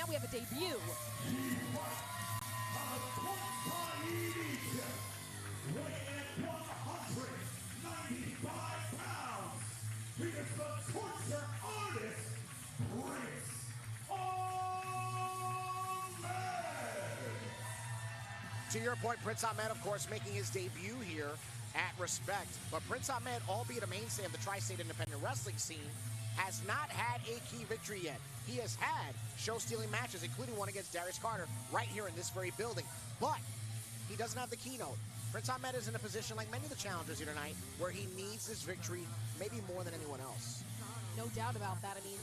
now we have a debut. Weighing in 195 pounds, he is the torture artist, Ahmed. To your point, Prince Ahmed, of course, making his debut here at Respect. But Prince Ahmed, albeit a mainstay of the tri-state independent wrestling scene, has not had a key victory yet. He has had show-stealing matches, including one against Darius Carter right here in this very building. But he doesn't have the keynote. Prince Ahmed is in a position, like many of the challengers here tonight, where he needs this victory maybe more than anyone else. No doubt about that. I mean,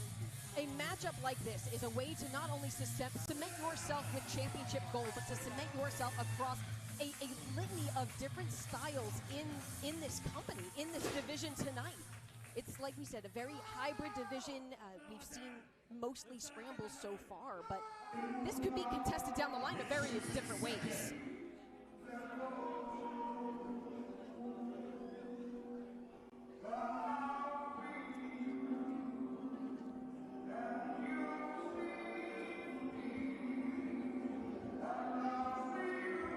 a matchup like this is a way to not only cement yourself with championship gold, but to cement yourself across a litany of different styles in this company, in this division tonight. It's, like we said, a very hybrid division. We've seen mostly scrambles so far, but this could be contested down the line in various different ways.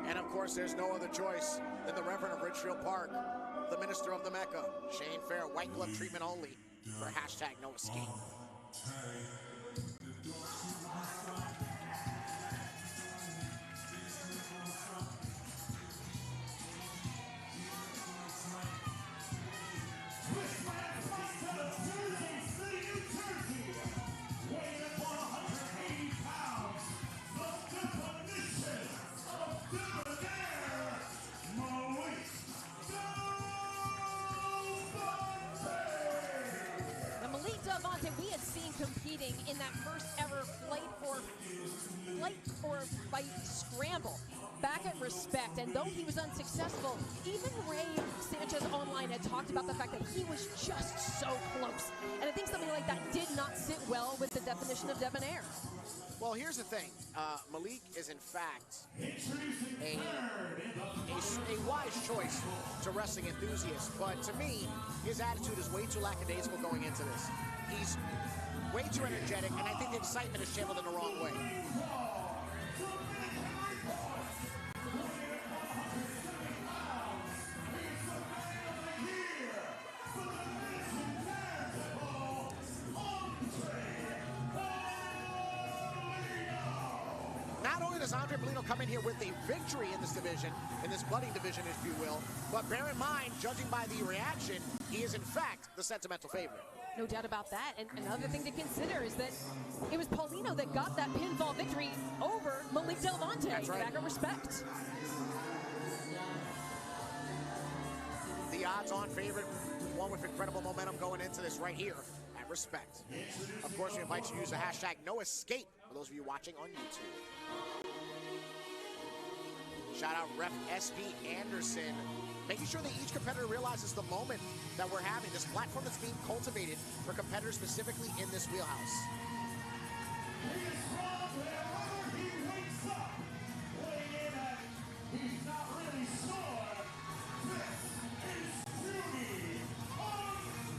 And of course, there's no other choice than the Reverend of Ridgefield Park, the Minister of the Mecca, Shane Fair, white glove treatment only for hashtag no escape. Competing in that first ever flight or fight scramble back at Respect, and though he was unsuccessful, even Ray Sanchez online had talked about the fact that he was just so close, and I think something like that did not sit well with the definition of Debonair. Well, here's the thing. Malik is, in fact, a wise choice to wrestling enthusiasts, but to me, his attitude is way too lackadaisical going into this. He's way too energetic, and I think the excitement is channeled in the wrong way. Not only does Andre Polino come in here with a victory in this division, in this budding division, if you will, but bear in mind, judging by the reaction, he is in fact the sentimental favorite. No doubt about that. And another thing to consider is that it was Paulino that got that pinfall victory over Malik Del Monte. That's right. Back at Respect. The odds-on favorite, one with incredible momentum going into this right here at Respect. Of course, we invite you to use the hashtag #NoEscape for those of you watching on YouTube. Shout out Ref SP Anderson, making sure that each competitor realizes the moment that we're having, this platform that's being cultivated for competitors specifically in this wheelhouse. He is from wherever he wakes up, weighing in at, he's not really sure. This is Junie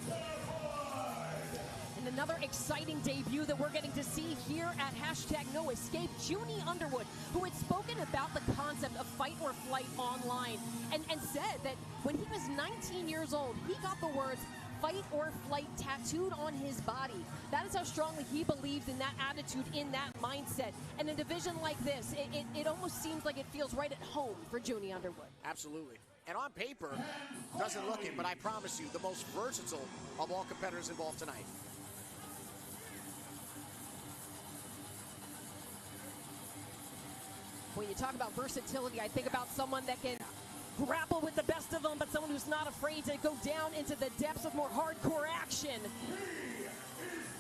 Underwood. And another exciting debut that we're getting to see here at hashtag #NoEscape, Junie Underwood, who had spoken about the concept of fight or flight online and said that when he was 19 years old, he got the words fight or flight tattooed on his body. That is how strongly he believes in that attitude, in that mindset. And in a division like this, it almost seems like it feels right at home for Junie Underwood. Absolutely. And on paper, doesn't look it, but I promise you, the most versatile of all competitors involved tonight. When you talk about versatility, I think about someone that can grapple with the best of them, but someone who's not afraid to go down into the depths of more hardcore action. He is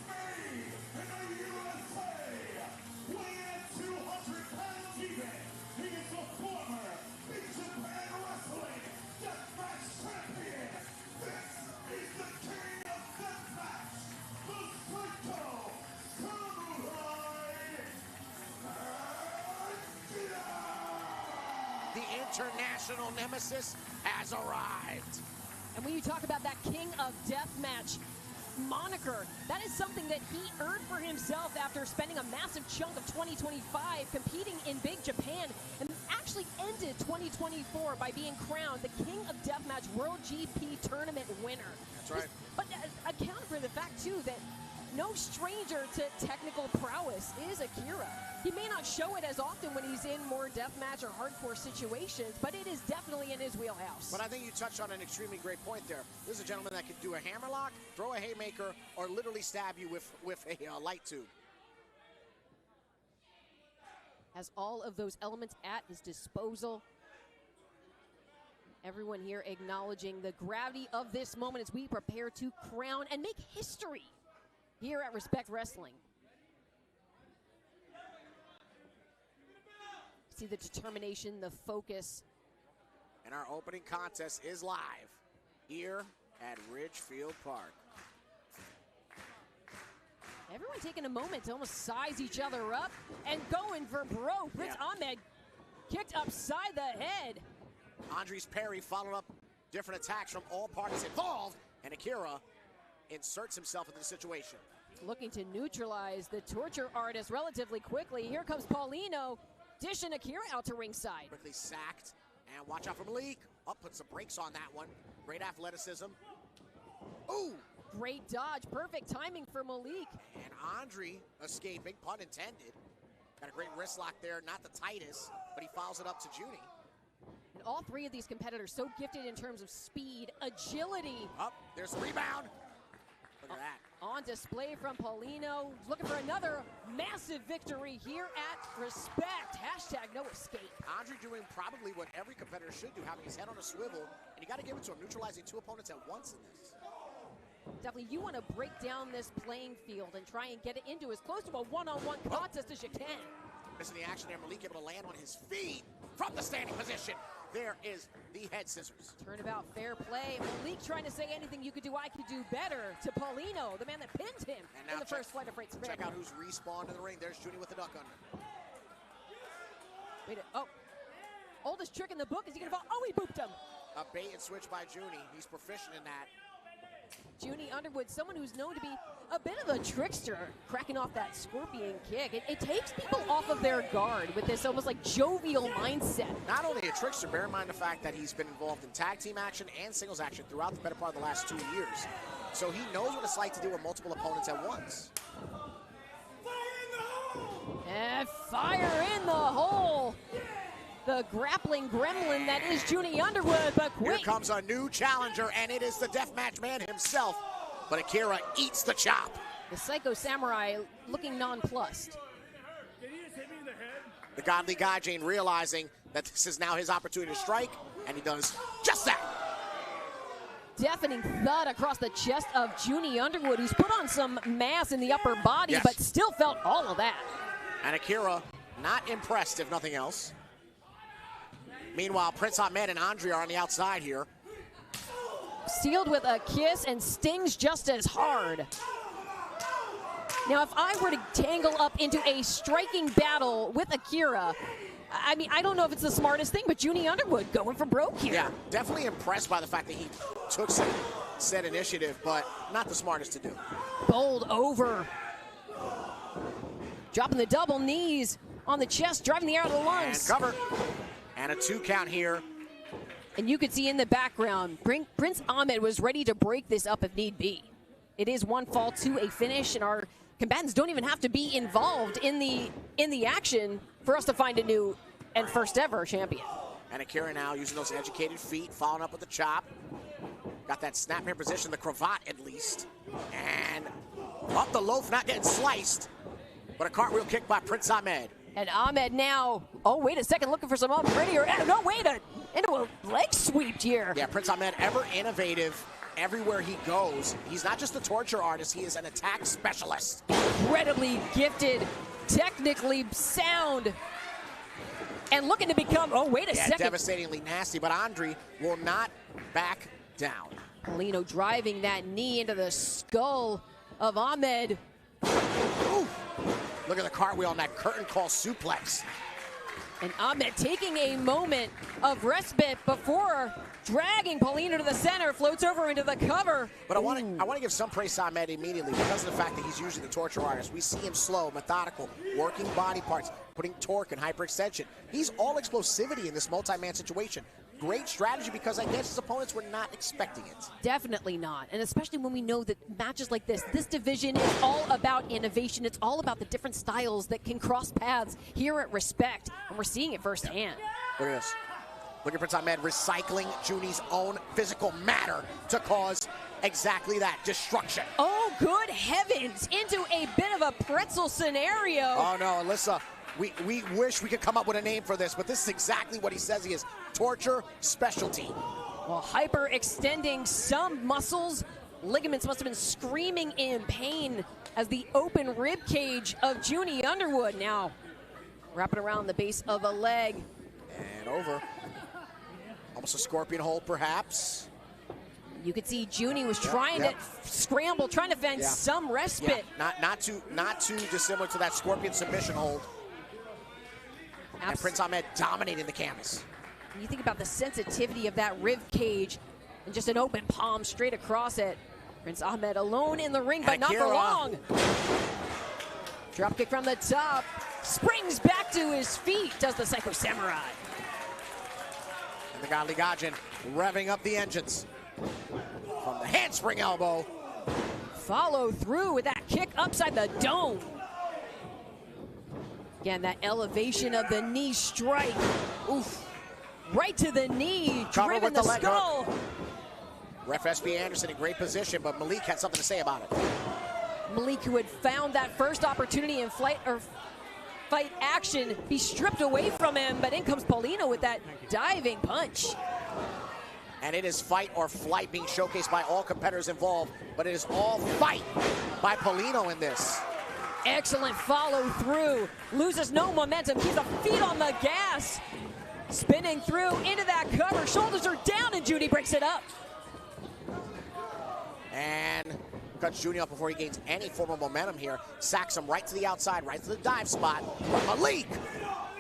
made in the USA, weighing at 200 pounds even. He is the former Big Japan Wrestling Deathmatch Champion. This is the King of Deathmatch, the Psycho Conway. The international nemesis has arrived. And when you talk about that King of Deathmatch, moniker. That is something that he earned for himself after spending a massive chunk of 2025 competing in Big Japan, and actually ended 2024 by being crowned the King of Deathmatch World GP Tournament winner. That's right. But account for the fact, too, that no stranger to technical prowess is Akira. He may not show it as often when he's in more deathmatch or hardcore situations, but it is definitely in his wheelhouse. But I think you touched on an extremely great point there. This is a gentleman that can do a hammerlock, throw a haymaker, or literally stab you with a light tube. Has all of those elements at his disposal. Everyone here acknowledging the gravity of this moment as we prepare to crown and make history here at Respect Wrestling. See the determination, the focus. And our opening contest is live here at Ridgefield Park. Everyone taking a moment to almost size each other up and going for broke. Prince Ahmed kicked upside the head. Andre's parry followed up different attacks from all parties involved, and Akira inserts himself into the situation. Looking to neutralize the torture artist relatively quickly. Here comes Paulino, dishing Akira out to ringside. Quickly sacked, and watch out for Malik. Up, put some brakes on that one. Great athleticism. Ooh! Great dodge, perfect timing for Malik. And Andre escaping, pun intended. Got a great wrist lock there, not the tightest, but he follows it up to Junie. And all three of these competitors so gifted in terms of speed, agility. Up, there's the rebound. Look at that. On display from Paulino, looking for another massive victory here at Respect. Hashtag no escape. Andre doing probably what every competitor should do, having his head on a swivel, and you got to give it to him, neutralizing two opponents at once in this. Definitely, you want to break down this playing field and try and get it into as close to a one-on-one contest as you can. Missing the action there, Malik able to land on his feet from the standing position. There is the head scissors. Turnabout, fair play. Malik trying to say anything you could do, I could do better to Paulino, the man that pinned him in the first flight of Freight Scramble. Check out who's respawned in the ring. There's Junie with the duck under. Wait, oldest trick in the book. Is he going to fall? Oh, he booped him. A bait and switch by Junie. He's proficient in that. Junie Underwood, someone who's known to be a bit of a trickster, cracking off that scorpion kick. It takes people off of their guard with this almost like jovial mindset. Not only a trickster, bear in mind the fact that he's been involved in tag team action and singles action throughout the better part of the last 2 years. So he knows what it's like to deal with multiple opponents at once. And fire in the hole. The grappling gremlin that is Junie Underwood, but quick. Here comes a new challenger, and it is the deathmatch man himself. But Akira eats the chop. The Psycho Samurai looking nonplussed. The godly Gaijin realizing that this is now his opportunity to strike, and he does just that. Deafening thud across the chest of Junie Underwood, who's put on some mass in the upper body, but still felt all of that. And Akira not impressed, if nothing else. Meanwhile, Prince Ahmed and Andre are on the outside here. Sealed with a kiss and stings just as hard. Now, if I were to tangle up into a striking battle with Akira, I mean, I don't know if it's the smartest thing, but Junie Underwood going for broke here. Yeah, definitely impressed by the fact that he took said initiative, but not the smartest to do. Bowled over. Dropping the double knees on the chest, driving the air out of the lungs. And cover. And a 2 count here. And you could see in the background, Prince Ahmed was ready to break this up if need be. It is one fall to a finish, and our combatants don't even have to be involved in the action for us to find a new and first ever champion. And Akira now using those educated feet, following up with the chop. Got that snap in position, the cravat at least. And up the loaf, not getting sliced. But a cartwheel kick by Prince Ahmed. And Ahmed now, oh, wait a second, looking for some prettier. No, wait, into a leg sweep here. Yeah, Prince Ahmed, ever innovative everywhere he goes. He's not just a torture artist, he is an attack specialist. Incredibly gifted, technically sound, and looking to become, oh, wait a second. Devastatingly nasty, but Andre will not back down. Paulino driving that knee into the skull of Ahmed. Ooh. Look at the cartwheel on that curtain call suplex. And Ahmed taking a moment of respite before dragging Paulino to the center, floats over into the cover. But I want to give some praise to Ahmed immediately because of the fact that he's usually the torture artist. We see him slow, methodical, working body parts, putting torque and hyperextension. He's all explosivity in this multi-man situation. Great strategy because I guess his opponents were not expecting it. Definitely not, and especially when we know that matches like this division is all about innovation. It's all about the different styles that can cross paths here at Respect, and we're seeing it firsthand. Look at this. Look at Prince Ahmed recycling Juni's own physical matter to cause exactly that, destruction. Oh, good heavens, into a bit of a pretzel scenario. Oh no, Alyssa, we wish we could come up with a name for this, but this is exactly what he says he is. Torture specialty. Well, hyper-extending some muscles. Ligaments must have been screaming in pain as the open rib cage of Junie Underwood now wrapping around the base of a leg. And over. Almost a scorpion hold, perhaps. You could see Junie was trying to scramble, trying to find some respite. Not too dissimilar to that scorpion submission hold. And Prince Ahmed dominating the canvas. When you think about the sensitivity of that rib cage and just an open palm straight across it. Prince Ahmed alone in the ring, but not for long. Drop kick from the top. Springs back to his feet, does the Psycho Samurai. And the Godly Gaijin revving up the engines. From the handspring elbow. Follow through with that kick upside the dome. Again, that elevation of the knee strike. Oof. Right to the knee, driven the skull. Ref SB Anderson in great position, but Malik had something to say about it. Malik, who had found that first opportunity in fight action, be stripped away from him, but in comes Paulino with that diving punch. And it is fight or flight being showcased by all competitors involved, but it is all fight by Paulino in this. Excellent follow through, loses no momentum, keeps the feet on the gas. Spinning through into that cover, shoulders are down, and Junie breaks it up. And cuts Junie up before he gains any form of momentum here. Sacks him right to the outside, right to the dive spot. But Malik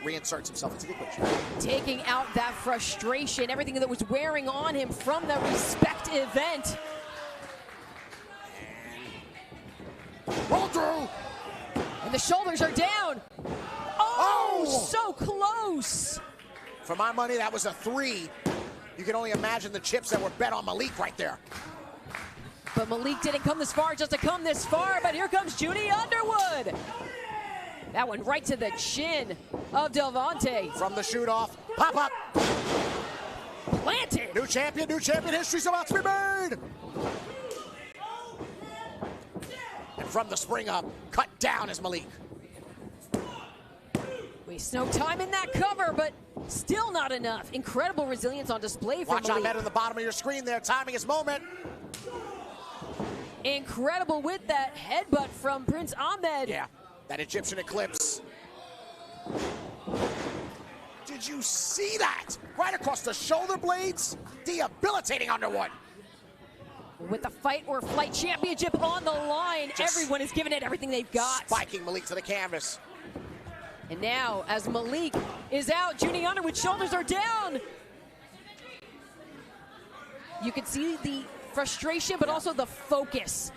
reinserts himself into the equation. Taking out that frustration, everything that was wearing on him from the Respect event. And roll through. And the shoulders are down. Oh, so close. For my money, that was a 3. You can only imagine the chips that were bet on Malik right there. But Malik didn't come this far just to come this far, but here comes Junie Underwood. That one right to the chin of Delvante. From the shoot-off, pop up. Planted. New champion history's about to be made. And from the spring up, cut down is Malik. Wastes no time in that cover, but still not enough. Incredible resilience on display from Malik. Watch Ahmed on the bottom of your screen there, timing his moment. Incredible with that headbutt from Prince Ahmed. Yeah, that Egyptian eclipse. Did you see that? Right across the shoulder blades, debilitating Underwood. With the fight or flight championship on the line, everyone is giving it everything they've got. Spiking Malik to the canvas. And now, as Malik is out, Junie Underwood's shoulders are down. You can see the frustration, but also the focus.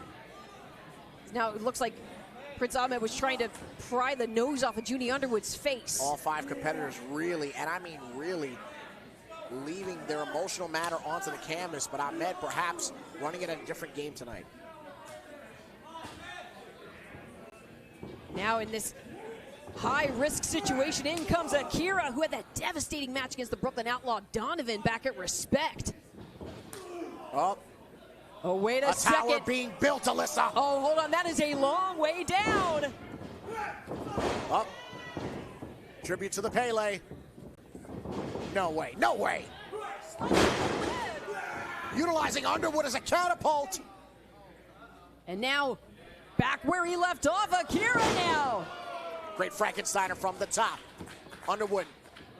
Now it looks like Prince Ahmed was trying to pry the nose off of Junie Underwood's face. All 5 competitors really, and I mean really, leaving their emotional matter onto the canvas, but Ahmed perhaps running it at a different game tonight. Now in this high-risk situation, in comes Akira, who had that devastating match against the Brooklyn Outlaw Donovan back at Respect. Oh, wait a second. Tower being built, Alyssa. Oh, hold on, that is a long way down. Oh, tribute to the Pele. No way, no way. Utilizing Underwood as a catapult. And now, back where he left off, Akira now. Great Frankensteiner from the top. Underwood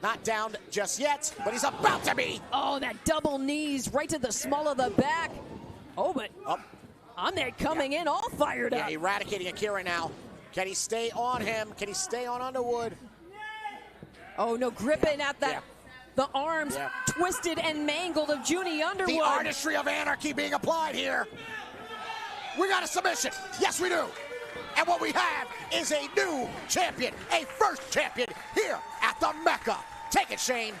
not down just yet, but he's about to be. Oh, that double knees right to the small of the back. Oh, but Ahmed coming in all fired up. Yeah, eradicating Akira now. Can he stay on him? Can he stay on Underwood? Oh, no, gripping at that the arms twisted and mangled of Junie Underwood. The artistry of anarchy being applied here. We got a submission. Yes, we do. And what we have is a new champion, a first champion here at the Mecca. Take it, Shane.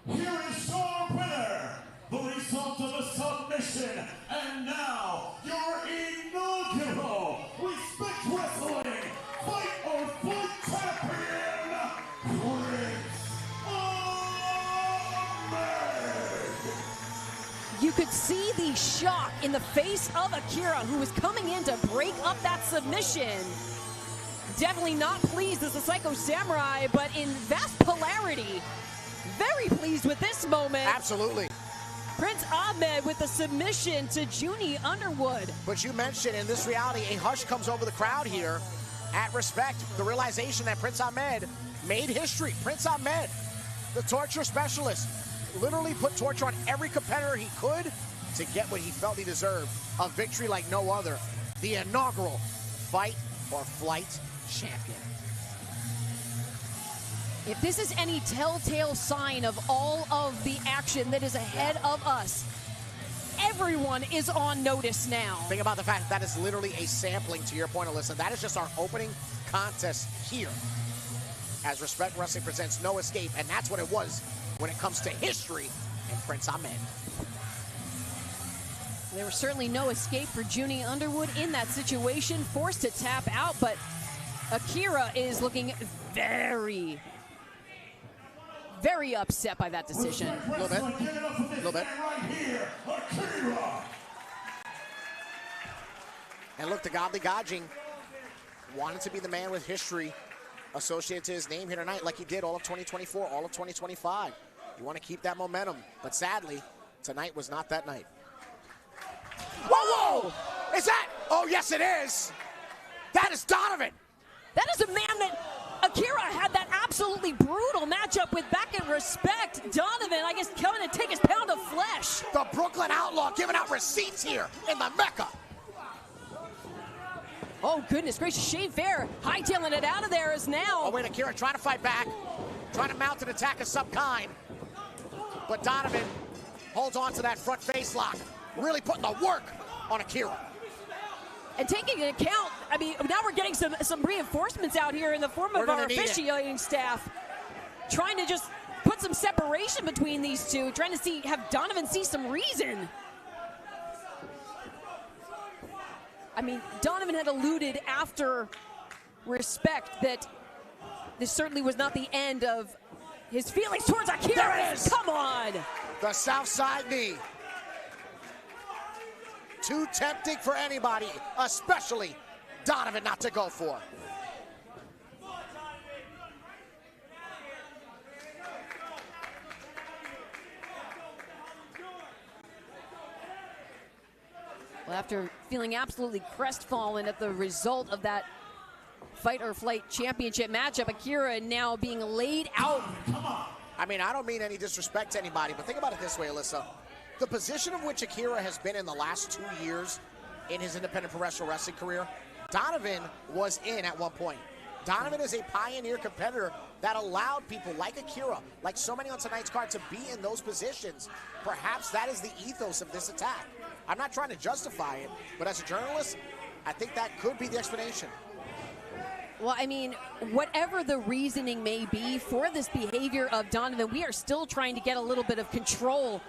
Here is your winner, the result of a submission, and now your inaugural Respect Wrestling Fight or Flight champion, Ahmed. You could see the shock in the face of Akira, who was coming in to break up that submission. Definitely not pleased as the Psycho Samurai, but in vast polarity. Very pleased with this moment. Absolutely. Prince Ahmed with the submission to Junie Underwood. But you mentioned in this reality, a hush comes over the crowd here at Respect. The realization that Prince Ahmed made history. Prince Ahmed, the torture specialist, literally put torture on every competitor he could to get what he felt he deserved. A victory like no other. The inaugural Fight or Flight champion. If this is any telltale sign of all of the action that is ahead of us, everyone is on notice now. Think about the fact that is literally a sampling, to your point, Alyssa. That is just our opening contest here as Respect Wrestling presents No Escape, and that's what it was when it comes to history and Prince Ahmed. There was certainly no escape for Junie Underwood in that situation, forced to tap out, but Akira is looking very upset by that decision. A little bit. A little bit. And look, the Godly Godging wanted to be the man with history associated to his name here tonight, like he did all of 2024, all of 2025. You want to keep that momentum, but sadly, tonight was not that night. Whoa, whoa! Is that? Oh, yes, it is. That is Donovan. That is a man that Akira had that absolutely brutal matchup with back in Respect. Donovan, I guess, coming to take his pound of flesh. The Brooklyn Outlaw giving out receipts here in the Mecca. Oh, goodness gracious. Shane Fair hightailing it out of there as now. Oh, wait, Akira trying to fight back, trying to mount an attack of some kind. But Donovan holds on to that front face lock, really putting the work on Akira. And taking into account, I mean, now we're getting some reinforcements out here in the form of our officiating staff, trying to just put some separation between these two, trying to have Donovan see some reason. I mean, Donovan had alluded after Respect that this certainly was not the end of his feelings towards Akira. There it is. Come on. The Southside knee. Too tempting for anybody, especially Donovan, not to go for. Well, after feeling absolutely crestfallen at the result of that Fight or Flight championship matchup, Akira now being laid out. I mean, I don't mean any disrespect to anybody, but think about it this way, Alyssa. The position of which Akira has been in the last 2 years in his independent professional wrestling career, Donovan was in at one point. Donovan is a pioneer competitor that allowed people like Akira, like so many on tonight's card, to be in those positions. Perhaps that is the ethos of this attack. I'm not trying to justify it, but as a journalist, I think that could be the explanation. Well, I mean, whatever the reasoning may be for this behavior of Donovan, we are still trying to get a little bit of control.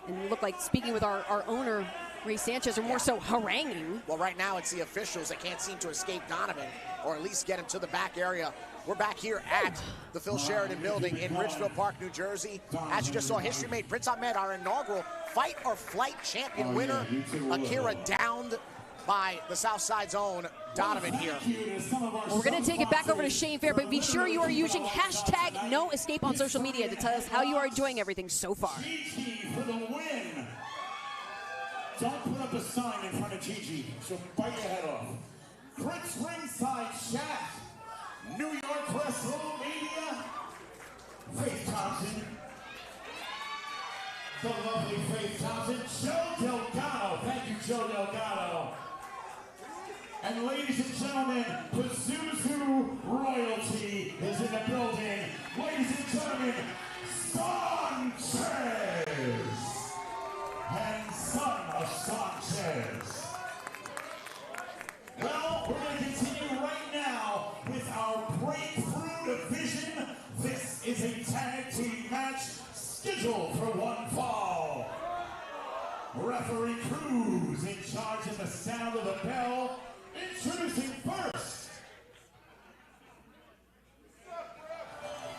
And it looked like, speaking with our owner, Ray Sanchez, are more so haranguing. Well, right now it's the officials that can't seem to escape Donovan, or at least get him to the back area. We're back here at the Phil Sheridan building in Ridgefield Park, New Jersey. As you just saw, history made. Prince Ahmed, our inaugural Fight or Flight champion winner. Akira downed by the Southside's own Donovan here. Well, we're going to take it back over to Shane Fair, but be sure you are using hashtag No Escape on social media to tell us how you are enjoying everything so far. Gigi for the win. Don't put up a sign in front of Gigi. She'll bite your head off. Prince Ringside Chat. New York WrestleMania. Faith Thompson. The lovely Faith Thompson. Joe Delgado. Thank you, Joe Delgado. And ladies and gentlemen, Pazuzu royalty is in the building. Ladies and gentlemen, Sanchez and son of Sanchez. Well, we're going to continue right now with our breakthrough division. This is a tag team match scheduled for one fall. Referee Cruz in charge of the sound of the bell. Introducing first.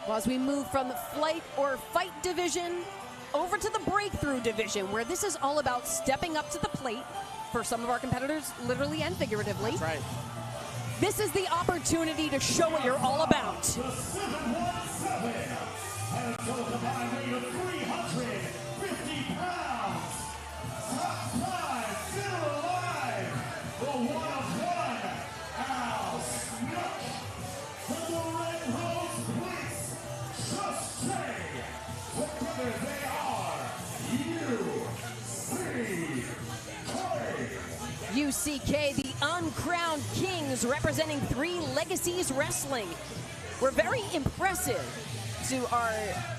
Well, as we move from the flight or fight division over to the breakthrough division, where this is all about stepping up to the plate for some of our competitors, literally and figuratively. That's right. This is the opportunity to show what you're all about. The 717 has a combined weight of 350 pounds. Top 5 still alive. The 1-of-1 Al Snook. From the Red Rose Police, Just Jay. Together they are UCK, the Uncrowned Kings, representing 3 Legacies Wrestling. We're very impressive to our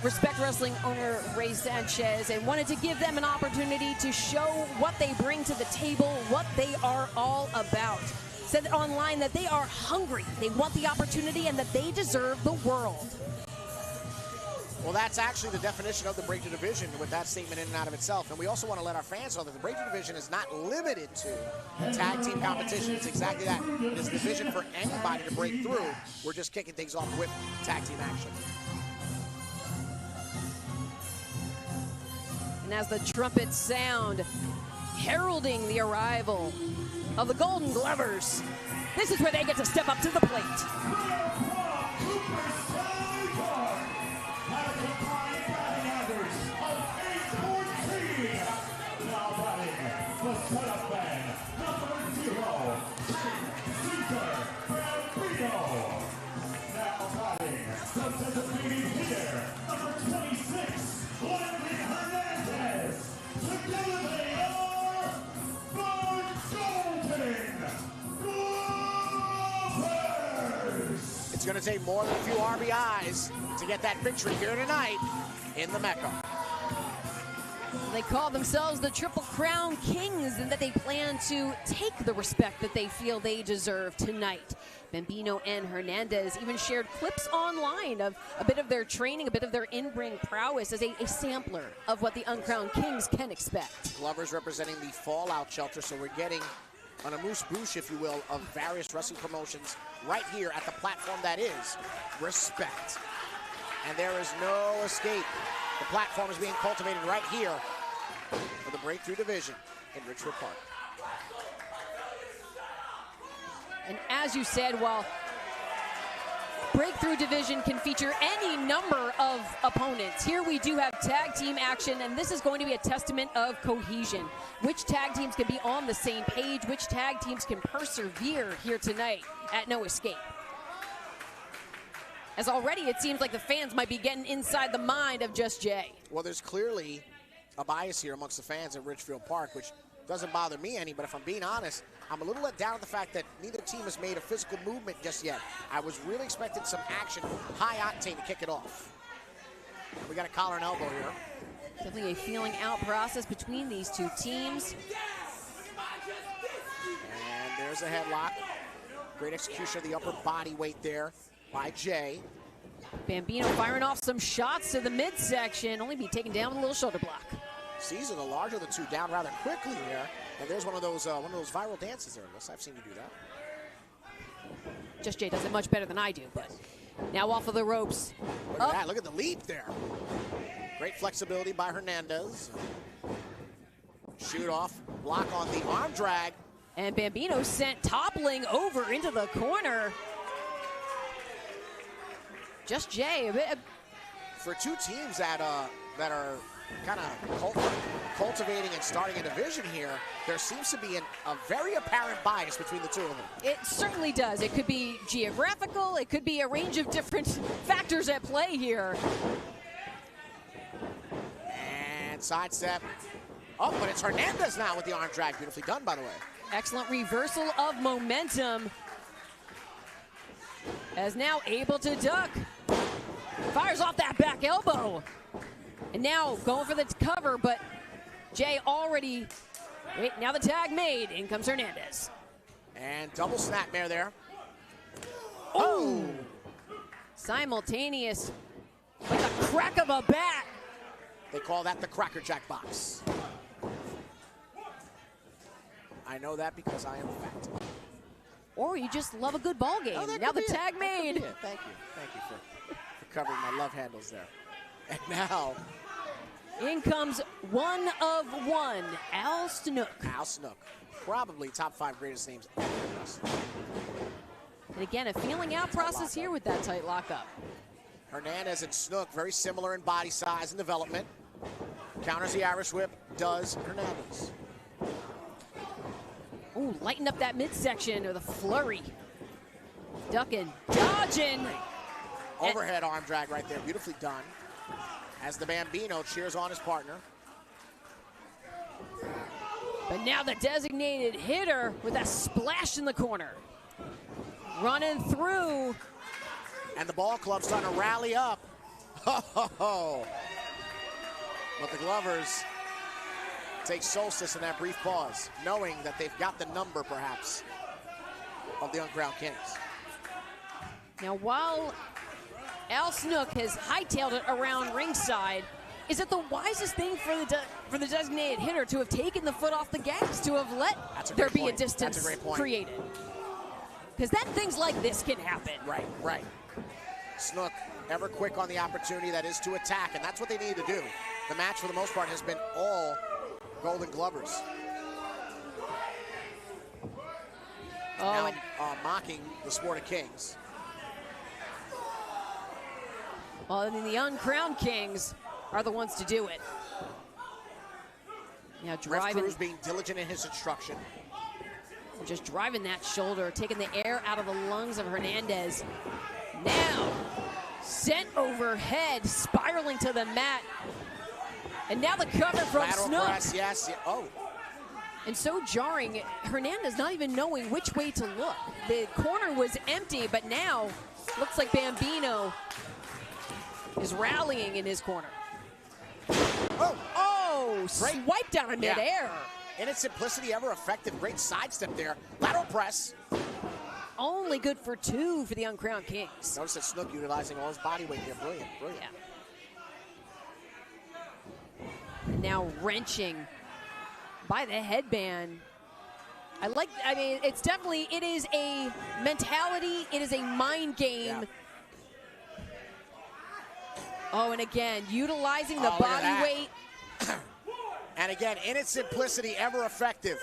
Respect Wrestling owner, Ray Sanchez, and wanted to give them an opportunity to show what they bring to the table, what they are all about. Said online that they are hungry, they want the opportunity, and that they deserve the world. Well, that's actually the definition of the breakthrough division with that statement in and out of itself. And we also want to let our fans know that the breakthrough division is not limited to tag team competition. It's exactly that. It's a division for anybody to break through. We're just kicking things off with tag team action. And as the trumpets sound, heralding the arrival of the Golden Glovers, this is where they get to step up to the plate. It's going to take more than a few RBIs to get that victory here tonight in the Mecca. They call themselves the Triple Crown Kings, and that they plan to take the respect that they feel they deserve tonight. Bambino and Hernandez even shared clips online of a bit of their training, a bit of their in-ring prowess as a sampler of what the Uncrowned Kings can expect. Glovers representing the Fallout Shelter, so we're getting on a moose-boosh, if you will, of various wrestling promotions right here at the platform that is Respect. And there is no escape. The platform is being cultivated right here for the breakthrough division in Richwood Park. And as you said, while breakthrough division can feature any number of opponents, here we do have tag team action, and this is going to be a testament of cohesion. Which tag teams can be on the same page, which tag teams can persevere here tonight at No Escape. As already it seems like the fans might be getting inside the mind of Just Jay. Well, there's clearly a bias here amongst the fans at Richfield Park, which doesn't bother me any, but if I'm being honest, I'm a little let down at the fact that neither team has made a physical movement just yet. I was really expecting some action, High-octane to kick it off. We got a collar and elbow here. Definitely a feeling out process between these two teams. And there's a headlock. Great execution of the upper body weight there by Jay. Bambino firing off some shots to the midsection, only be taken down with a little shoulder block. Caesar, the larger of the two, down rather quickly here. And there's one of those viral dances there. I've seen you do that. Just Jay does it much better than I do, but now off of the ropes. Look at that, look at the leap there. Great flexibility by Hernandez. Shoot off, block on the arm drag. And Bambino sent toppling over into the corner. Just Jay. For two teams that are kind of cultivating and starting a division here, there seems to be a very apparent bias between the two of them. It certainly does. It could be geographical. It could be a range of different factors at play here. And sidestep. Oh, but it's Hernandez now with the arm drag. Beautifully done, by the way. Excellent reversal of momentum. As now able to duck. Fires off that back elbow. And now going for the cover, but Jay already, wait, now the tag made. In comes Hernandez. And double snapmare there. Oh! Simultaneous, like a crack of a bat. They call that the Cracker Jack box. I know that because I am fat. Or you just love a good ball game. Oh, now the tag made. Thank you for covering my love handles there. And now, in comes one of one, Al Snook. Al Snook, probably top 5 greatest names ever in wrestling. And again, a feeling out process here with that tight lockup. Hernandez and Snook, very similar in body size and development. Counters the Irish whip, does Hernandez. Ooh, lighten up that midsection with a flurry. Ducking, dodging. Overhead arm drag right there, beautifully done. As the Bambino cheers on his partner. But now the designated hitter with a splash in the corner. Running through. And the ball club's starting to rally up. Ho, ho, ho. But the Glovers take solstice in that brief pause, knowing that they've got the number, perhaps, of the Uncrowned Kings. Now, while Al Snook has hightailed it around ringside, is it the wisest thing for the designated hitter to have taken the foot off the gas, to have let there be a distance created? Because then things like this can happen. Right. Snook, ever quick on the opportunity that is to attack, and that's what they need to do. The match, for the most part, has been all Golden Glovers. Now, mocking the sport of kings. Well, I mean, the Uncrowned Kings are the ones to do it. Now driving. Cruz being diligent in his instruction. Just driving that shoulder, taking the air out of the lungs of Hernandez. Now, sent overhead, spiraling to the mat. And now the cover from Lateral Snook. press, yes. Oh. And so jarring, Hernandez not even knowing which way to look. The corner was empty, but now looks like Bambino is rallying in his corner. Oh, swiped out in midair. In its simplicity, ever effective. Great sidestep there. Lateral press. Only good for 2 for the Uncrowned Kings. Notice that Snook utilizing all his body weight here. Brilliant. Yeah. Now wrenching by the headband. I mean, it's definitely, it is a mentality, it is a mind game. Yeah. Oh, and again, utilizing the body weight. And again, in its simplicity, ever effective.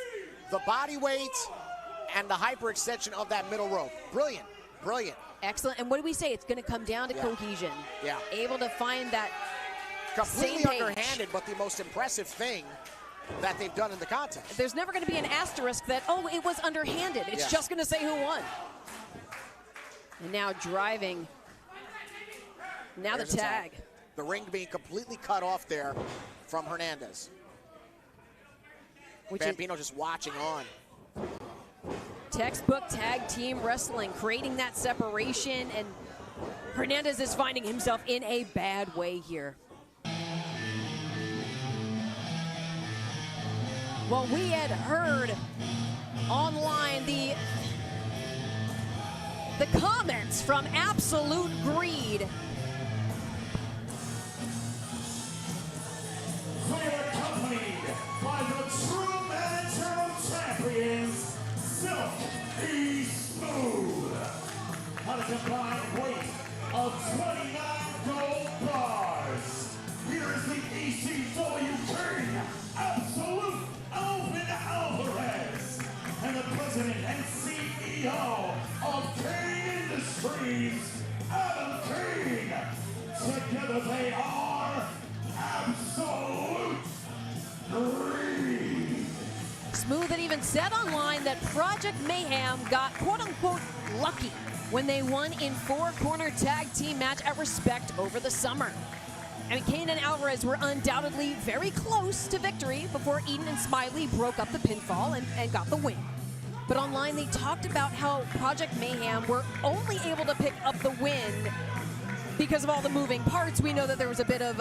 The body weight and the hyperextension of that middle rope. Brilliant. Excellent. And what do we say? It's going to come down to cohesion. Yeah. Able to find that completely same page. underhanded, but the most impressive thing that they've done in the contest. There's never going to be an asterisk that, oh, it was underhanded. It's just going to say who won. And now driving. Now There's the tag. The ring being completely cut off there from Hernandez. Bambino just watching on. Textbook tag team wrestling, creating that separation, and Hernandez is finding himself in a bad way here. Well, we had heard online the comments from Absolute Greed. They are accompanied by the true managerial champions, Silky Smooth. On a combined weight of 29 gold bars, here is the ECW King, Absolute Alvin Alvarez, and the president and CEO of King Industries, Adam King. Together they are Absolute Greed. Smooth had even said online that Project Mayhem got quote-unquote lucky when they won in 4-corner tag team match at Respect over the summer. I mean, Kane and Alvarez were undoubtedly very close to victory before Eden and Smiley broke up the pinfall and got the win. But online, they talked about how Project Mayhem were only able to pick up the win because of all the moving parts. We know that there was a bit of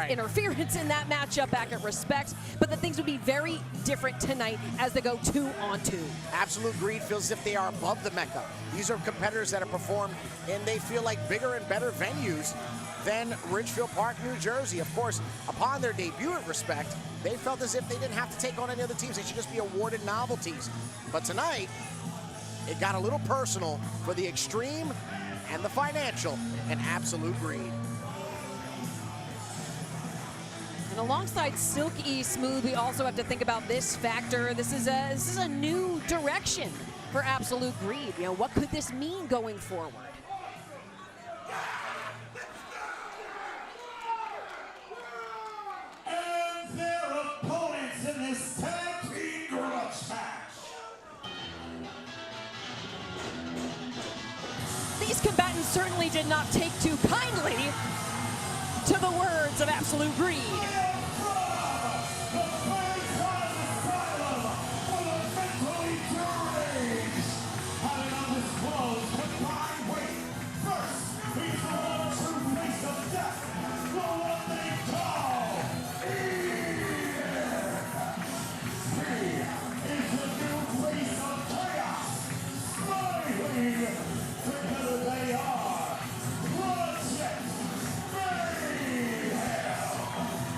interference in that matchup back at Respect, but that things would be very different tonight as they go 2-on-2. Absolute Greed feels as if they are above the Mecca. These are competitors that have performed, and they feel like bigger and better venues than Ridgefield Park, New Jersey. Of course, upon their debut at Respect, they felt as if they didn't have to take on any other teams. They should just be awarded novelties. But tonight, it got a little personal for the Extreme and the Financial and Absolute Greed. And alongside Silky Smooth, we also have to think about this factor. This is a new direction for Absolute Greed. You know, what could this mean going forward? And their opponents in this tag team grudge match. These combatants certainly did not take too kindly to the words of Absolute Greed.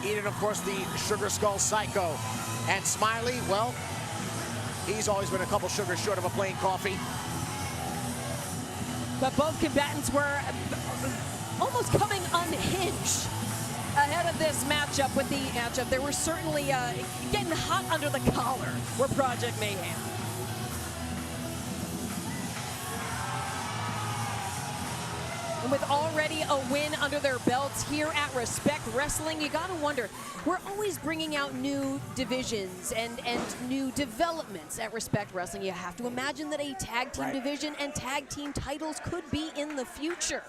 Eden, of course, the Sugar Skull Psycho. And Smiley, well, he's always been a couple sugars short of a plain coffee. But both combatants were almost coming unhinged ahead of this matchup. With the matchup, they were certainly getting hot under the collar for Project Mayhem. And with already a win under their belts here at Respect Wrestling, you gotta wonder, we're always bringing out new divisions and new developments at Respect Wrestling. You have to imagine that a tag team division and tag team titles could be in the future.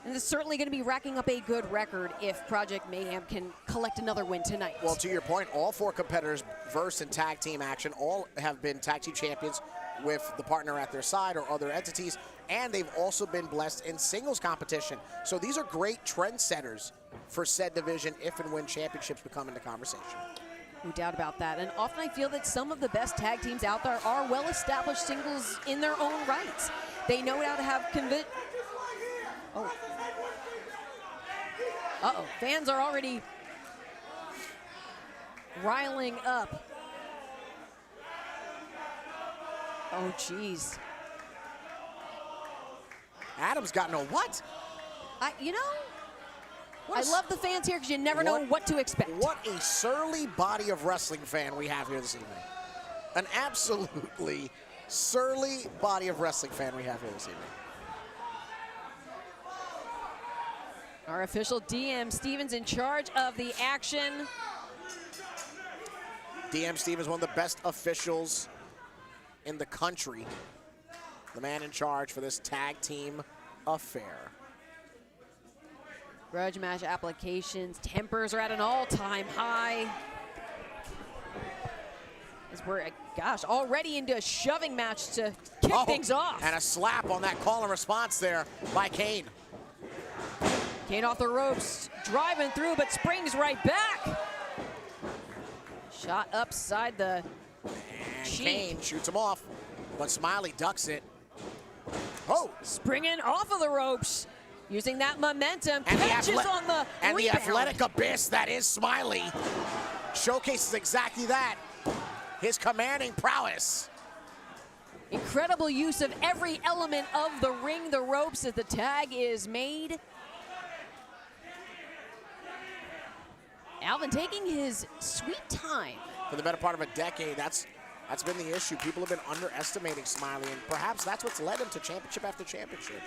And it's certainly going to be racking up a good record if Project Mayhem can collect another win tonight. Well, to your point, all four competitors versed in tag team action, all have been tag team champions with the partner at their side or other entities, and they've also been blessed in singles competition. So these are great trendsetters for said division if and when championships become into conversation. No doubt about that. And often I feel that some of the best tag teams out there are well-established singles in their own rights. They know how to have Uh-oh, fans are already riling up. Oh, jeez. Adam's got no what? You know, I love the fans here because you never know what to expect. What a surly body of wrestling fan we have here this evening. An absolutely surly body of wrestling fan we have here this evening. Our official DM Stevens in charge of the action. DM Stevens, one of the best officials in the country. The man in charge for this tag team affair. Grudge match applications. Tempers are at an all-time high. As we're, gosh, already into a shoving match to kick things off. And a slap on that call and response there by Kane. Kane off the ropes, driving through, but springs right back. Shot upside the cheek. Kane shoots him off, but Smiley ducks it. Oh! Springing off of the ropes, using that momentum, and catches on the And rebound. the athletic abyss that is Smiley showcases exactly that. His commanding prowess. Incredible use of every element of the ring, the ropes, as the tag is made. Alvin taking his sweet time. For the better part of a decade, that's been the issue. People have been underestimating Smiley, and perhaps that's what's led him to championship after championship.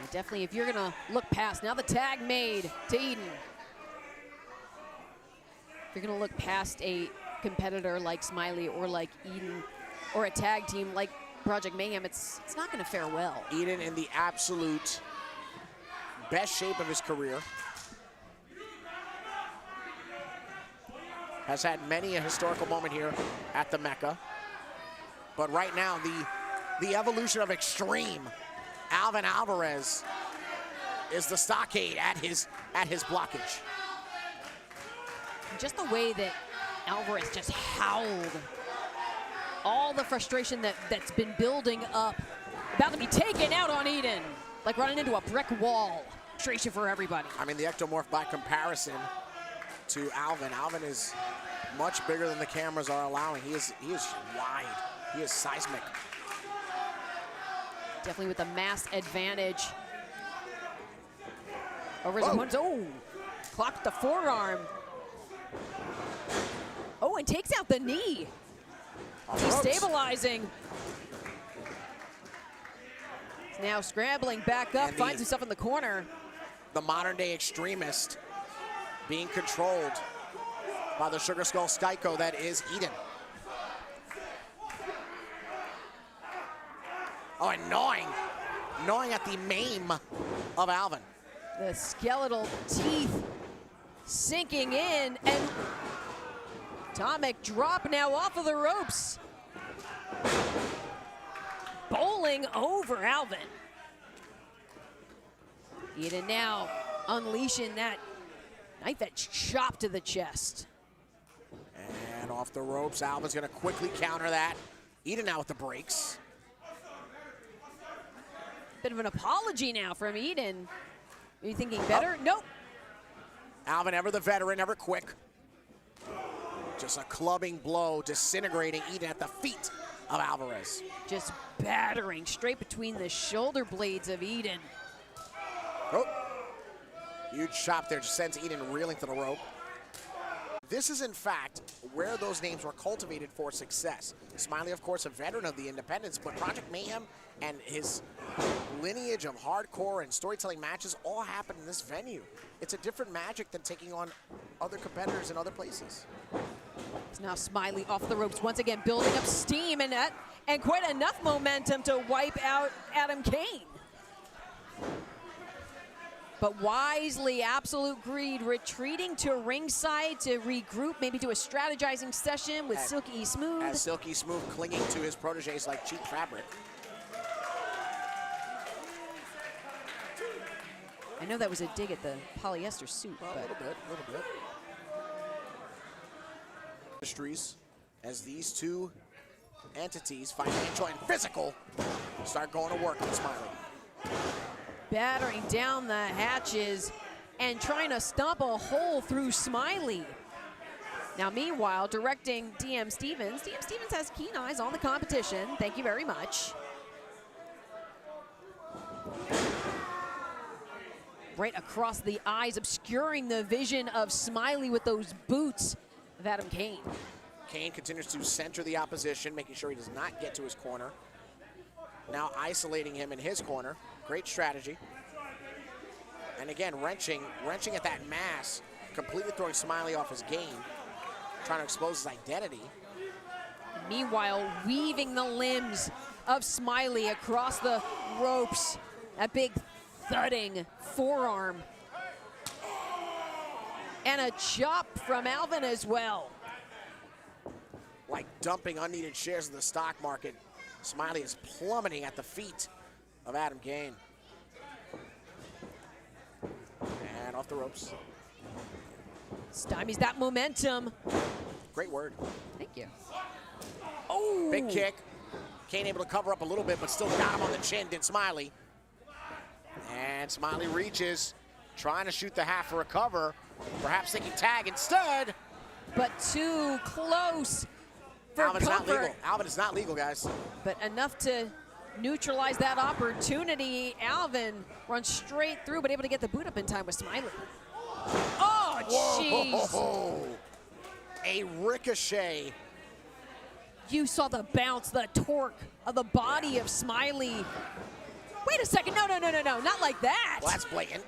And definitely, if you're gonna look past, now the tag made to Eden. If you're gonna look past a competitor like Smiley or like Eden, or a tag team like Project Mayhem, it's not gonna fare well. Eden in the absolute best shape of his career. has had many a historical moment here at the Mecca. But right now, the evolution of extreme, Alvin Alvarez is the stockade at his blockage. Just the way that Alvarez just howled. All the frustration that's been building up. About to be taken out on Eden. Like running into a brick wall. Frustration for everybody. I mean, the ectomorph by comparison to Alvin. Alvin is much bigger than the cameras are allowing. He is wide. He is seismic. Definitely with the mass advantage. Over his opponents. Oh, clocked the forearm. Oh, and takes out the knee. Destabilizing. He's now scrambling back up, finds himself in the corner. The modern day extremist being controlled by the Sugar Skull Skyko that is Eden. Oh, and gnawing at the maim of Alvin. The skeletal teeth sinking in, and atomic drop now off of the ropes. Bowling over Alvin. Eden now unleashing that knife edge chop to the chest. And off the ropes, Alvin's gonna quickly counter that. Eden now with the breaks. Bit of an apology now from Eden. Are you thinking better? Nope. Alvin, ever the veteran, ever quick. Just a clubbing blow, disintegrating Eden at the feet of Alvarez. Just battering straight between the shoulder blades of Eden. Oh, huge chop there, just sends Eden reeling to the rope. This is, in fact, where those names were cultivated for success. Smiley, of course, a veteran of the independents, but Project Mayhem and his lineage of hardcore and storytelling matches all happen in this venue. It's a different magic than taking on other competitors in other places. It's now Smiley off the ropes, once again building up steam and quite enough momentum to wipe out Adam Kane. But wisely, Absolute Greed retreating to ringside to regroup, maybe do a strategizing session with Silky Smooth. As Silky Smooth clinging to his proteges like cheap fabric. I know that was a dig at the polyester suit. Well, a little bit. Industries, as these two entities, financial and physical, start going to work with Smiley. Battering down the hatches and trying to stomp a hole through Smiley. Now, meanwhile, directing DM Stevens. DM Stevens has keen eyes on the competition. Thank you very much. Right across the eyes, obscuring the vision of Smiley with those boots of Adam Kane. Kane continues to center the opposition, making sure he does not get to his corner. Now isolating him in his corner. Great strategy. And again, wrenching at that mass, completely throwing Smiley off his game, trying to expose his identity. Meanwhile, weaving the limbs of Smiley across the ropes. That big thudding forearm. And a chop from Alvin as well. Like dumping unneeded shares of the stock market, Smiley is plummeting at the feet of Adam Kane. And off the ropes. Stymies that momentum. Great word. Thank you. Oh! Big kick. Kane able to cover up a little bit, but still got him on the chin, did Smiley. And Smiley reaches, trying to shoot the half for a cover. Perhaps thinking tag instead. But too close for Alvin's comfort. not legal. Alvin is not legal, guys. But enough to neutralize that opportunity. Alvin runs straight through, but able to get the boot up in time with Smiley. Oh, jeez. A ricochet. You saw the bounce, the torque of the body of Smiley. Wait a second, no, not like that. Well, that's blatant.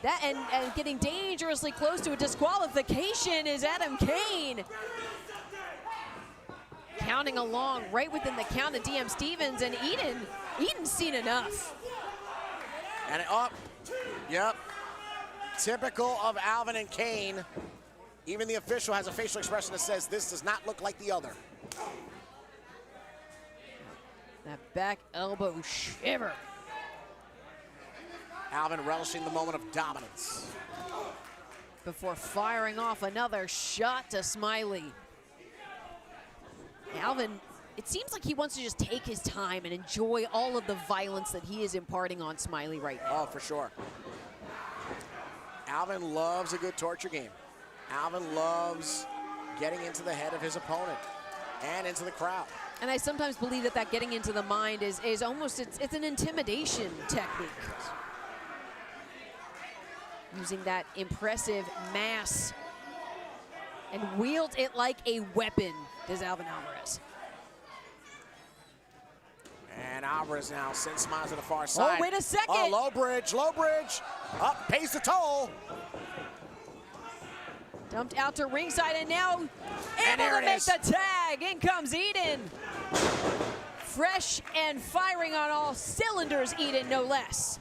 That and getting dangerously close to a disqualification is Adam Kane. Counting along right within the count of DM Stevens, and Eden's seen enough. And up, yep. Typical of Alvin and Kane. Even the official has a facial expression that says this does not look like the other. That back elbow shiver. Alvin relishing the moment of dominance. Before firing off another shot to Smiley. Alvin, it seems like he wants to just take his time and enjoy all of the violence that he is imparting on Smiley right now. Oh, for sure. Alvin loves a good torture game. Alvin loves getting into the head of his opponent and into the crowd. And I sometimes believe that that getting into the mind is almost, it's an intimidation technique. Using that impressive mass and wields it like a weapon, does Alvin Alvarez. And Alvarez now sends Smiles to the far side. Oh, wait a second. Oh, low bridge, low bridge. Up, pays the toll. Dumped out to ringside and now And able there to it make is. the tag. In comes Eden. Fresh and firing on all cylinders, Eden, no less.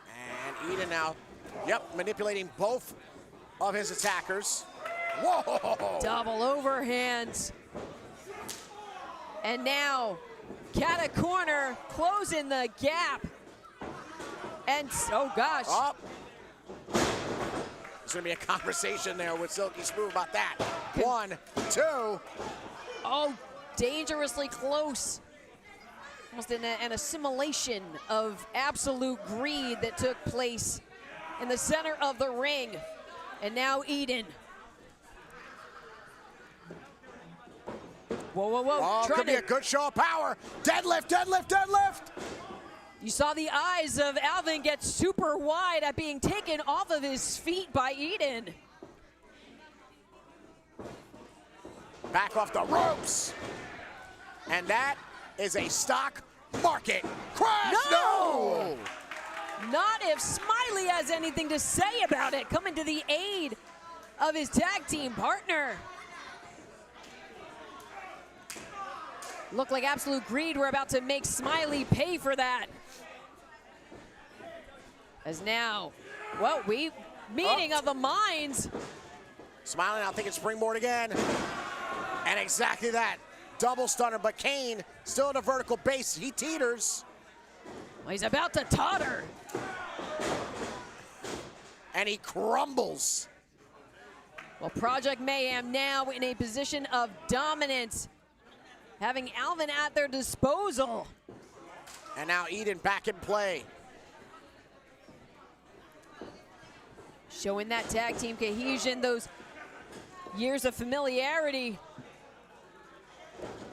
And Eden now, manipulating both of his attackers. Whoa! Double overhands. And now, cat a corner, closing the gap. And, oh gosh. Up. There's gonna be a conversation there with Silky Smooth about that. 1, 2. Oh, dangerously close. Almost an assimilation of absolute greed that took place in the center of the ring. And now Eden. Whoa, whoa, whoa. Oh, could be a good show of power. Deadlift, deadlift, deadlift. You saw the eyes of Alvin get super wide at being taken off of his feet by Eden. Back off the ropes. And that is a stock market crash. No! Not if Smiley has anything to say about it. Coming to the aid of his tag team partner. Look like absolute greed. We're about to make Smiley pay for that. As now, well, meeting of the minds. Smiley now thinking springboard again. And exactly that. Double stunner, but Kane still at a vertical base. He teeters. Well, he's about to totter. And he crumbles. Well, Project Mayhem now in a position of dominance, having Alvin at their disposal. And now Eden back in play. Showing that tag team cohesion, those years of familiarity.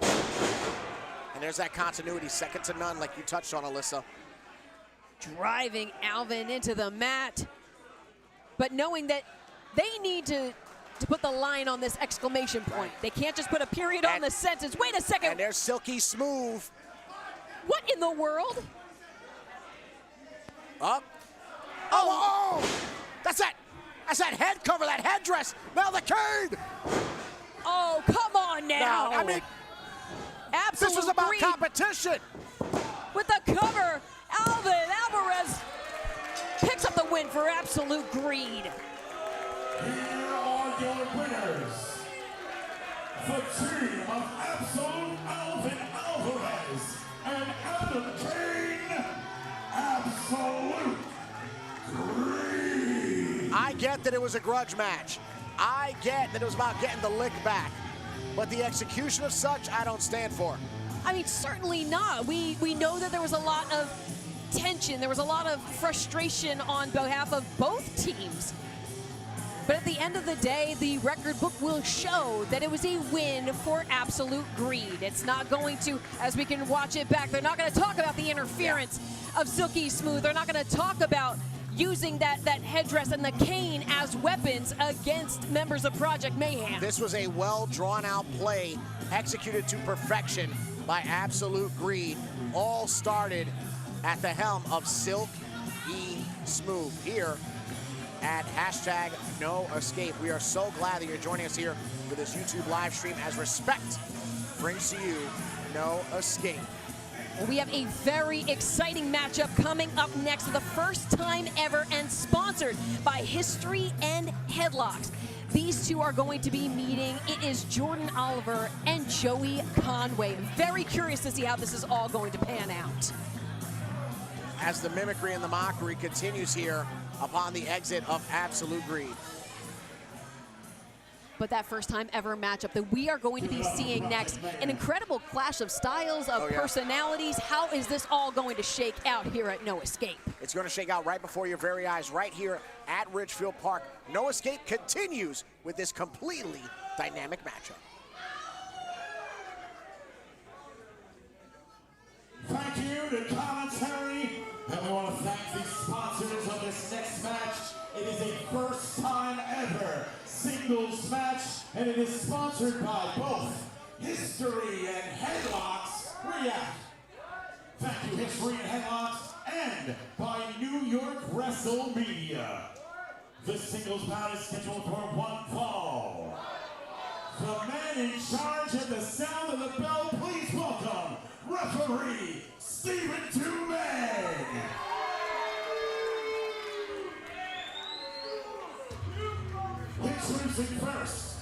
And there's that continuity, second to none, like you touched on, Alyssa. Driving Alvin into the mat, but knowing that they need to put the line on this exclamation point. They can't just put a period on the sentence. Wait a second. And there's Silky Smooth. What in the world? Up. Oh, oh! That's that head cover, that headdress. Now the cane. Oh, come on now. No, I mean, absolute this was about greed. competition. With the cover, Alvin Alvarez picks up the win for absolute greed. Here are your winners. The team of Absolute Alvin Alvarez and Adam Kane. Absolute greed. I get that it was a grudge match. I get that it was about getting the lick back. But the execution of such, I don't stand for. I mean, certainly not. We know that there was a lot of tension. There was a lot of frustration on behalf of both teams. But at the end of the day, the record book will show that it was a win for absolute greed. It's not going to, as we can watch it back, they're not going to talk about the interference of Silky Smooth. They're not going to talk about using that headdress and the cane as weapons against members of Project Mayhem. This was a well drawn out play, executed to perfection by absolute greed. All started at the helm of Silky Smooth here at #NoEscape. We are so glad that you're joining us here for this YouTube live stream as Respect brings to you No Escape. We have a very exciting matchup coming up next for the first time ever and sponsored by History and Headlocks. These two are going to be meeting. It is Jordan Oliver and Joey Conway. Very curious to see how this is all going to pan out. As the mimicry and the mockery continues here upon the exit of Absolute Greed. But that first time ever matchup that we are going to be seeing next, an incredible clash of styles, of personalities. How is this all going to shake out here at No Escape? It's going to shake out right before your very eyes, right here at Ridgefield Park. No Escape continues with this completely dynamic matchup. Thank you to commentary, and we want to thank the sponsors of this next match. It is a first time ever singles match, and it is sponsored by both History and Headlocks React. Thank you, History and Headlocks, and by New York Wrestle Media. This singles bout is scheduled for one fall. The man in charge at the sound of the bell, please welcome referee Stephen Dueling. Introducing first.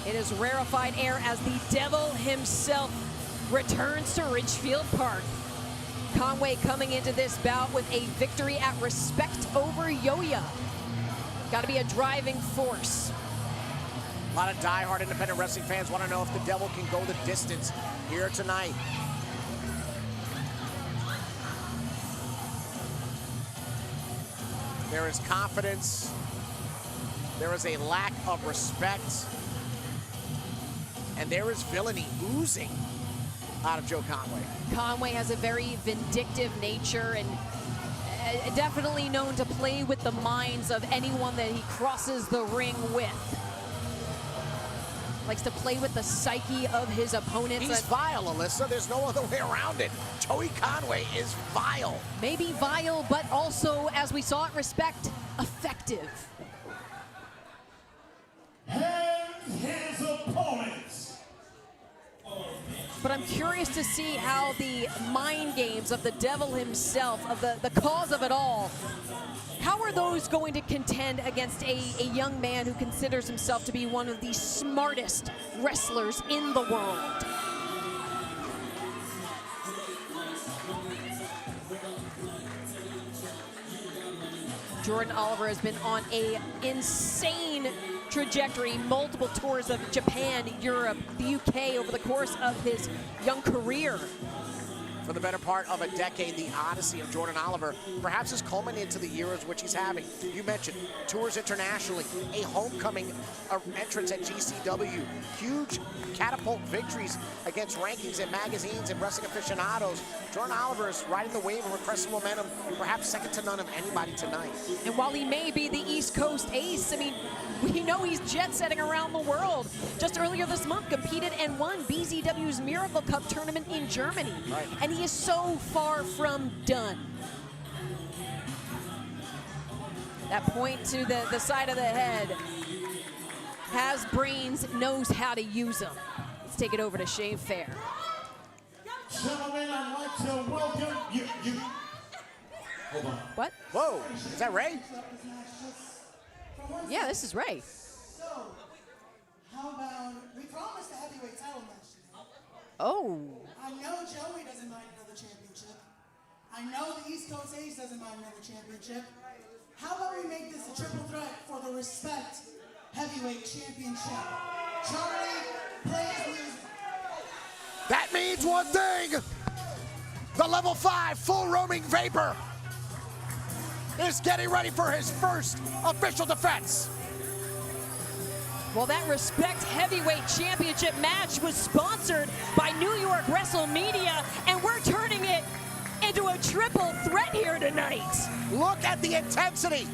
It is rarefied air as the devil himself returns to Ridgefield Park. Conway coming into this bout with a victory at Respect over Yoya. Got to be a driving force. A lot of diehard independent wrestling fans want to know if the devil can go the distance here tonight. There is confidence. There is a lack of respect. And there is villainy oozing out of Joe Conway. Conway has a very vindictive nature and definitely known to play with the minds of anyone that he crosses the ring with. Likes to play with the psyche of his opponents. He's vile, Alyssa. There's no other way around it. Joey Conway is vile. Maybe vile, but also, as we saw at Respect, effective. And his opponent. But I'm curious to see how the mind games of the devil himself, of the cause of it all, how are those going to contend against a young man who considers himself to be one of the smartest wrestlers in the world? Jordan Oliver has been on an insane trajectory, multiple tours of Japan, Europe, the UK over the course of his young career. For the better part of a decade, the odyssey of Jordan Oliver perhaps has culminated to the years which he's having. You mentioned tours internationally, a homecoming entrance at GCW, huge catapult victories against rankings and magazines and wrestling aficionados. Jordan Oliver is riding the wave of repressive momentum, perhaps second to none of anybody tonight. And while he may be the East Coast ace, I mean, we know he's jet-setting around the world. Just earlier this month, competed and won BZW's Miracle Cup tournament in Germany. Right. And he is so far from done. That point to the side of the head. Has brains, knows how to use them. Let's take it over to Shane Fair. Gentlemen, I'd like to welcome you. Hold on. What? Whoa, is that Ray? Yeah, this is Ray. So, how about we promised a heavyweight title match tonight. Oh. I know Joey doesn't mind another championship. I know the East Coast Ace doesn't mind another championship. How about we make this a triple threat for the Respect Heavyweight Championship? Charlie, play his music. That means one thing. The level 5 full roaming Vapor is getting ready for his first official defense. Well, that Respect Heavyweight Championship match was sponsored by New York Wrestle Media, and we're turning it into a triple threat here tonight. Look at the intensity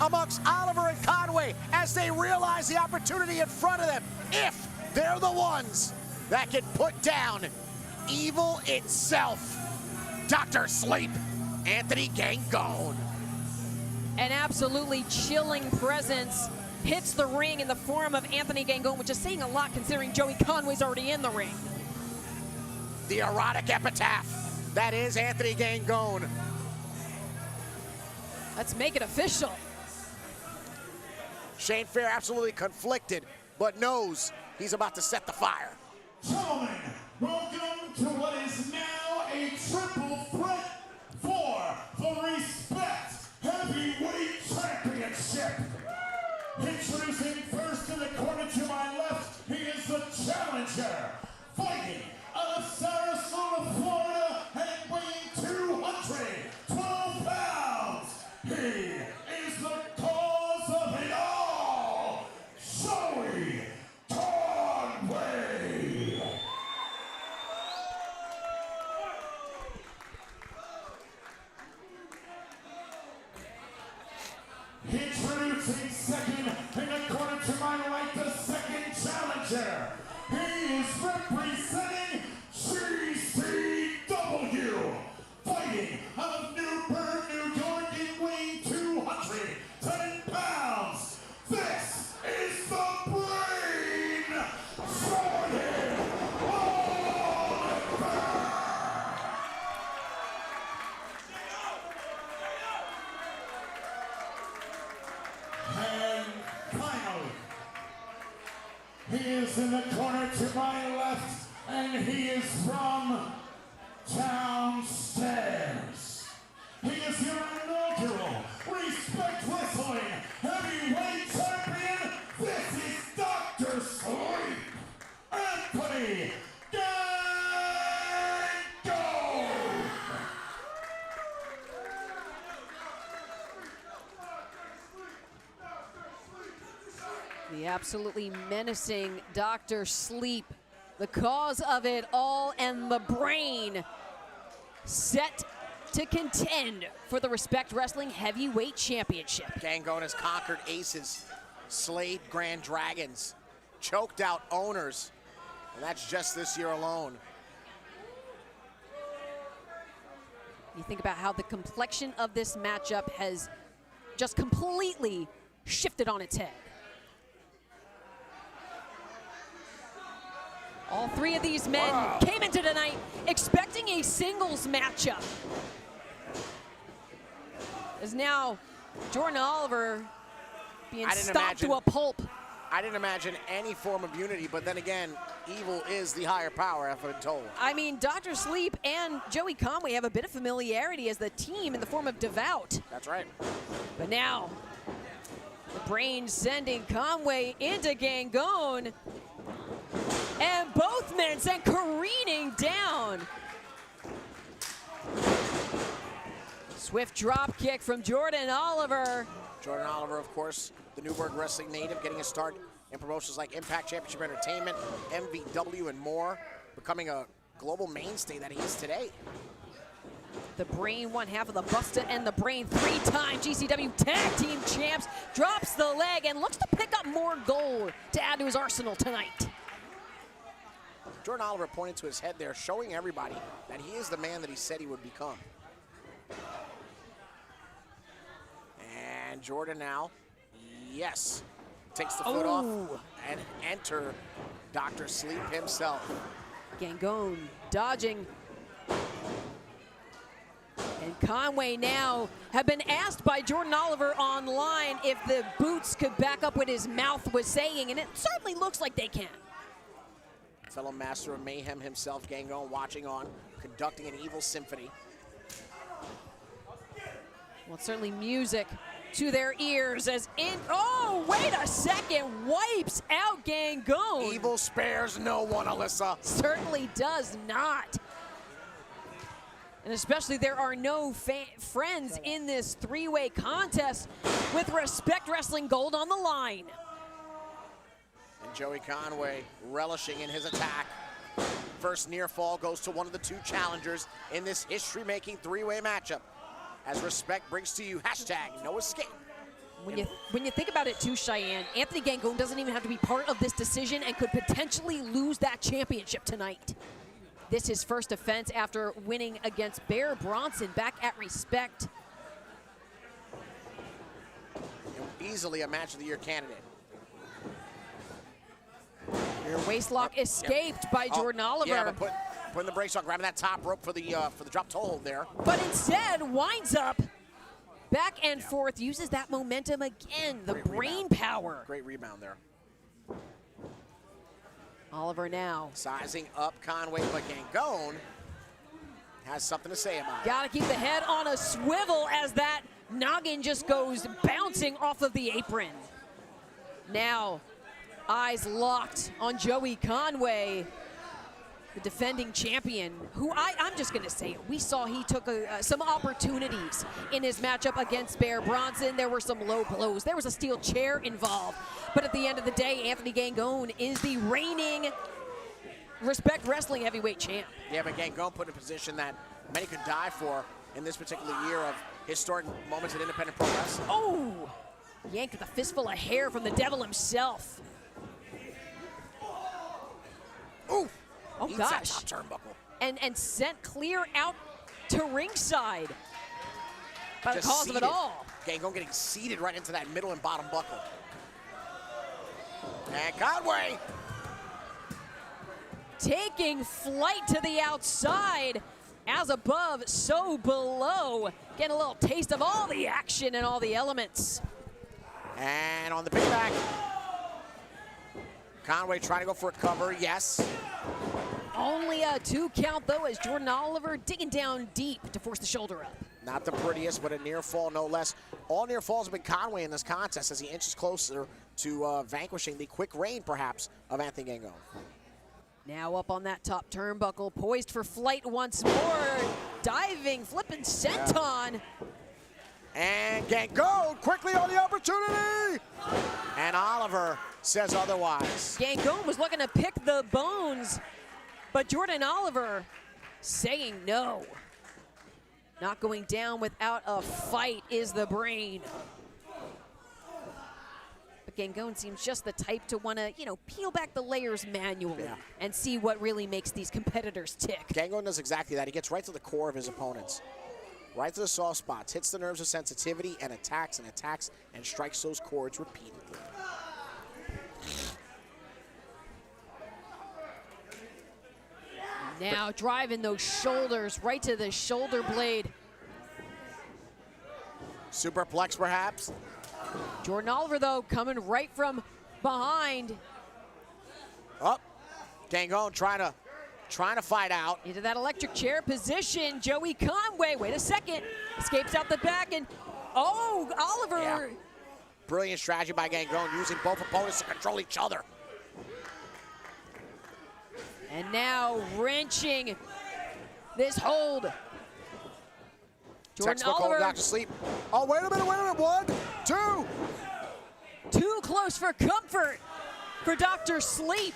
amongst Oliver and Conway as they realize the opportunity in front of them, if they're the ones that can put down evil itself. DRxSLEEP, Anthony Gangone. An absolutely chilling presence hits the ring in the form of Anthony Gangone, which is saying a lot considering Joey Conway's already in the ring. The erotic epitaph, that is Anthony Gangone. Let's make it official. Shane Fair absolutely conflicted, but knows he's about to set the fire. Gentlemen, welcome to what is now a triple threat for the Respect Heavyweight Championship. Introducing first in the corner to my left, he is the challenger, fighting out of Sarasota, Florida, and weighing 212 pounds. He is the cause of it all, Joey Conway. Introducing second in the corner to my right, the second challenger. He is representing GCW, fighting out of Newburgh, New York, and weighing 210 pounds. This is the Brain, Jordan Oliver. And finally, he is in the corner to my left, and he is from downstairs. He is your inaugural Respect Wrestling Heavyweight Champion. This is DRxSLEEP, Anthony Gangone. The absolutely menacing DRxSLEEP, the cause of it all, and the Brain set to contend for the Respect Wrestling Heavyweight Championship. Gangone has conquered aces, slayed grand dragons, choked out owners, and that's just this year alone. You think about how the complexion of this matchup has just completely shifted on its head. All three of these men came into tonight expecting a singles matchup. As now Jordan Oliver being stomped to a pulp. I didn't imagine any form of unity, but then again, evil is the higher power, I've been told. I mean, DRxSLEEP and Joey Conway have a bit of familiarity as the team in the form of Devout. That's right. But now, the Brain sending Conway into Gangone. And both men sent careening down. Swift drop kick from Jordan Oliver. Jordan Oliver, of course, the Newburgh wrestling native, getting a start in promotions like Impact Championship Entertainment, MVW, and more, becoming a global mainstay that he is today. The Brain, one half of the Busta and the Brain, three-time GCW Tag Team Champs, drops the leg and looks to pick up more gold to add to his arsenal tonight. Jordan Oliver pointed to his head there, showing everybody that he is the man that he said he would become. And Jordan now, yes, takes the foot off and enter DRxSLEEP himself. Gangone dodging. And Conway now have been asked by Jordan Oliver online if the boots could back up what his mouth was saying, and it certainly looks like they can. Fellow master of mayhem himself, Gangone, watching on, conducting an evil symphony. Well, it's certainly music to their ears as oh, wait a second, wipes out Gangone. Evil spares no one, Alyssa. Certainly does not. And especially there are no friends in this three-way contest with Respect Wrestling gold on the line. And Joey Conway relishing in his attack. First near fall goes to one of the two challengers in this history-making three-way matchup. As Respect brings to you #NoEscape. When you think about it too, Cheyenne, Anthony Gangone doesn't even have to be part of this decision and could potentially lose that championship tonight. this his first offense after winning against Bear Bronson back at Respect. Easily a Match of the Year candidate. Your waistlock escaped by Jordan Oliver. Yeah, but putting the brakes on, grabbing that top rope for the drop toe hold there. But instead winds up back and forth, uses that momentum again, the brain power. Great rebound there. Oliver now Sizing up Conway, but Gangone has something to say about it. gotta keep the head on a swivel as that noggin just goes bouncing off of the apron. Now, eyes locked on Joey Conway, the defending champion, who I'm just gonna say, we saw he took some opportunities in his matchup against Bear Bronson. There were some low blows. There was a steel chair involved. But at the end of the day, Anthony Gangone is the reigning Respect Wrestling heavyweight champ. Yeah, but Gangone put in a position that many could die for in this particular year of historic moments in independent pro wrestling. Oh! Yanked with a fistful of hair from the devil himself. Ooh! Oh, Eats gosh. that top turnbuckle. And sent clear out to ringside by the Just cause of it seated. all. Gangone getting seated right into that middle and bottom buckle. And Conway Taking flight to the outside. As above, so below. Getting a little taste of all the action and all the elements. And on the payback, Conway trying to go for a cover, yes. Only a 2 count though, as Jordan Oliver digging down deep to force the shoulder up. Not the prettiest, but a near fall no less. All near falls have been Conway in this contest as he inches closer to vanquishing the quick reign, perhaps, of Anthony Gangone. Now up on that top turnbuckle, poised for flight once more. Diving, flipping senton. And Gangone quickly on the opportunity! And Oliver says otherwise. Gangone was looking to pick the bones, but Jordan Oliver saying no. Not going down without a fight is the brain. But Gangone seems just the type to want to, peel back the layers manually and see what really makes these competitors tick. Gangone does exactly that. He gets right to the core of his opponents. Right to the soft spots, hits the nerves of sensitivity, and attacks and strikes those chords repeatedly. Now driving those shoulders right to the shoulder blade. Superplex, perhaps. Jordan Oliver, though, coming right from behind. Up. Gangone trying to fight out. Into that electric chair position. Joey Conway, wait a second. Escapes out the back, and Oliver. Yeah. Brilliant strategy by Gangone, using both opponents to control each other. And now wrenching this hold. Jordan Textbook Oliver. hold DRxSLEEP. Oh, wait a minute. 1, 2. Too close for comfort for DRxSLEEP.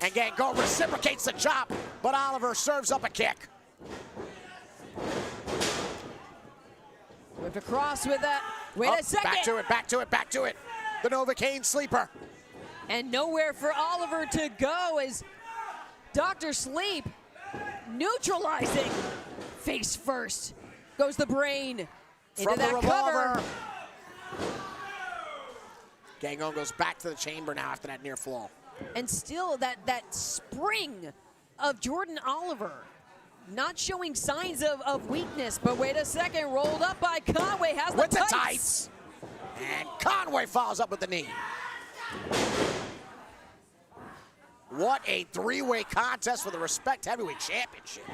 And Gangone reciprocates the chop, but Oliver serves up a kick. Whipped across with that. Wait a second. Back to it. The Novocaine sleeper. And nowhere for Oliver to go as DRxSLEEP neutralizing. Face first. Goes the brain into From that the revolver. cover. Gangone goes back to the chamber now after that near fall. And still that spring of Jordan Oliver. Not showing signs of weakness, but wait a second, rolled up by Conway, has With the the tights. tights. And Conway follows up with the knee. What a 3-way contest for the Respect Heavyweight Championship.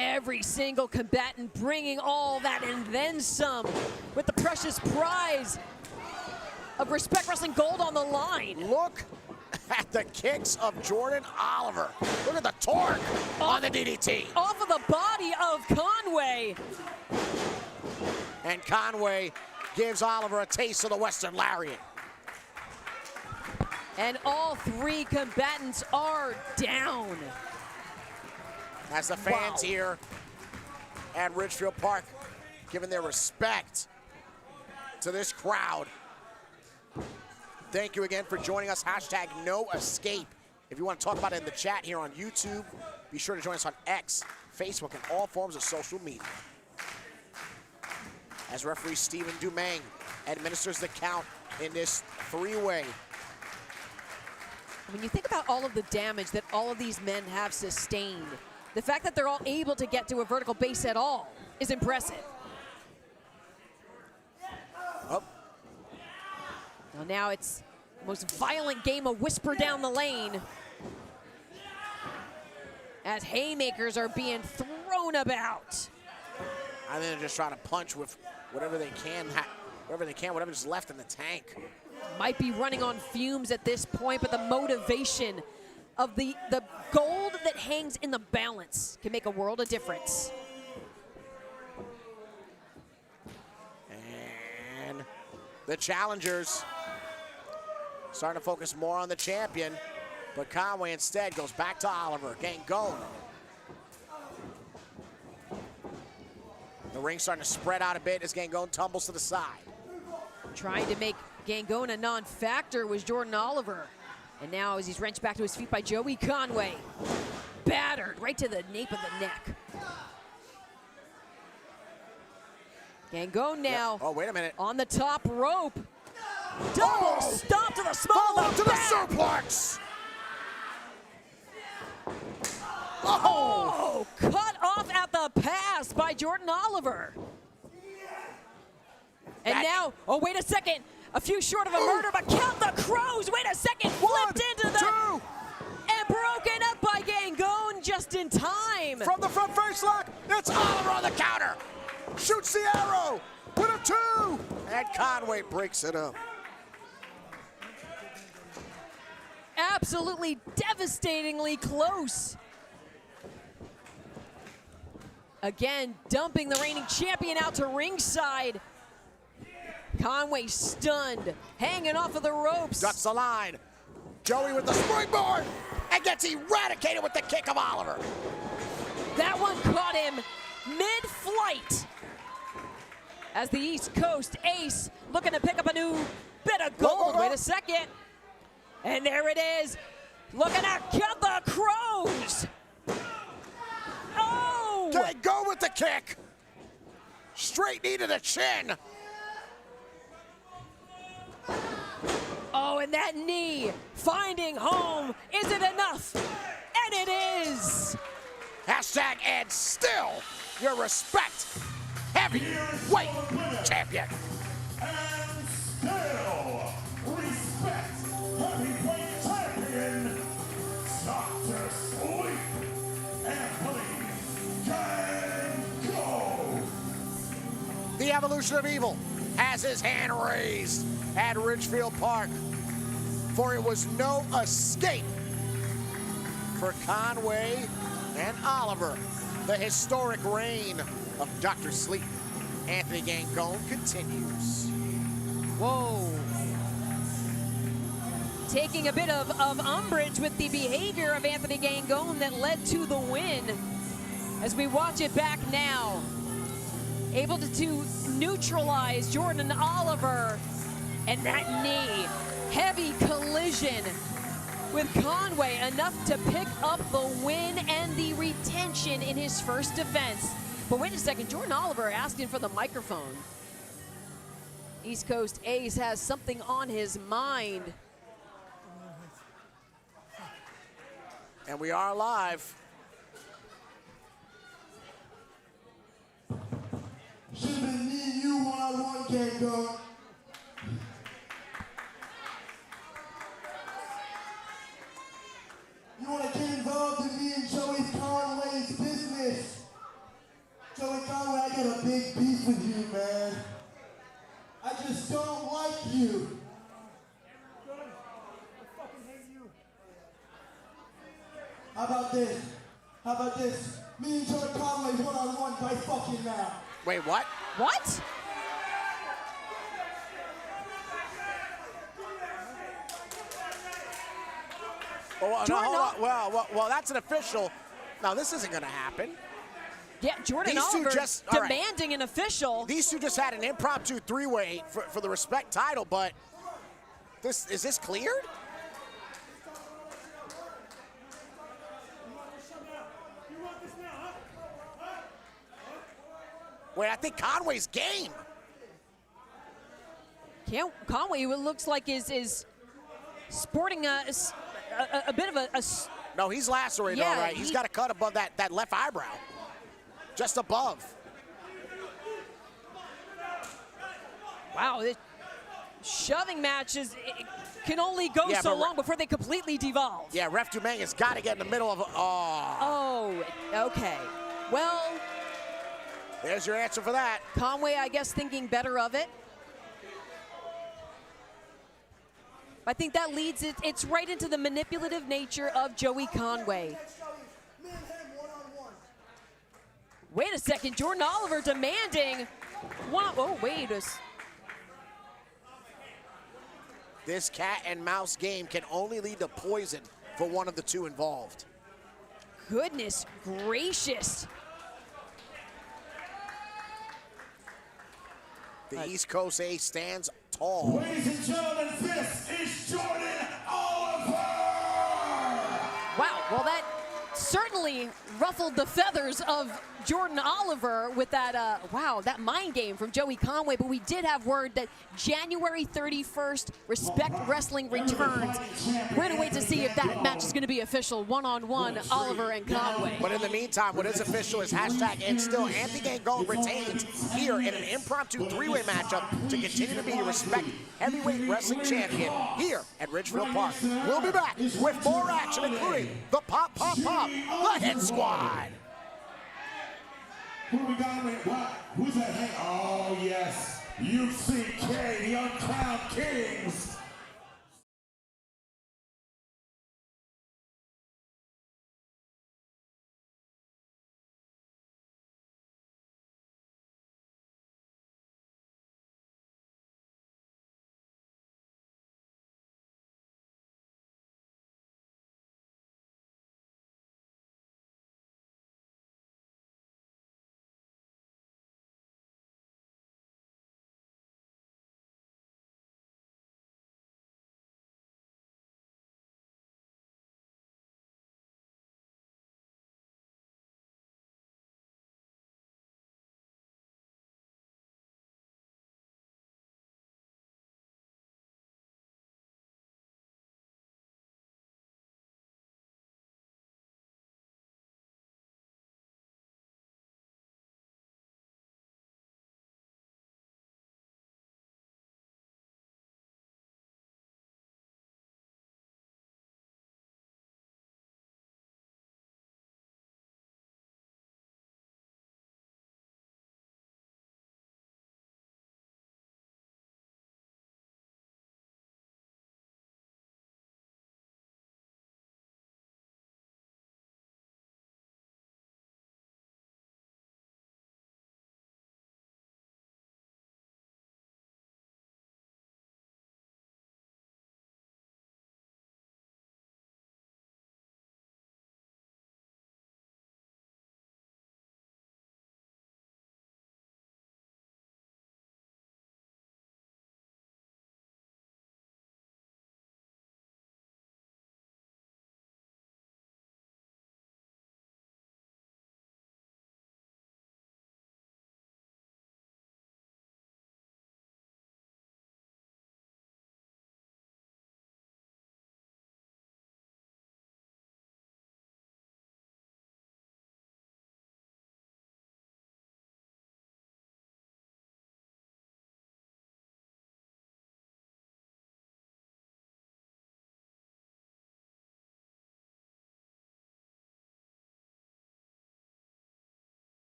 Every single combatant bringing all that and then some, with the precious prize of Respect Wrestling Gold on the line. Look at the kicks of Jordan Oliver. Look at the torque on the DDT. Off of the body of Conway. And Conway gives Oliver a taste of the Western Lariat. And all 3 combatants are down. As the fans here at Ridgefield Park giving their respect to this crowd. Thank you again for joining us. #NoEscape If you want to talk about it in the chat here on YouTube, be sure to join us on X, Facebook, and all forms of social media. As referee Stephen Dumang administers the count in this three-way. When you think about all of the damage that all of these men have sustained, the fact that they're all able to get to a vertical base at all is impressive. Oh. Well, now it's the most violent game of whisper down the lane as haymakers are being thrown about. I think they're just trying to punch with whatever they can, whatever's left in the tank. Might be running on fumes at this point, but the motivation of the gold that hangs in the balance can make a world of difference. And the challengers starting to focus more on the champion, but Conway instead goes back to Oliver. Gangone. The ring's starting to spread out a bit as Gangone tumbles to the side. Trying to make Gangone a non-factor was Jordan Oliver. And now as he's wrenched back to his feet by Joey Conway. Battered right to the nape of the neck. Gangone now. Yep. Oh, wait a minute. On the top rope. Double stomp to the small Follow of to the the back. suplex. Oh, cut off at the pass by Jordan Oliver. And now, oh, wait a second. A few short of a murder, but count the crows. Wait a second. Flipped into the... Two. And broken up by Gangone just in time. From the front face lock, it's Oliver on the counter. Shoots the arrow with a 2. And Conway breaks it up. Absolutely devastatingly close. Again, dumping the reigning champion out to ringside. Conway stunned, hanging off of the ropes. Ducks the line. Joey with the springboard and gets eradicated with the kick of Oliver. That one caught him mid-flight. As the East Coast ace looking to pick up a new bit of gold. Wait a second. And there it is. Looking to cut the crows. Oh! Can they go with the kick? Straight knee to the chin. Oh, and that knee finding home. Is it enough? And it is. Hashtag and still your respect. Heavyweight champion. And still, respect heavyweight champion, Dr. Sleep, Anthony Gangone. The Evolution of Evil has his hand raised at Ridgefield Park, for it was no escape for Conway and Oliver. The historic reign of Dr. Sleep, Anthony Gangone, continues. Whoa. Taking a bit of umbrage with the behavior of Anthony Gangone that led to the win. As we watch it back now, able to neutralize Jordan Oliver, and that knee, heavy collision with Conway, enough to pick up the win and the retention in his first defense. But wait a second, Jordan Oliver asking for the microphone. East Coast Ace has something on his mind. And we are live. Should've been me and you one-on-one, Gangone. You wanna get involved in me and Joey Conway's business? Joey Conway, I got a big beef with you, man. I just don't like you. How about this? How about this? Me and Joey Conway one-on-one right fucking now. Wait, what? What? Oh, no, Jordan hold on. Well, that's an official. Now, this isn't going to happen. Yeah, Jordan These two Oliver just- all right. demanding an official. These two just had an impromptu three-way for the respect title, but is this cleared? Wait, I think Conway's game. Conway, it looks like is sporting a bit of a No, he's lacerated, all right. He's got a cut above that left eyebrow. Just above. Wow, this shoving matches can only go so long before they completely devolve. Yeah, Ref Dumang has got to get in the middle of Oh, okay. Well, there's your answer for that. Conway, I guess, thinking better of it. I think that leads it's right into the manipulative nature of Joey Conway. Wait a second, Jordan Oliver demanding one. Oh, wait. This cat and mouse game can only lead to poison for one of the two involved. Goodness gracious. The East Coast Ace stands tall. Ladies and gentlemen, this is Jordan Oliver! Wow, well that certainly ruffled the feathers of Jordan Oliver with that, wow, that mind game from Joey Conway, but we did have word that January 31st, Respect Wrestling returns. We're gonna wait to see if that match is gonna be official, one-on-one, Oliver and Conway. But in the meantime, what is official is hashtag and still Anthony Gangon retains here in an impromptu three-way matchup to continue to be your Respect Heavyweight Wrestling Champion here at Ridgefield Park. We'll be back with more action, including the Pop, the Hit Squad. Who we got with what? Who's that? Hey, oh yes, UCK, the Uncrowned Kings.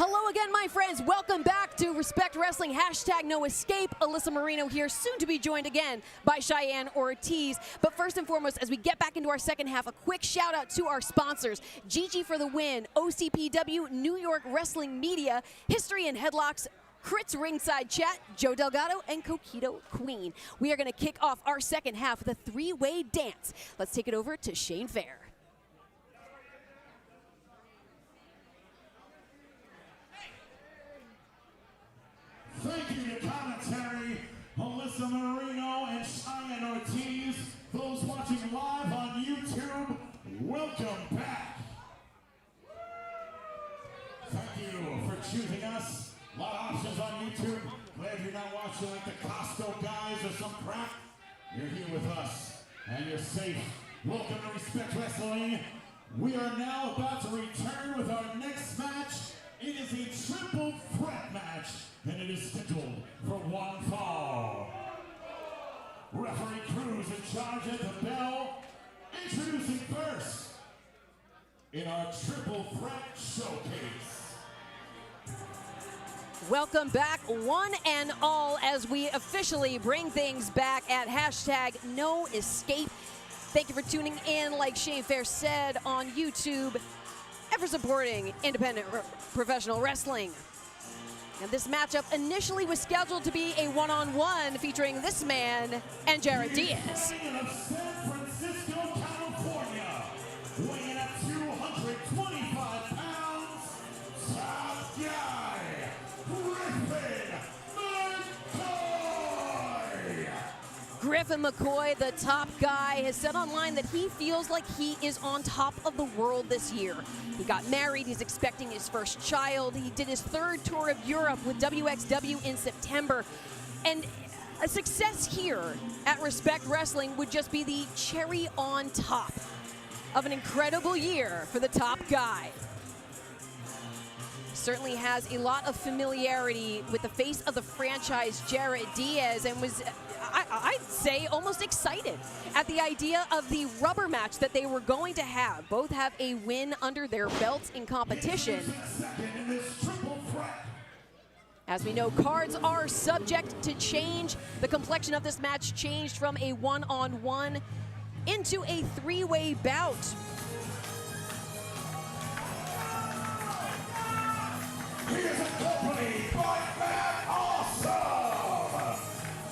Hello again, my friends. Welcome back to Respect Wrestling, hashtag no escape. Alyssa Marino here, soon to be joined again by Cheyenne Ortiz. But first and foremost, as we get back into our second half, a quick shout out to our sponsors, Gigi for the Win, OCPW, New York Wrestling Media, History and Headlocks, Crits Ringside Chat, Joe Delgado, and Coquito Queen. We are going to kick off our second half with a three-way dance. Let's take it over to Shane Fair. Thank you to commentary, Alyssa Marino and Cheyenne Ortiz. Those watching live on YouTube, welcome back. Thank you for choosing us. A lot of options on YouTube. Glad you're not watching like the Costco guys or some crap. You're here with us, and you're safe. Welcome to Respect Wrestling. We are now about to return with our next match. It is a triple threat match, and it is scheduled for one fall. Referee Cruz in charge at the bell. Introducing first in our triple threat showcase. Welcome back, one and all, as we officially bring things back at hashtag no escape. Thank you for tuning in, like Shane Fair said, on YouTube, and for supporting independent professional wrestling. And this matchup initially was scheduled to be a one-on-one featuring this man and Jared Diaz. Of San Francisco, California, weighing at 225 pounds, top guy, Griffin McCoy, the top guy, has said online that he feels like he is on top of the world this year. He got married, he's expecting his first child, he did his third tour of Europe with WXW in September, and a success here at Respect Wrestling would just be the cherry on top of an incredible year for the top guy. Certainly has a lot of familiarity with the face of the franchise, Jared Diaz, and was, I'd say, almost excited at the idea of the rubber match that they were going to have. Both have a win under their belts in competition. As we know, cards are subject to change. The complexion of this match changed from a one-on-one into a three-way bout. He is accompanied by Matt Awesome,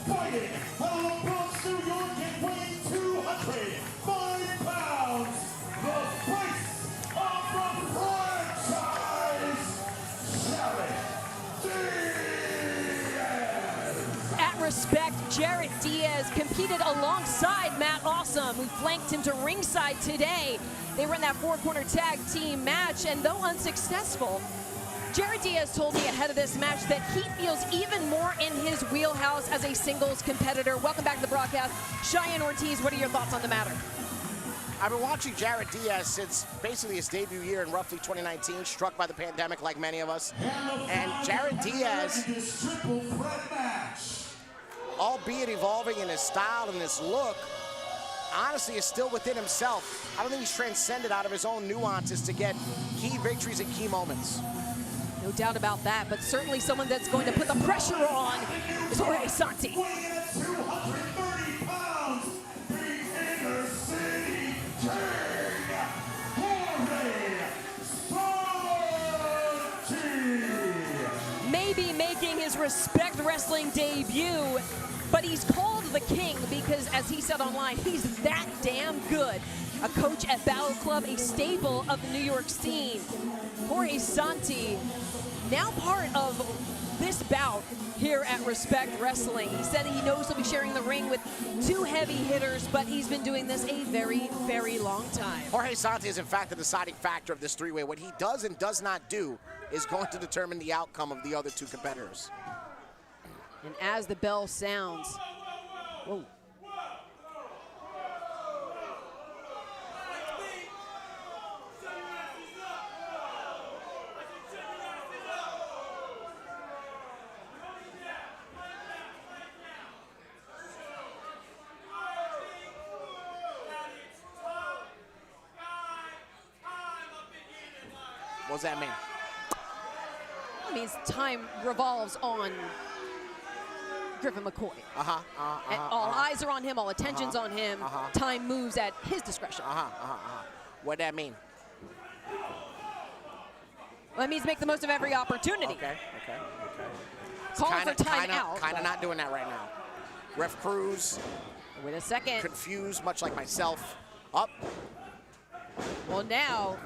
fighting out of the Bronx, New York, and weighing 205 pounds, the face of the franchise, Jared Diaz. At Respect, Jared Diaz competed alongside Matt Awesome, who flanked him to ringside today. They were in that four-corner tag team match, and though unsuccessful, Jared Diaz told me ahead of this match that he feels even more in his wheelhouse as a singles competitor. Welcome back to the broadcast. Cheyenne Ortiz, what are your thoughts on the matter? I've been watching Jared Diaz since basically his debut year in roughly 2019, struck by the pandemic like many of us. And Jared Diaz, albeit evolving in his style and his look, honestly is still within himself. I don't think he's transcended out of his own nuances to get key victories and key moments. No doubt about that, but certainly someone that's going to put the pressure on is Jorge Santi. Weighing in at 230 pounds, the InnerCity King, Jorge Santi. Maybe making his Respect Wrestling debut, but he's called the King because, as he said online, he's that damn good. A coach at Battle Club, a staple of the New York scene. Jorge Santi, now part of this bout here at Respect Wrestling. He said he knows he'll be sharing the ring with two heavy hitters, but he's been doing this a very, very long time. Jorge Santi is, in fact, the deciding factor of this three-way. What he does and does not do is going to determine the outcome of the other two competitors. And as the bell sounds, whoa. What does that mean? means time revolves on Griffin McCoy. And all eyes are on him, all attention's on him. Time moves at his discretion. What'd that mean? Well, that means make the most of every opportunity. Okay. Call for time out. Kind of not doing that right now. Ref Cruz. Wait a second. Confused, much like myself. Up. Well, now,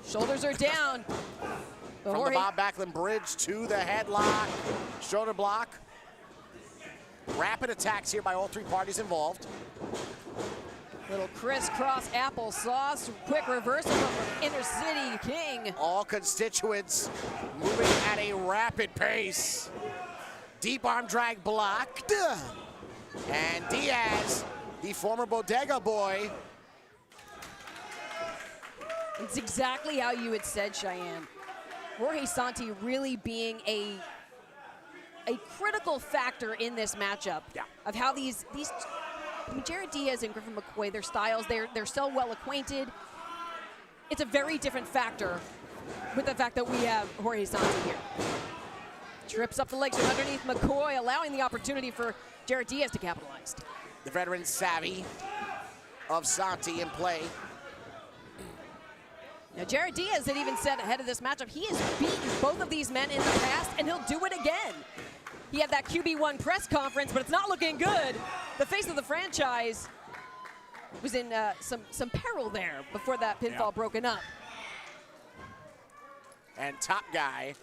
shoulders are down. From the Bob Backlund bridge to the headlock. Shoulder block. Rapid attacks here by all three parties involved. Little crisscross applesauce. Quick reversal from InnerCity King. All constituents moving at a rapid pace. Deep arm drag blocked. And Diaz, the former Bodega boy. It's exactly how you had said, Cheyenne. Jorge Santi really being a critical factor in this matchup of how these Jared Diaz and Griffin McCoy, their styles, they're so well acquainted. It's a very different factor with the fact that we have Jorge Santi here. Trips up the legs from underneath McCoy, allowing the opportunity for Jared Diaz to capitalize. The veteran savvy of Santi in play. Now, Jared Diaz had even said ahead of this matchup, he has beaten both of these men in the past, and he'll do it again. He had that QB1 press conference, but it's not looking good. The face of the franchise was in some peril there before that pinfall broken up. And top guy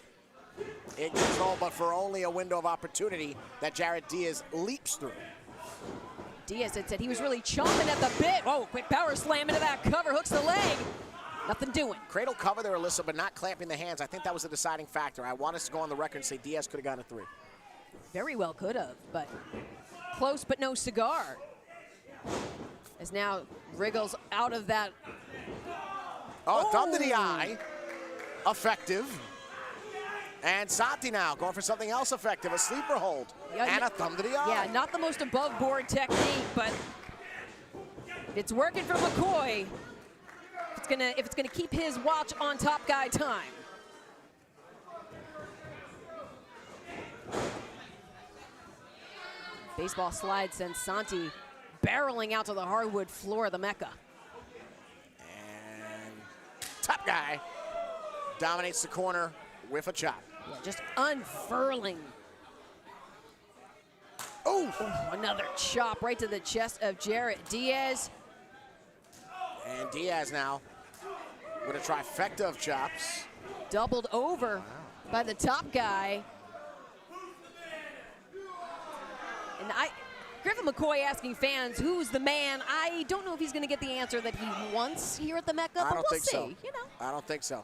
in control, but for only a window of opportunity that Jared Diaz leaps through. Diaz had said he was really chomping at the bit. Oh, quick power slam into that cover, hooks the leg. Nothing doing. Cradle cover there, Alyssa, but not clamping the hands. I think that was a deciding factor. I want us to go on the record and say Diaz could have gotten a 3. Very well could have, but close but no cigar. As now wriggles out of that. Oh, thumb to the eye. Effective. And Santi now going for something else effective, a sleeper hold. And a thumb to the eye. Yeah, not the most above board technique, but it's working for McCoy. If it's gonna keep his watch on top guy time. Baseball slide sends Santi barreling out to the hardwood floor of the Mecca. And top guy dominates the corner with a chop. Yeah, just unfurling. Oh, another chop right to the chest of Jared Diaz. And Diaz now with a trifecta of chops. Doubled over by the top guy. And Griffin McCoy asking fans, who's the man? I don't know if he's going to get the answer that he wants here at the Mecca, but we'll see. You know. I don't think so.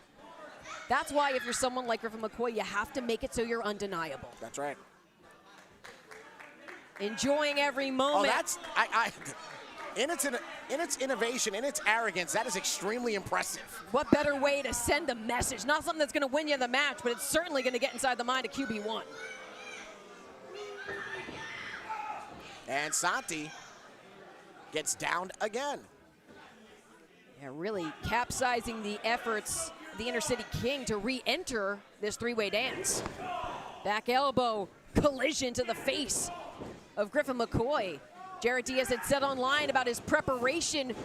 That's why if you're someone like Griffin McCoy, you have to make it so you're undeniable. That's right. Enjoying every moment. Oh, that's in its innovation, in its arrogance, that is extremely impressive. What better way to send a message? Not something that's going to win you the match, but it's certainly going to get inside the mind of QB1. And Santi gets downed again. Yeah, really capsizing the efforts of the InnerCity King to re-enter this three-way dance. Back elbow collision to the face of Griffin McCoy. Jared Diaz had said online about his preparation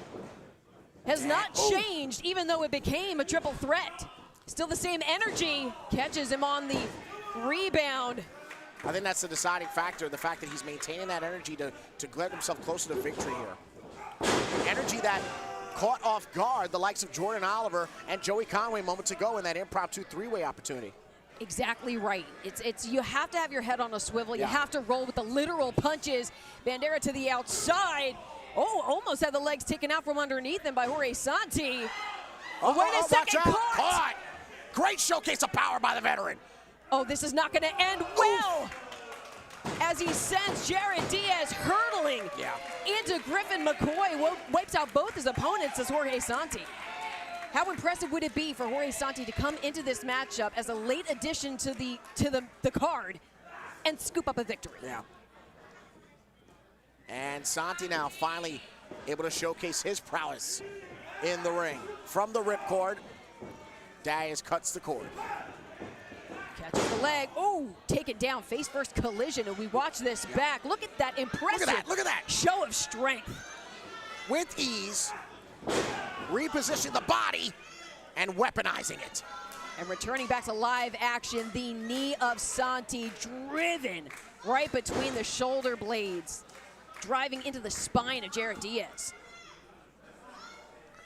has not changed, even though it became a triple threat. Still the same energy, catches him on the rebound. I think that's the deciding factor, the fact that he's maintaining that energy to get himself closer to victory here. Energy that caught off guard the likes of Jordan Oliver and Joey Conway moments ago in that impromptu three-way opportunity. Exactly right. It's you have to have your head on a swivel. You have to roll with the literal punches. Bandera to the outside. Oh, almost had the legs taken out from underneath him by Jorge Santi. Wait a second, caught! Great showcase of power by the veteran. Oh, this is not going to end well. As he sends Jared Diaz hurtling into Griffin McCoy, wipes out both his opponents as Jorge Santi. How impressive would it be for Jorge Santi to come into this matchup as a late addition to the card and scoop up a victory? Yeah. And Santi now finally able to showcase his prowess in the ring. From the ripcord, Diaz cuts the cord. Catches the leg. Oh, taken down. Face first collision. And we watch this back. Look at that impressive Look at that. show of strength. With ease, repositioning the body and weaponizing it. And returning back to live action, the knee of Santi driven right between the shoulder blades, driving into the spine of Jared Diaz.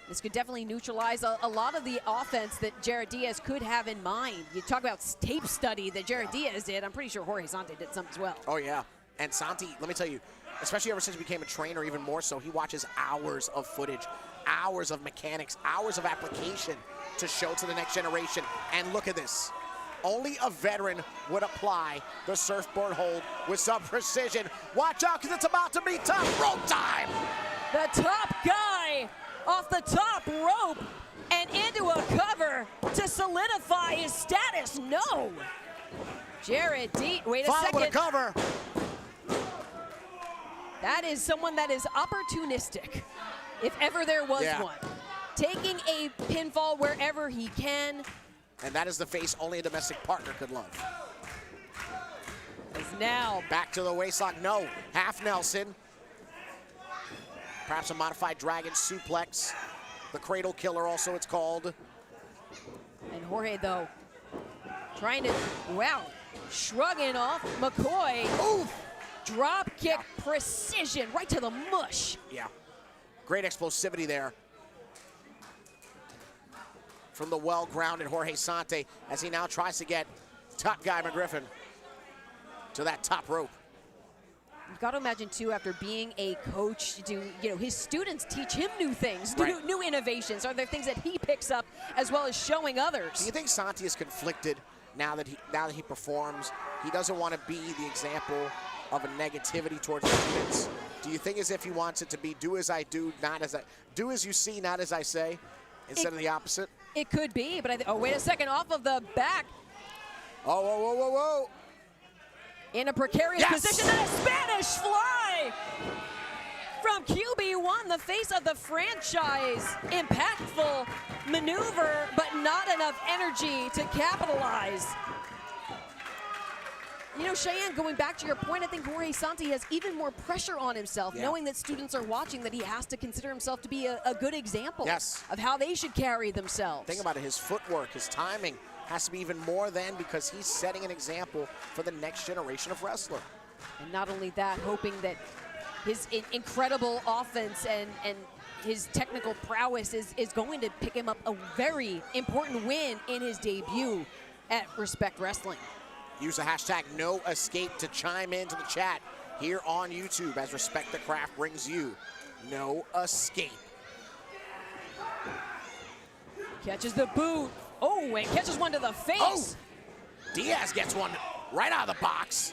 This could definitely neutralize a lot of the offense that Jared Diaz could have in mind. You talk about tape study that Jared Diaz did. I'm pretty sure Jorge Santi did some as well. Oh, yeah. And Santi, let me tell you, especially ever since he became a trainer, even more so, he watches hours of footage, hours of mechanics, hours of application to show to the next generation. And look at this. Only a veteran would apply the surfboard hold with some precision. Watch out, because it's about to be tough. Rope time! The top guy off the top rope and into a cover to solidify his status. No. Jared D. Wait a second. With a cover. That is someone that is opportunistic, if ever there was one. Taking a pinfall wherever he can. And that is the face only a domestic partner could love. Is now back to the waistlock. No, half Nelson. Perhaps a modified dragon suplex. The cradle killer also it's called. And Jorge though, trying to, wow, shrugging off McCoy. Oof. Drop kick precision right to the mush. Yeah, great explosivity there from the well-grounded Jorge Santi as he now tries to get top guy McGriffin to that top rope. You've got to imagine too, after being a coach, his students teach him new things, new innovations. Are there things that he picks up as well as showing others? Do you think Santi is conflicted now that he performs? He doesn't want to be the example of a negativity towards the students. Do you think as if he wants it to be do as I do, not as I do, as you see, not as I say, instead of the opposite? It could be, but oh, wait a second, off of the back. Oh, whoa, whoa, whoa, whoa. In a precarious position, and a Spanish fly from QB1, the face of the franchise. Impactful maneuver, but not enough energy to capitalize. You know, Cheyenne, going back to your point, I think Jorge Santi has even more pressure on himself, knowing that students are watching, that he has to consider himself to be a good example of how they should carry themselves. Think about it, his footwork, his timing has to be even more than, because he's setting an example for the next generation of wrestler. And not only that, hoping that his incredible offense and his technical prowess is going to pick him up a very important win in his debut at Respect Wrestling. Use the hashtag #NoEscape to chime into the chat here on YouTube as Respect the Craft brings you No Escape. Catches the boot. Oh, and catches one to the face. Oh! Diaz gets one right out of the box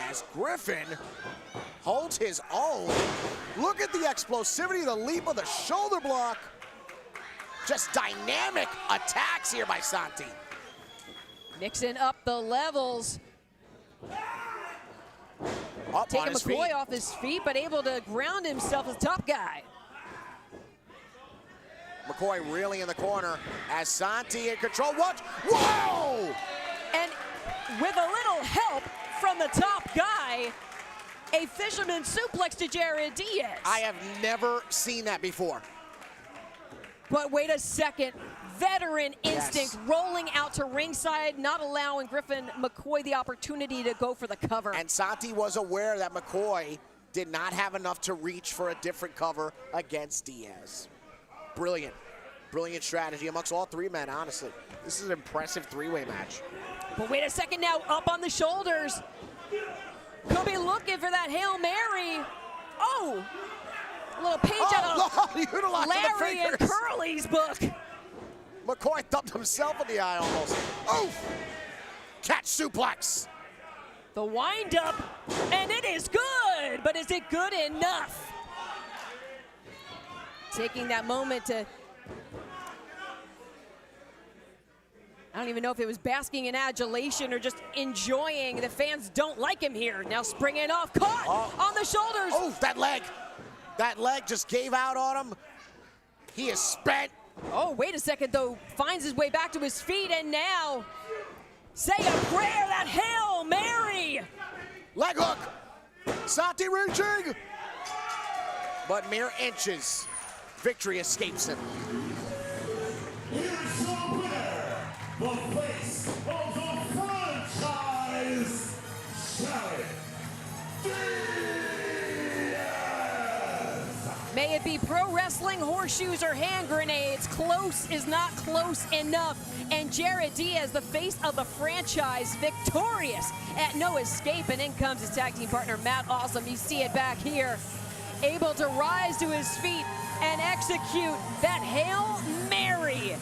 as Griffin holds his own. Look at the explosivity, the leap of the shoulder block. Just dynamic attacks here by Santi. Mixing up the levels. Taking McCoy off his feet, but able to ground himself as top guy. McCoy reeling in the corner as Santi in control. What? Whoa! And with a little help from the top guy, a fisherman suplex to Jared Diaz. I have never seen that before. But wait a second. Veteran instinct rolling out to ringside, not allowing Griffin McCoy the opportunity to go for the cover. And Santi was aware that McCoy did not have enough to reach for a different cover against Diaz. Brilliant. Brilliant strategy amongst all three men, honestly. This is an impressive three-way match. But wait a second now, up on the shoulders. Could be looking for that Hail Mary. Oh! A little page out of Larry and Curly's book. McCoy thumped himself in the eye almost. Oof! Catch suplex. The wind-up, and it is good, but is it good enough? Taking that moment to, I don't even know if it was basking in adulation or just enjoying. The fans don't like him here. Now springing off, caught on the shoulders. Oh, that leg. That leg just gave out on him. He is spent. Oh, wait a second, though. Finds his way back to his feet, and now Say a prayer, that Hail Mary! Leg hook. Santi reaching. But mere inches. Victory escapes him. Here's your winner, the face of the franchise, Sammy Chaos. May it be pro wrestling, horseshoes, or hand grenades, close is not close enough. And Jared Diaz, the face of the franchise, victorious at No Escape. And in comes his tag team partner, Matt Awesome. You see it back here. Able to rise to his feet and execute that Hail Mary.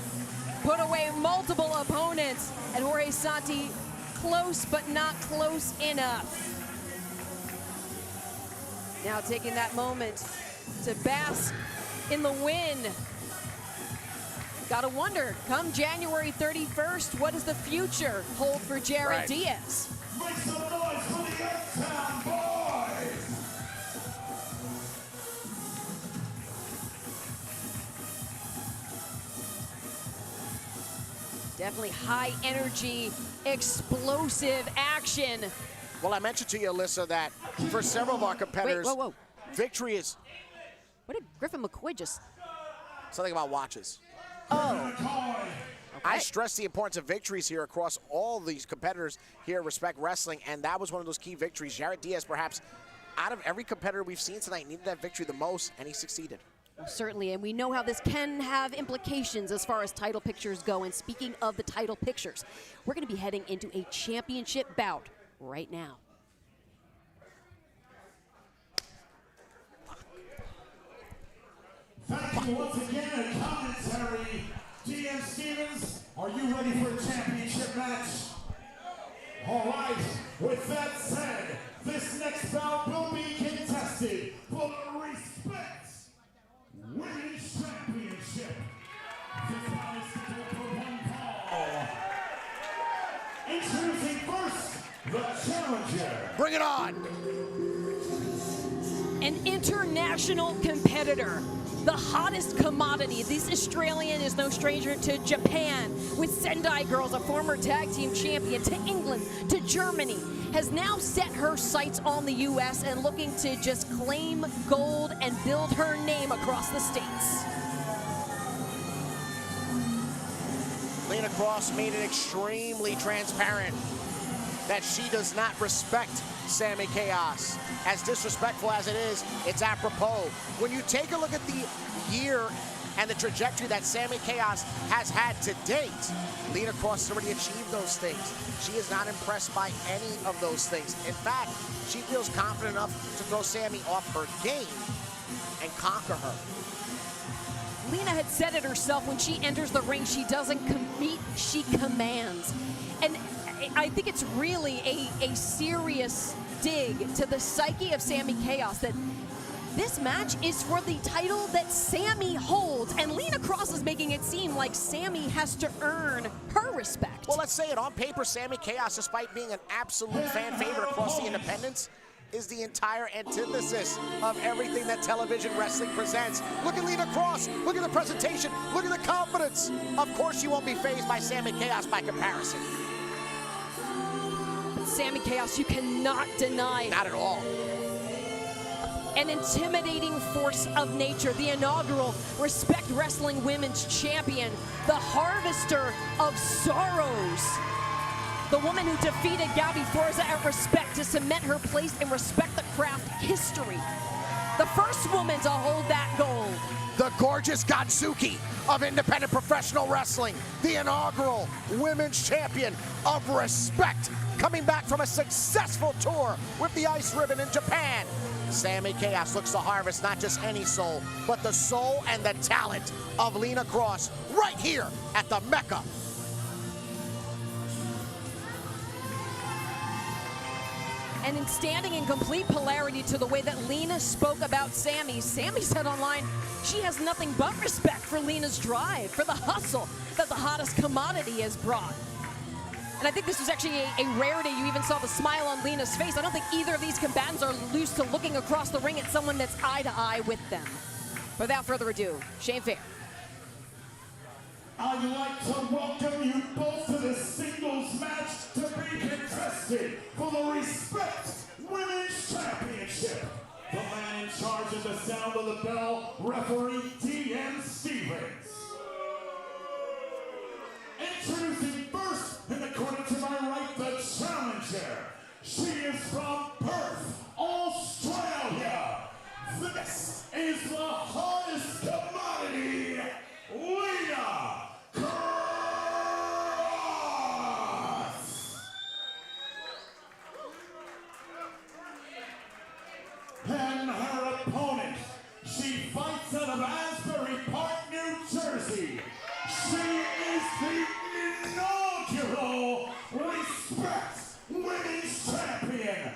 Put away multiple opponents. And Jorge Santi, close but not close enough. Now taking that moment to bask in the win. Gotta wonder, come January 31st, what does the future hold for Jared Diaz? Make some noise for the Uncrowned boys. Definitely high energy, explosive action. Well, I mentioned to you, Alyssa, that for several of our competitors, Wait, whoa. victory is What did Griffin McCoy just... something about watches. Oh. I stress the importance of victories here across all these competitors here at Respect Wrestling, and that was one of those key victories. Jared Diaz, perhaps, out of every competitor we've seen tonight, needed that victory the most, and he succeeded. Well, certainly, and we know how this can have implications as far as title pictures go. And speaking of the title pictures, we're going to be heading into a championship bout right now. Thank you once again at commentary. DM Stevens, are you ready for a championship match? All right, with that said, this next bout will be contested for the Respect Women's Championship. This bout is scheduled for one call. Introducing first, the challenger. Bring it on! An international competitor, the hottest commodity. This Australian is no stranger to Japan, with Sendai Girls, a former tag team champion, to England, to Germany, has now set her sights on the U.S. and looking to just claim gold and build her name across the states. Lena Cross made it extremely transparent that she does not respect Sammy Chaos. As disrespectful as it is, it's apropos. When you take a look at the year and the trajectory that Sammy Chaos has had to date, Lena Cross has already achieved those things. She is not impressed by any of those things. In fact, she feels confident enough to throw Sammy off her game and conquer her. Lena had said it herself, when she enters the ring, she doesn't compete, she commands. And I think it's really a serious dig to the psyche of Sammy Chaos that this match is for the title that Sammy holds, and Lena Cross is making it seem like Sammy has to earn her respect. Well, let's say it. On paper, Sammy Chaos, despite being an absolute fan favorite across the independents, is the entire antithesis of everything that television wrestling presents. Look at Lena Cross. Look at the presentation. Look at the confidence. Of course, you won't be fazed by Sammy Chaos by comparison. Sammy Chaos, you cannot deny. Not at all. An intimidating force of nature, the inaugural Respect Wrestling Women's Champion, the Harvestor of Sorrows, the woman who defeated Gabby Forza at Respect to cement her place in Respect the Craft history, the first woman to hold that gold. The gorgeous Godzuki of independent professional wrestling, the inaugural Women's Champion of Respect, coming back from a successful tour with the Ice Ribbon in Japan. Sammy Chaos looks to harvest not just any soul, but the soul and the talent of Lena Cross right here at the Mecca. And in standing in complete polarity to the way that Lena spoke about Sammy, Sammy said online she has nothing but respect for Lena's drive, for the hustle that the hottest commodity has brought. And I think this was actually a rarity. You even saw the smile on Lena's face. I don't think either of these combatants are used to looking across the ring at someone that's eye to eye with them. Without further ado, Shane Fair. I'd like to welcome you both to this singles match to be contested for the Respect Women's Championship. The man in charge of the sound of the bell, referee D.M. Stevens. Introducing first, in the corner to my right, the challenger. She is from Perth, Australia. This is the hottest commodity, Lena Cross. And her opponent, she fights out of Asbury Park, New Jersey. She is the inaugural Respect Women's Champion.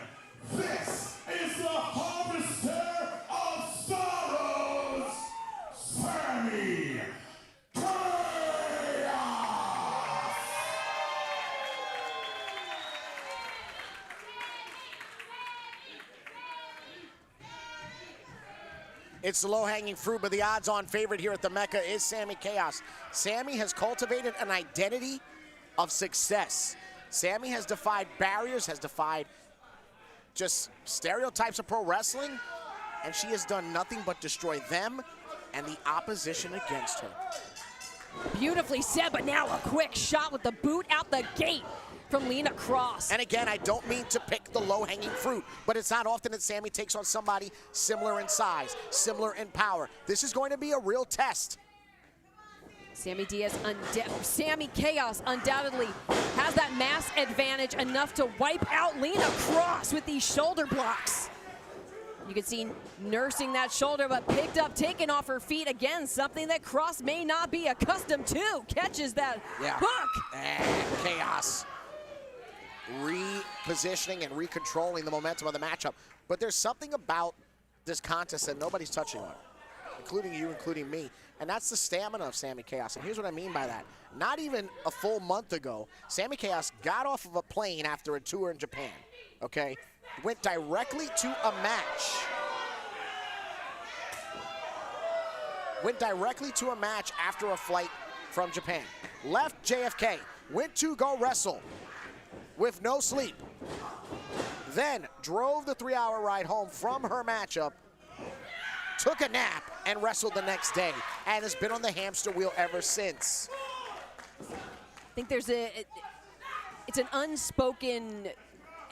This is the Harvestor of Sorrows, Sammy Chaos. It's the low-hanging fruit, but the odds-on favorite here at the Mecca is Sammy Chaos. Sammy has cultivated an identity of success. Sammy has defied barriers, has defied just stereotypes of pro wrestling, and she has done nothing but destroy them and the opposition against her. Beautifully said, but now a quick shot with the boot out the gate from Lena Cross. And again, I don't mean to pick the low-hanging fruit, but it's not often that Sammy takes on somebody similar in size, similar in power. This is going to be a real test. Sammy Chaos undoubtedly has that mass advantage enough to wipe out Lena Cross with these shoulder blocks. You can see nursing that shoulder, but picked up, taken off her feet. Again, something that Cross may not be accustomed to. Catches that hook. And Chaos repositioning and recontrolling the momentum of the matchup. But there's something about this contest that nobody's touching on, including you, including me, and that's the stamina of Sammy Chaos. And here's what I mean by that. Not even a full month ago, Sammy Chaos got off of a plane after a tour in Japan, okay? Went directly to a match. Went directly to a match after a flight from Japan. Left JFK, went to go wrestle with no sleep. Then drove the 3-hour ride home from her matchup, took a nap, and wrestled the next day, and has been on the hamster wheel ever since. I think it's an unspoken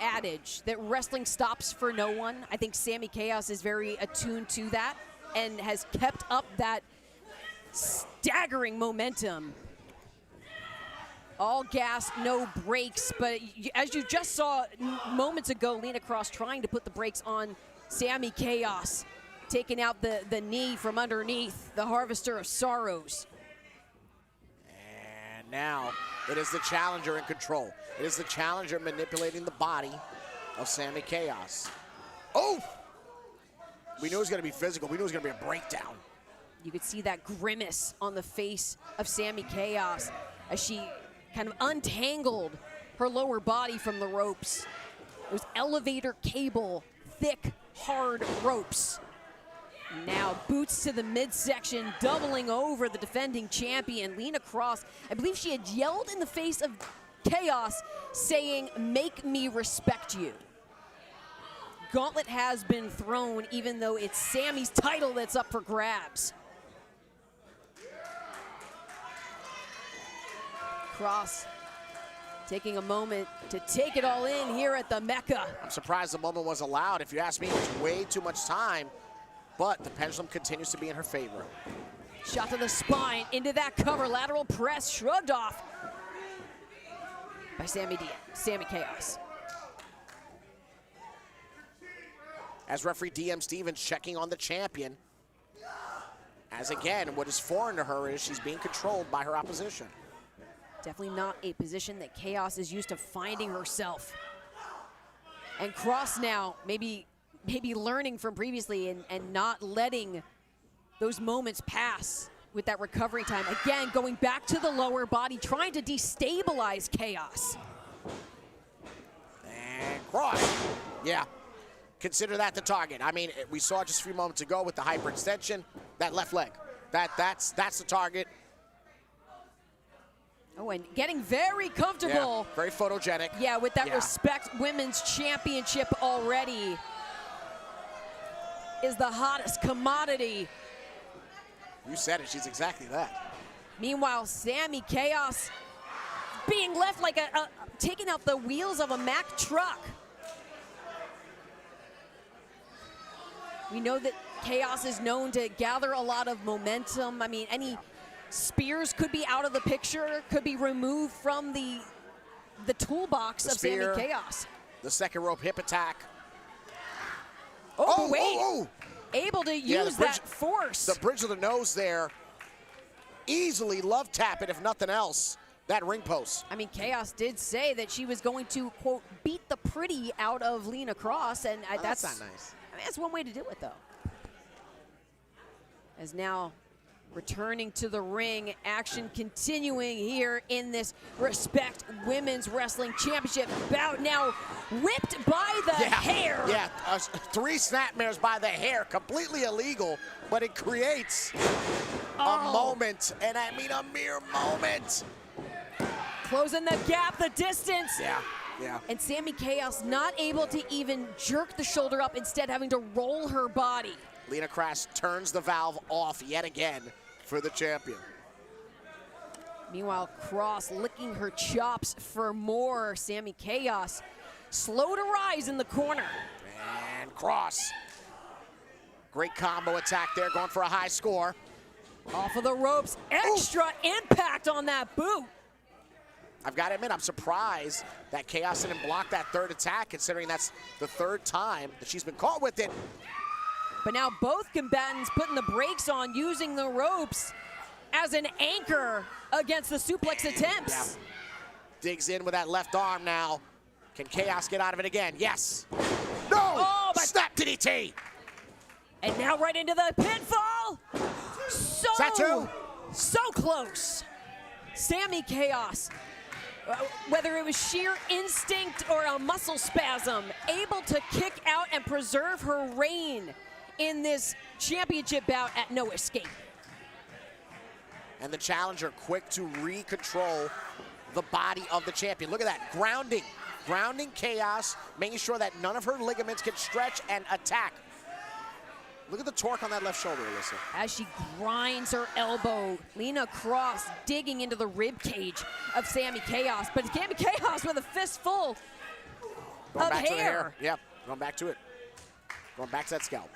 adage that wrestling stops for no one. I think Sammy Chaos is very attuned to that and has kept up that staggering momentum. All gas, no brakes, but as you just saw moments ago, Lena Cross trying to put the brakes on Sammy Chaos, taking out the knee from underneath, the Harvestor of Sorrows. And now it is the challenger in control. It is the challenger manipulating the body of Sammy Chaos. Oh! We knew it was going to be physical. We knew it was going to be a breakdown. You could see that grimace on the face of Sammy Chaos as she kind of untangled her lower body from the ropes. Those elevator cable, thick, hard ropes. Now boots to the midsection, doubling over the defending champion, Lena Cross. I believe she had yelled in the face of Chaos, saying, "Make me respect you." Gauntlet has been thrown, even though it's Sammy's title that's up for grabs. Cross taking a moment to take it all in here at the Mecca. I'm surprised the moment was allowed. If you ask me, it was way too much time, but the pendulum continues to be in her favor. Shot to the spine, into that cover, lateral press, shrugged off by Sammy Chaos. As referee DM Stevens checking on the champion, as again, what is foreign to her is she's being controlled by her opposition. Definitely not a position that Chaos is used to finding herself. And Cross now maybe learning from previously and not letting those moments pass with that recovery time. Again, going back to the lower body, trying to destabilize Chaos. And Cross, yeah. Consider that the target. I mean, we saw just a few moments ago with the hyperextension, that left leg. That's the target. Oh, and getting very comfortable. Yeah, very photogenic. Yeah, with that Respect Women's Championship already. Is the hottest commodity. You said it, she's exactly that. Meanwhile, Sammy Chaos being left like taking out the wheels of a Mack truck. We know that Chaos is known to gather a lot of momentum. I mean, any spears could be out of the picture, could be removed from the toolbox of Sammy Chaos. The second rope hip attack. Oh, wait. Able to use that force. The bridge of the nose there. Easily love tap it, if nothing else, that ring post. I mean, Chaos did say that she was going to, quote, beat the pretty out of Lena Cross, and that's not nice. I mean, that's one way to do it, though. As now returning to the ring, action continuing here in this Respect Women's Wrestling Championship bout. Now whipped by the hair. Yeah, 3 snapmares by the hair, completely illegal, but it creates a moment, and I mean a mere moment. Closing the gap, the distance. Yeah. And Sammy Chaos not able to even jerk the shoulder up, instead having to roll her body. Lena Cross turns the valve off yet again for the champion. Meanwhile, Cross licking her chops for more. Sammy Chaos slow to rise in the corner. And Cross. Great combo attack there, going for a high score. Off of the ropes, extra impact on that boot. I've got to admit, I'm surprised that Chaos didn't block that third attack, considering that's the 3rd time that she's been caught with it. But now both combatants putting the brakes on, using the ropes as an anchor against the suplex attempts. Yeah. Digs in with that left arm now. Can Chaos get out of it again? Yes. No! Oh, but snap DDT! And now right into the pinfall. So close. Sammy Chaos, whether it was sheer instinct or a muscle spasm, able to kick out and preserve her reign in this championship bout at no escape. And the challenger quick to re-control the body of the champion. Look at that, grounding Chaos, making sure that none of her ligaments can stretch and attack. Look at the torque on that left shoulder, Alyssa. As she grinds her elbow, Lena Cross digging into the rib cage of Sammy Chaos, but Sammy Chaos with a fistful Going of back to the hair. hair. Yep, going back to it. Going back to that scalp.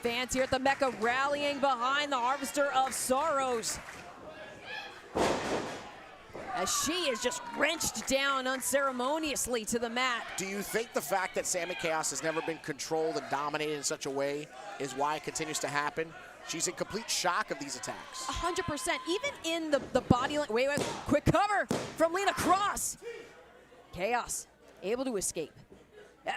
Fans here at the Mecca rallying behind the Harvestor of Sorrows, as she is just wrenched down unceremoniously to the mat. Do you think the fact that Sammy Chaos has never been controlled and dominated in such a way is why it continues to happen? She's in complete shock of these attacks. 100%. Even in the body, wait, quick cover from Lena Cross. Chaos able to escape.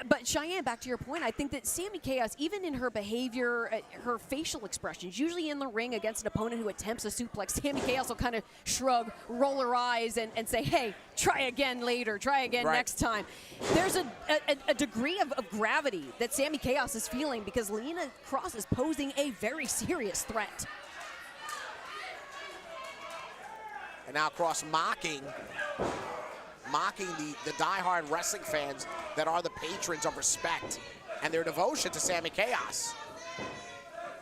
But Cheyenne, back to your point, I think that Sammy Chaos, even in her behavior, her facial expressions, usually in the ring against an opponent who attempts a suplex, Sammy Chaos will kind of shrug, roll her eyes, and say, hey, try again later, try again next time. There's a degree of gravity that Sammy Chaos is feeling because Lena Cross is posing a very serious threat. And now Cross mocking the diehard wrestling fans that are the patrons of Respect and their devotion to Sammy Chaos.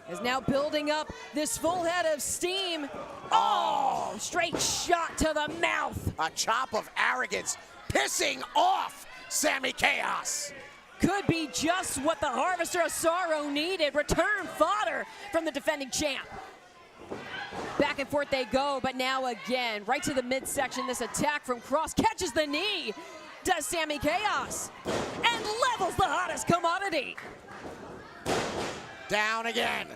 Is now building up this full head of steam. Oh, straight shot to the mouth. A chop of arrogance pissing off Sammy Chaos. Could be just what the Harvestor of Sorrow needed. Return fodder from the defending champ. Back and forth they go, but now again, right to the midsection, this attack from Cross catches the knee, does Sammy Chaos, and levels the hottest commodity. Down again.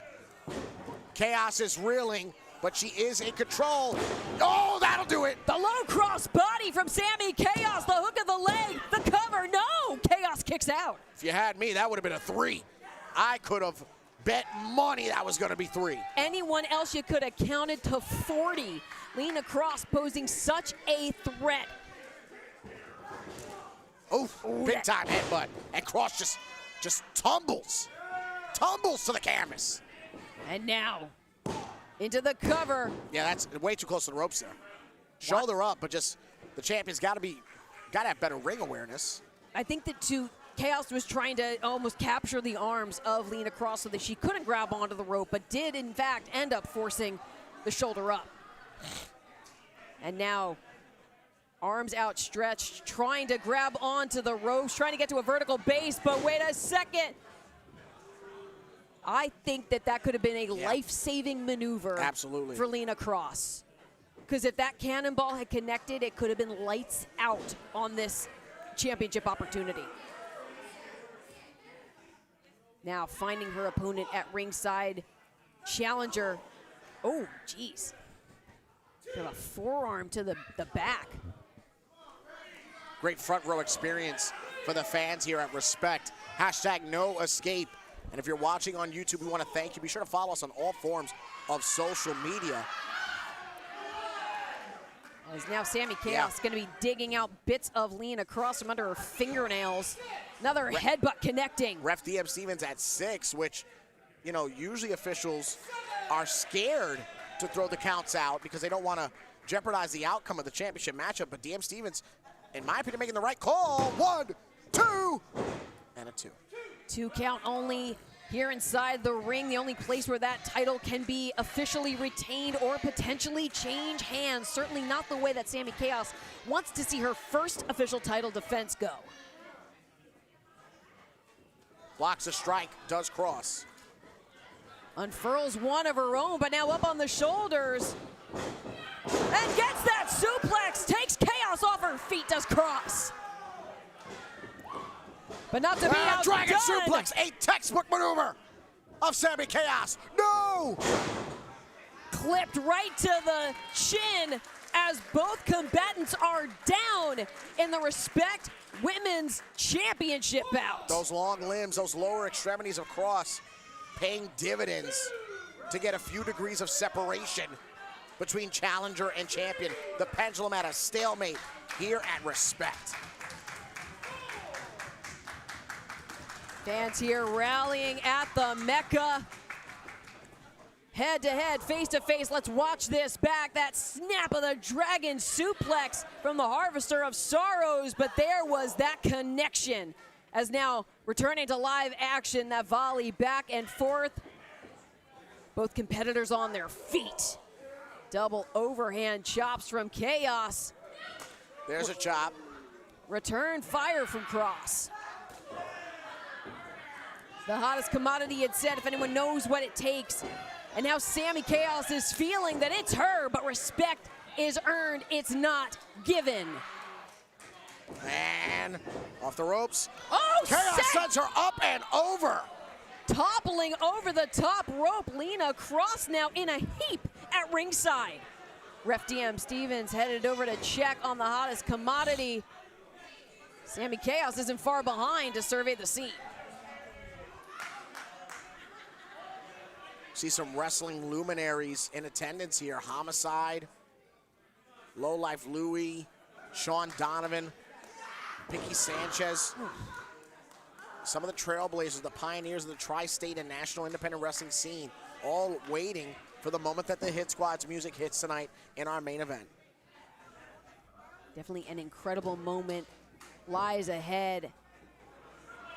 Chaos is reeling, but she is in control. Oh, that'll do it. The low cross body from Sammy Chaos, the hook of the leg, the cover, no! Chaos kicks out. If you had me, that would have been a 3. I could have bet money that was going to be 3. Anyone else you could have counted to 40. Lena Cross posing such a threat. Oof, big time headbutt. And Cross just tumbles to the canvas. And now, Into the cover. Yeah, that's way too close to the ropes there. Shoulder up, but just the champion's got to have better ring awareness. I think that Chaos was trying to almost capture the arms of Lena Cross so that she couldn't grab onto the rope, but did in fact end up forcing the shoulder up. And now arms outstretched, trying to grab onto the ropes, trying to get to a vertical base, but wait a second. I think that could have been a life-saving maneuver. Absolutely. For Lena Cross. Because if that cannonball had connected, it could have been lights out on this championship opportunity. Now finding her opponent at ringside. Challenger. Oh, geez. Got a forearm to the back. Great front row experience for the fans here at Respect. Hashtag no escape. And if you're watching on YouTube, we want to thank you. Be sure to follow us on all forms of social media. As now Sammy Chaos going to be digging out bits of Lena Cross from under her fingernails. Another headbutt connecting. Ref DM Stevens at 6, which, you know, usually officials are scared to throw the counts out because they don't want to jeopardize the outcome of the championship matchup. But DM Stevens, in my opinion, making the right call. 1, 2, and a 2. 2 count only here inside the ring. The only place where that title can be officially retained or potentially change hands. Certainly not the way that Sammy Chaos wants to see her first official title defense go. Blocks a strike, does Cross. Unfurls one of her own, but now up on the shoulders. And gets that suplex, takes Chaos off her feet, does Cross. But not to be outdone. Dragon suplex, a textbook maneuver of Sammy Chaos. No! Clipped right to the chin as both combatants are down in the Respect Women's Championship bout. Those long limbs, those lower extremities of Cross paying dividends to get a few degrees of separation between challenger and champion. The pendulum at a stalemate here at Respect. Fans here rallying at the Mecca. Head to head, face to face, let's watch this back. That snap of the dragon suplex from the Harvestor of Sorrows, but there was that connection. As now returning to live action, that volley back and forth. Both competitors on their feet. Double overhand chops from Chaos. There's a chop. Return fire from Cross. The hottest commodity had said, if anyone knows what it takes. And now Sammy Chaos is feeling that it's her, but respect is earned, it's not given. And off the ropes. Oh, Chaos sends her up and over. Toppling over the top rope. Lena Cross now in a heap at ringside. Ref DM Stevens headed over to check on the hottest commodity. Sammy Chaos isn't far behind to survey the scene. See some wrestling luminaries in attendance here. Homicide, Low Life Louie, Sean Donovan, Pinky Sanchez. Some of the trailblazers, the pioneers of the tri-state and national independent wrestling scene, all waiting for the moment that the Hit Squad's music hits tonight in our main event. Definitely an incredible moment lies ahead,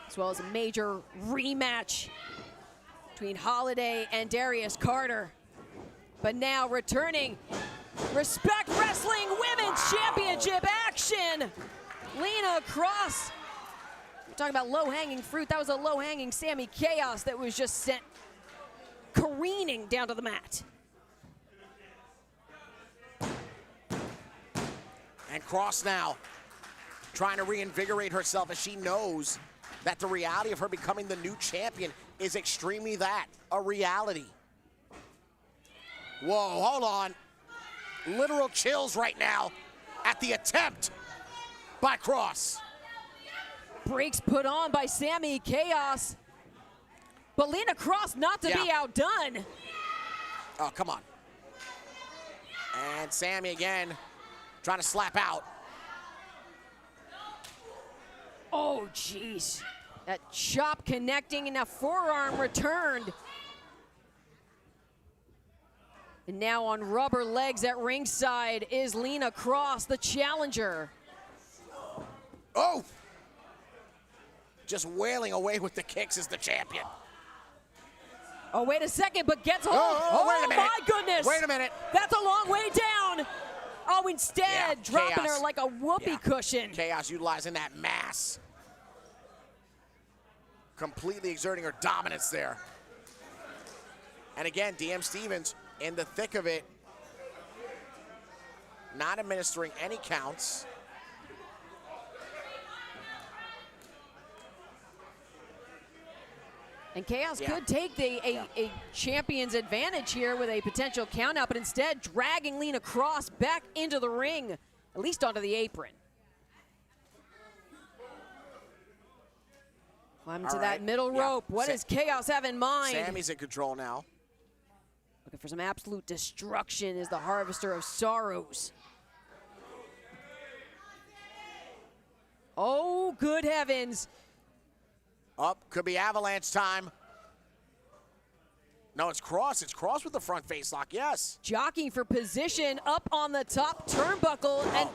as well as a major rematch between Holiday and Darius Carter. But now returning, Respect Wrestling Women's Championship action. Lena Cross. We're talking about low-hanging fruit. That was a low-hanging Sammy Chaos that was just sent careening down to the mat. And Cross now trying to reinvigorate herself as she knows that the reality of her becoming the new champion is extremely a reality. Whoa, hold on. Literal chills right now at the attempt by Cross. Brakes put on by Sammy Chaos. But Lena Cross not to be outdone. Oh, come on. And Sammy again trying to slap out. Oh, jeez. That chop connecting and that forearm returned. And now on rubber legs at ringside is Lena Cross, the challenger. Oh! Just wailing away with the kicks as the champion. Oh, wait a second, but gets hold. Oh, wait a minute. My goodness. Wait a minute. That's a long way down. Oh, instead, Yeah, dropping Chaos. her like a whoopee cushion. Chaos utilizing that mass. Completely exerting her dominance there. And again, DM Stevens in the thick of it. Not administering any counts. And Chaos could take a champion's advantage here with a potential count out, but instead dragging Lena Cross back into the ring, at least onto the apron. Climbing to that middle rope. What does Chaos have in mind? Sammy's in control now. Looking for some absolute destruction is the Harvestor of Sorrows. Oh, good heavens. Up, could be avalanche time. No, it's Cross. It's Cross with the front face lock, yes. Jockeying for position up on the top turnbuckle, and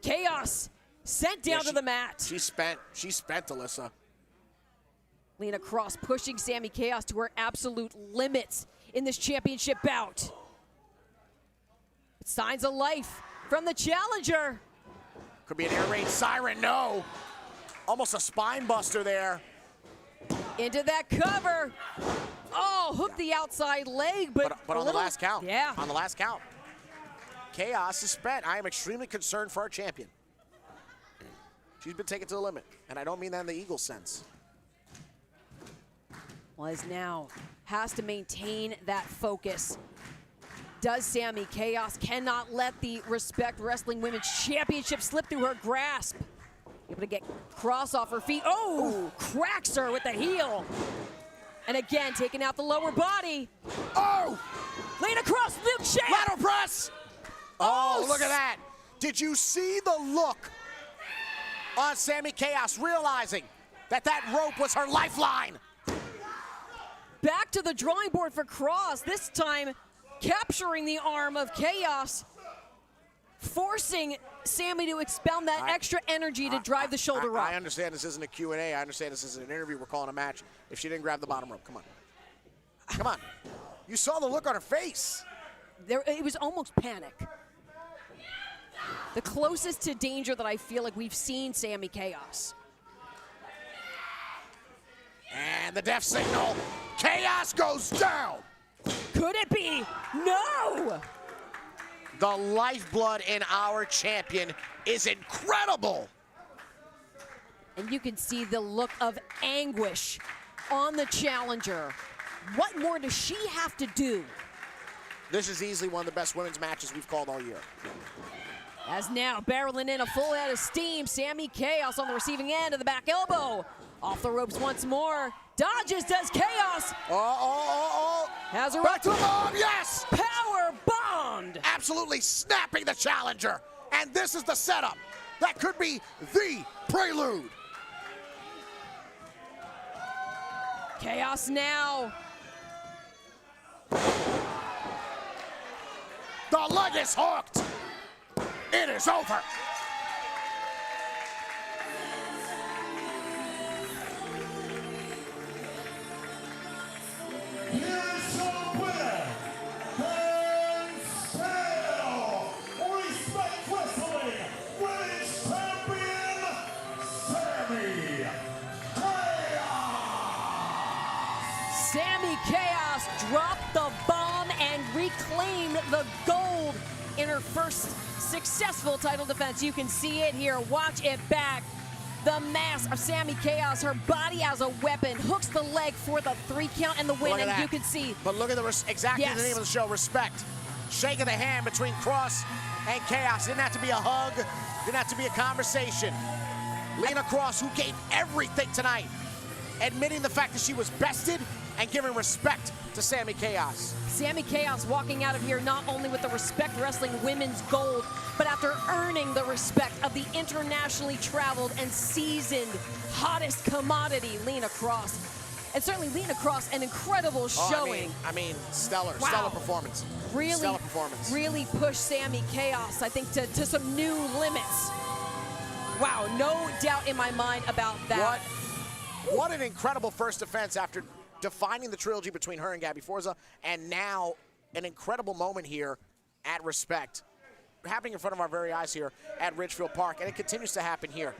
Chaos sent down to the mat. She's spent, Alyssa. Lena Cross pushing Sammy Chaos to her absolute limits in this championship bout. Signs of life from the challenger. Could be an air raid siren, no. Almost a spine buster there. Into that cover. Oh, hooked the outside leg, but on the last count. Yeah. On the last count. Chaos is spent. I am extremely concerned for our champion. She's been taken to the limit, and I don't mean that in the Eagle sense. Was now has to maintain that focus. Does Sammy Chaos, cannot let the Respect Wrestling Women's Championship slip through her grasp. Able to get Cross off her feet. Oh, cracks her with the heel. And again, taking out the lower body. Oh! Lena Cross, milk shake. Ladder press! Oh, look at that. Did you see the look on Sammy Chaos realizing that that rope was her lifeline? Back to the drawing board for Cross, this time capturing the arm of Chaos, forcing Sammy to expel that extra energy to drive the shoulder up. I understand this isn't a Q&A. I understand this isn't an interview. We're calling a match. If she didn't grab the bottom rope, come on. Come on. You saw the look on her face. It was almost panic. The closest to danger that I feel like we've seen Sammy Chaos. And the death signal. Chaos goes down. Could it be? No! The lifeblood in our champion is incredible. And you can see the look of anguish on the challenger. What more does she have to do? This is easily one of the best women's matches we've called all year. As now barreling in a full head of steam, Sammy Chaos on the receiving end of the back elbow. Off the ropes once more. Dodges, does Chaos. Has her back to the bomb, yes! Power bombed! Absolutely snapping the challenger. And this is the setup. That could be the prelude. Chaos now. The leg is hooked. It is over. Here is your winner, and still Respect Wrestling Women's Champion, Sammy Chaos. Sammy Chaos dropped the bomb and reclaimed the gold in her first successful title defense. You can see it here. Watch it back. The mass of Sammy Chaos, her body as a weapon, hooks the leg for the 3 count and the win, and you can see. But look at the exactly the name of the show, respect. Shaking the hand between Cross and Chaos. Didn't have to be a hug, didn't have to be a conversation. Lena Cross, who gave everything tonight, admitting the fact that she was bested and giving respect to Sammy Chaos. Sammy Chaos walking out of here not only with the Respect Wrestling Women's Gold, but after earning the respect of the internationally traveled and seasoned hottest commodity, Lena Cross. And certainly Lena Cross, an incredible showing. I mean, stellar performance. Really, stellar performance. Really pushed Sammy Chaos, I think, to some new limits. Wow, no doubt in my mind about that. What an incredible first defense after defining the trilogy between her and Gabby Forza, and now an incredible moment here at Respect, happening in front of our very eyes here at Ridgefield Park, and it continues to happen here.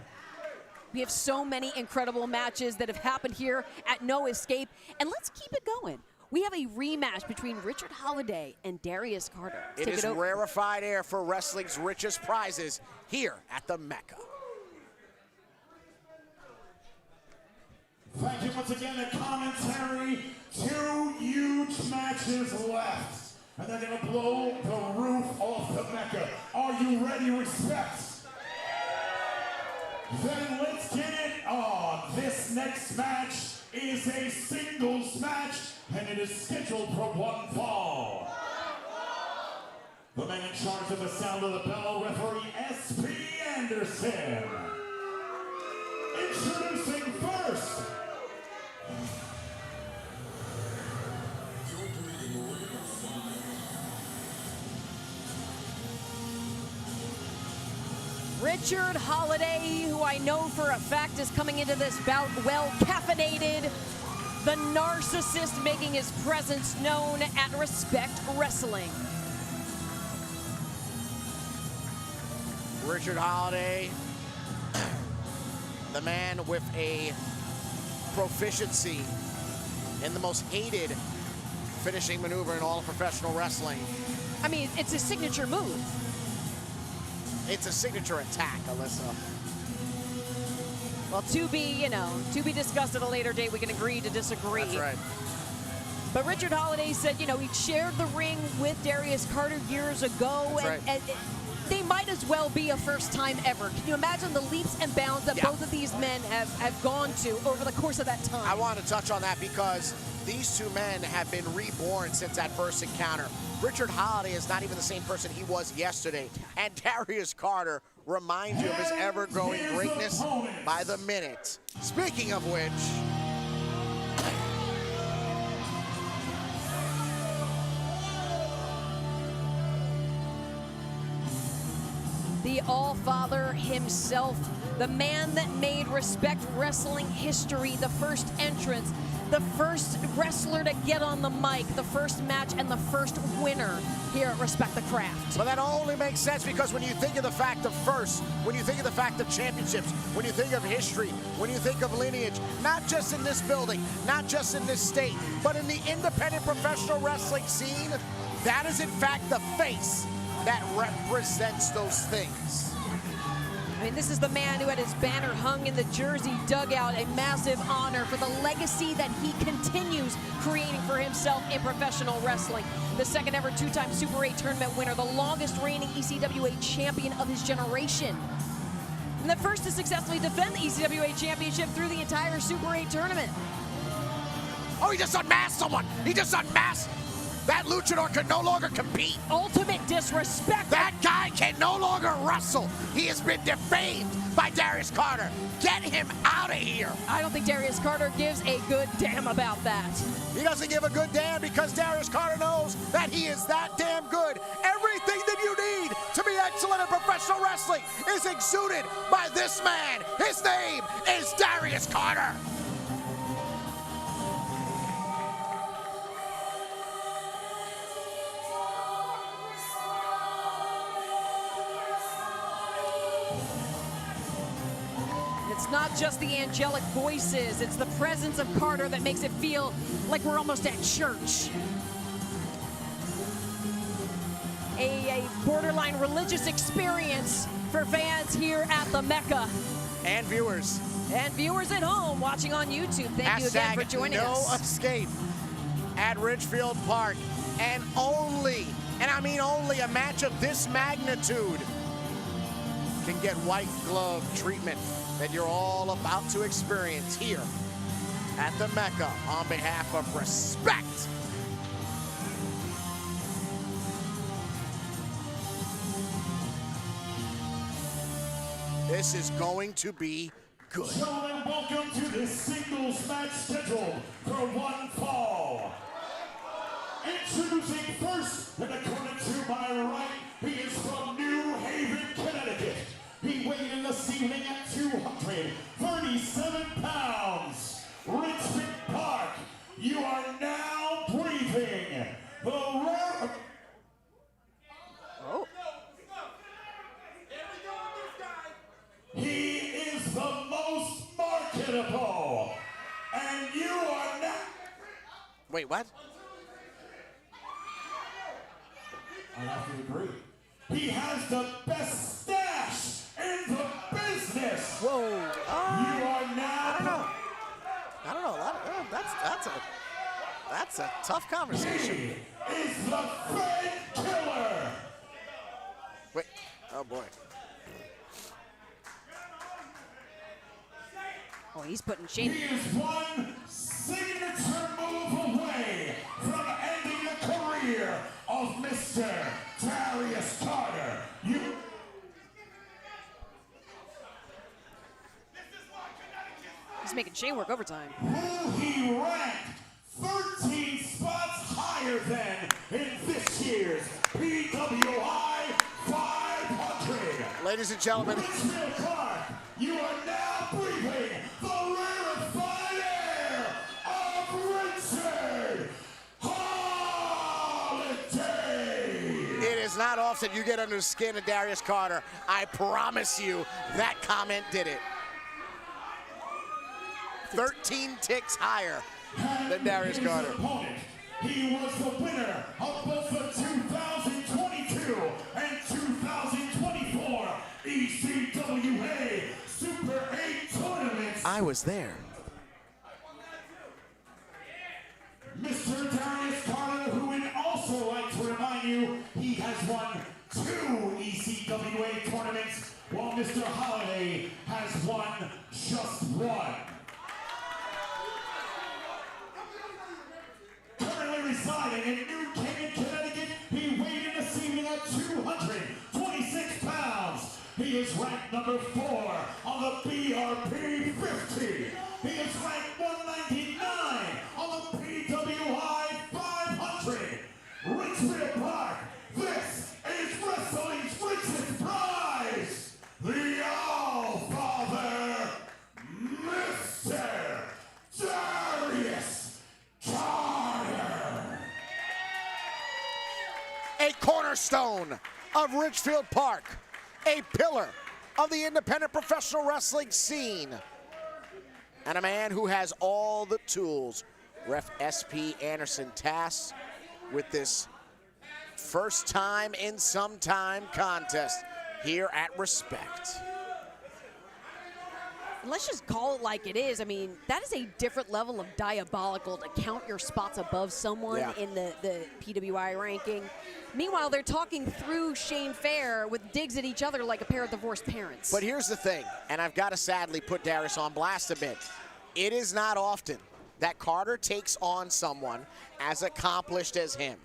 We have so many incredible matches that have happened here at No Escape, and let's keep it going. We have a rematch between Richard Holiday and Darius Carter. It is rarefied air for wrestling's richest prizes here at the Mecca. Thank you once again, the commentary. 2 huge matches left, and they're gonna blow the roof off the Mecca. Are you ready, Respect? Then let's get it on. This next match is a singles match, and it is scheduled for 1 fall. The man in charge of the sound of the bell, referee S.P. Anderson. Introducing first, Richard Holiday, who I know for a fact is coming into this bout well caffeinated. The Narcissist making his presence known at Respect Wrestling. Richard Holiday, the man with a proficiency in the most hated finishing maneuver in all of professional wrestling. I mean, it's a signature move. It's a signature attack, Alyssa. Well, to be discussed at a later date. We can agree to disagree. That's right. But Richard Holiday said, he shared the ring with Darius Carter years ago. That's right. And they might as well be a first time ever. Can you imagine the leaps and bounds that both of these men have gone to over the course of that time? I want to touch on that because these two men have been reborn since that first encounter. Richard Holiday is not even the same person he was yesterday. And Darius Carter reminds you of his ever-growing greatness by the minute. Speaking of which, the All-Father himself, the man that made Respect Wrestling history, the first entrance, the first wrestler to get on the mic, the first match, and the first winner here at Respect the Craft. Well, that only makes sense because when you think of the fact of first, when you think of the fact of championships, when you think of history, when you think of lineage, not just in this building, not just in this state, but in the independent professional wrestling scene, that is in fact the face that represents those things. I mean, this is the man who had his banner hung in the Jersey dugout, a massive honor for the legacy that he continues creating for himself in professional wrestling. The second ever 2-time Super 8 tournament winner, the longest reigning ECWA champion of his generation. And the first to successfully defend the ECWA championship through the entire Super 8 tournament. Oh, he just unmasked someone! He just unmasked! That luchador can no longer compete. Ultimate disrespect. That guy can no longer wrestle. He has been defamed by Darius Carter. Get him out of here. I don't think Darius Carter gives a good damn about that. He doesn't give a good damn because Darius Carter knows that he is that damn good. Everything that you need to be excellent in professional wrestling is exuded by this man. His name is Darius Carter. It's not just the angelic voices, it's the presence of Carter that makes it feel like we're almost at church. A borderline religious experience for fans here at the Mecca. And viewers. And viewers at home watching on YouTube. Thank you again for joining us. No Escape at Ridgefield Park. And only, and I mean only, a match of this magnitude can get white glove treatment that you're all about to experience here at the Mecca on behalf of Respect. This is going to be good. Gentlemen, welcome to this singles match scheduled for for one fall. Introducing first in the corner to my right, he is from New Haven, Connecticut. He weighed in the ceiling at 237 pounds. Richmond Park, you are now breathing the rare... Oh. He is the most marketable, and you are now... Wait, what? I have to agree. He has the best stash in the business. Whoa. You are now... I don't know. That's a tough conversation. He is the Fed Killer. Wait. Oh boy. Oh, he's putting Shane. He is one signature move away from ending the career of Mr. Darius Carter. He's making Shane work overtime. Who he ranked 13 spots higher than in this year's PWI 500. Ladies and gentlemen. Richfield Park, you are now breathing the rarefied air of Richard Holiday. It is not often you get under the skin of Darius Carter. I promise you that comment did it. 13 ticks higher than Darius Carter. Opponent, he was the winner of both the 2022 and 2024 ECWA Super 8 tournaments. I was there. Mr. Darius Carter, who would also like to remind you, he has won 2 ECWA tournaments, while Mr. Holiday has won just 1. Currently residing in New Canaan, Connecticut, he weighed in the ceiling at 226 pounds. He is ranked number 4 on the BRP 50. He is ranked 199 on the PWI 500. Richfield Park, this is wrestling's richest prize, the All-Father, Mr. Darius Carter. A cornerstone of Richfield Park, a pillar of the independent professional wrestling scene, and a man who has all the tools. Ref SP Anderson tasked with this first time in some time contest here at Respect. Let's just call it like it is. I mean, that is a different level of diabolical to count your spots above someone in the PWI ranking. Meanwhile, they're talking through Shane Fair with digs at each other like a pair of divorced parents. But here's the thing, and I've got to sadly put Darius on blast a bit. It is not often that Carter takes on someone as accomplished as him,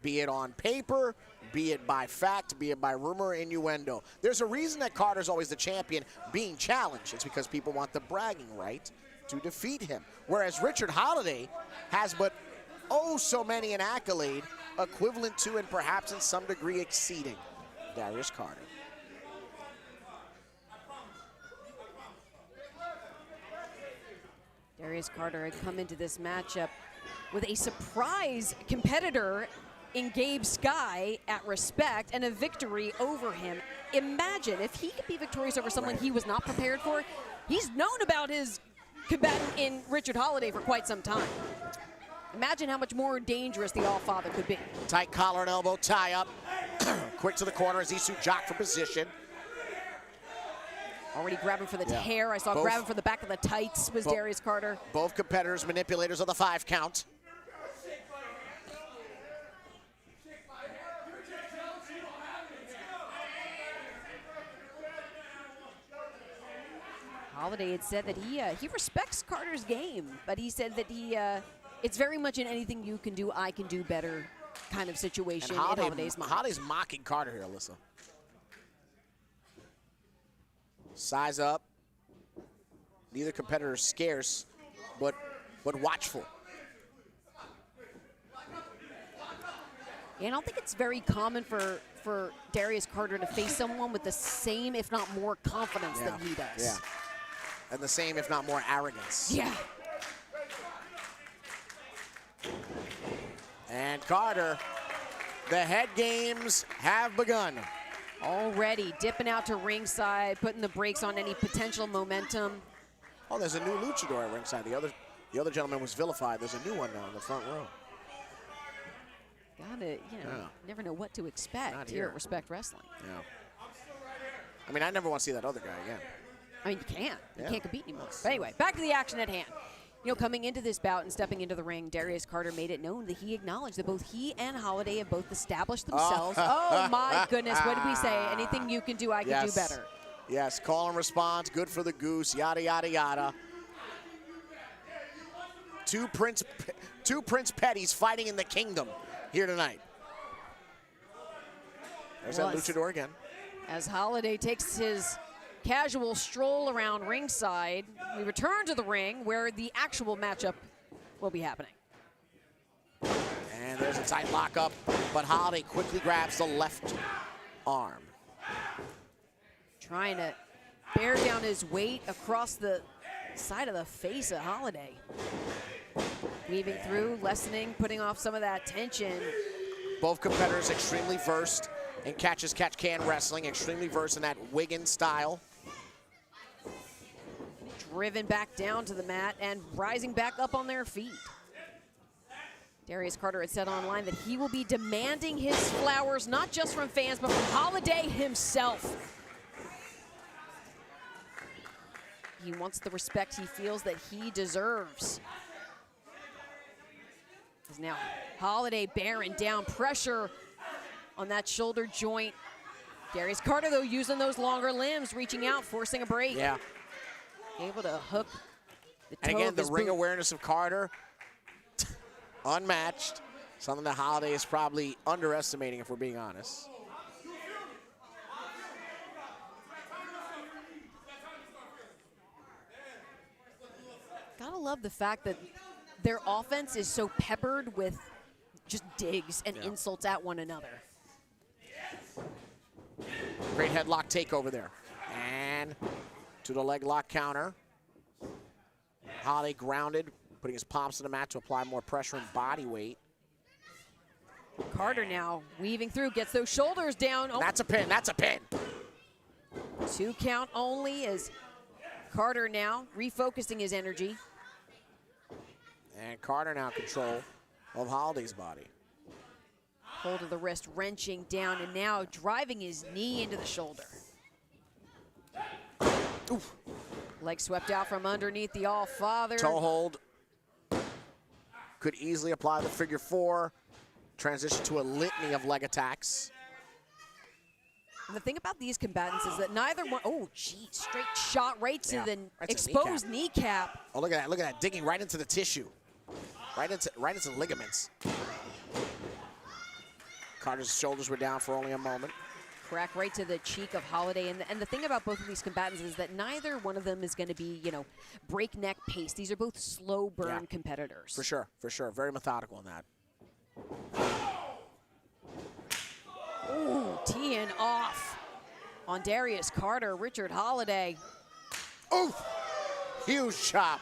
be it on paper, be it by fact, be it by rumor or innuendo. There's a reason that Carter's always the champion being challenged. It's because people want the bragging right to defeat him. Whereas Richard Holiday has but oh so many an accolade equivalent to and perhaps in some degree exceeding Darius Carter. Darius Carter had come into this matchup with a surprise competitor in Gabe Sky at Respect and a victory over him. Imagine if he could be victorious over someone he was not prepared for. He's known about his combatant in Richard Holiday for quite some time. Imagine how much more dangerous the All-Father could be. Tight collar and elbow tie-up. Quick to the corner as Isu jocked for position. Already grabbing for the tear. I saw grabbing for the back of the tights was Darius Carter. Both competitors manipulators of the 5 count. Holiday had said that he respects Carter's game, but he said that it's very much in anything you can do, I can do better kind of situation in Holiday's mind. Holiday's mocking Carter here, Alyssa. Size up. Neither competitor is scarce, but watchful. Yeah, I don't think it's very common for Darius Carter to face someone with the same, if not more, confidence than he does. Yeah, and the same, if not more, arrogance. Yeah. And Carter, the head games have begun. Already dipping out to ringside, putting the brakes on any potential momentum. Oh, there's a new luchador at ringside. The other gentleman was vilified. There's a new one now in the front row. Gotta, never know what to expect Not here here at Respect Wrestling. Yeah. I mean, I never want to see that other guy again. I mean, you can't. You Yeah. can't compete anymore. But anyway, back to the action at hand. You know, coming into this bout and stepping into the ring, Darius Carter made it known that he acknowledged that both he and Holiday have both established themselves. Oh my goodness, what did we say? Anything you can do, I can do better. Yes, call and response, good for the goose, yada, yada, yada. Two Prince Petties fighting in the kingdom here tonight. There's that luchador again. As Holiday takes his casual stroll around ringside, we return to the ring where the actual matchup will be happening. And there's a tight lockup, but Holiday quickly grabs the left arm. Trying to bear down his weight across the side of the face of Holiday. Weaving through, lessening, putting off some of that tension. Both competitors extremely versed in catch-as-catch-can wrestling, extremely versed in that Wigan style. Driven back down to the mat and rising back up on their feet. Darius Carter had said online that he will be demanding his flowers, not just from fans, but from Holiday himself. He wants the respect he feels that he deserves. As now Holiday bearing down, pressure on that shoulder joint. Darius Carter, though, using those longer limbs, reaching out, forcing a break. Yeah. Able to hook the toe And again, of the his ring boot. awareness of Carter, unmatched. Something that Holiday is probably underestimating, if we're being honest. Gotta love the fact that their offense is so peppered with just digs and insults at one another. Great headlock takeover there. And to the leg lock counter. Holiday grounded, putting his palms to the mat to apply more pressure and body weight. Carter now weaving through, gets those shoulders down. Oh. That's a pin, that's a pin. 2 count only as Carter now refocusing his energy. And Carter now control of Holiday's body. Hold of the wrist, wrenching down, and now driving his knee into the shoulder. Oof. Leg swept out from underneath the All-Father. Toe hold. Could easily apply the figure 4. Transition to a litany of leg attacks. And the thing about these combatants is that neither one, oh geez, straight shot right to the exposed kneecap. Oh, look at that, digging right into the tissue. Right into the ligaments. Carter's shoulders were down for only a moment. Crack right to the cheek of Holiday. And the thing about both of these combatants is that neither one of them is going to be, breakneck pace. These are both slow burn competitors. For sure. Very methodical in that. Ooh, teeing off on Darius Carter, Richard Holiday. Ooh, huge chop.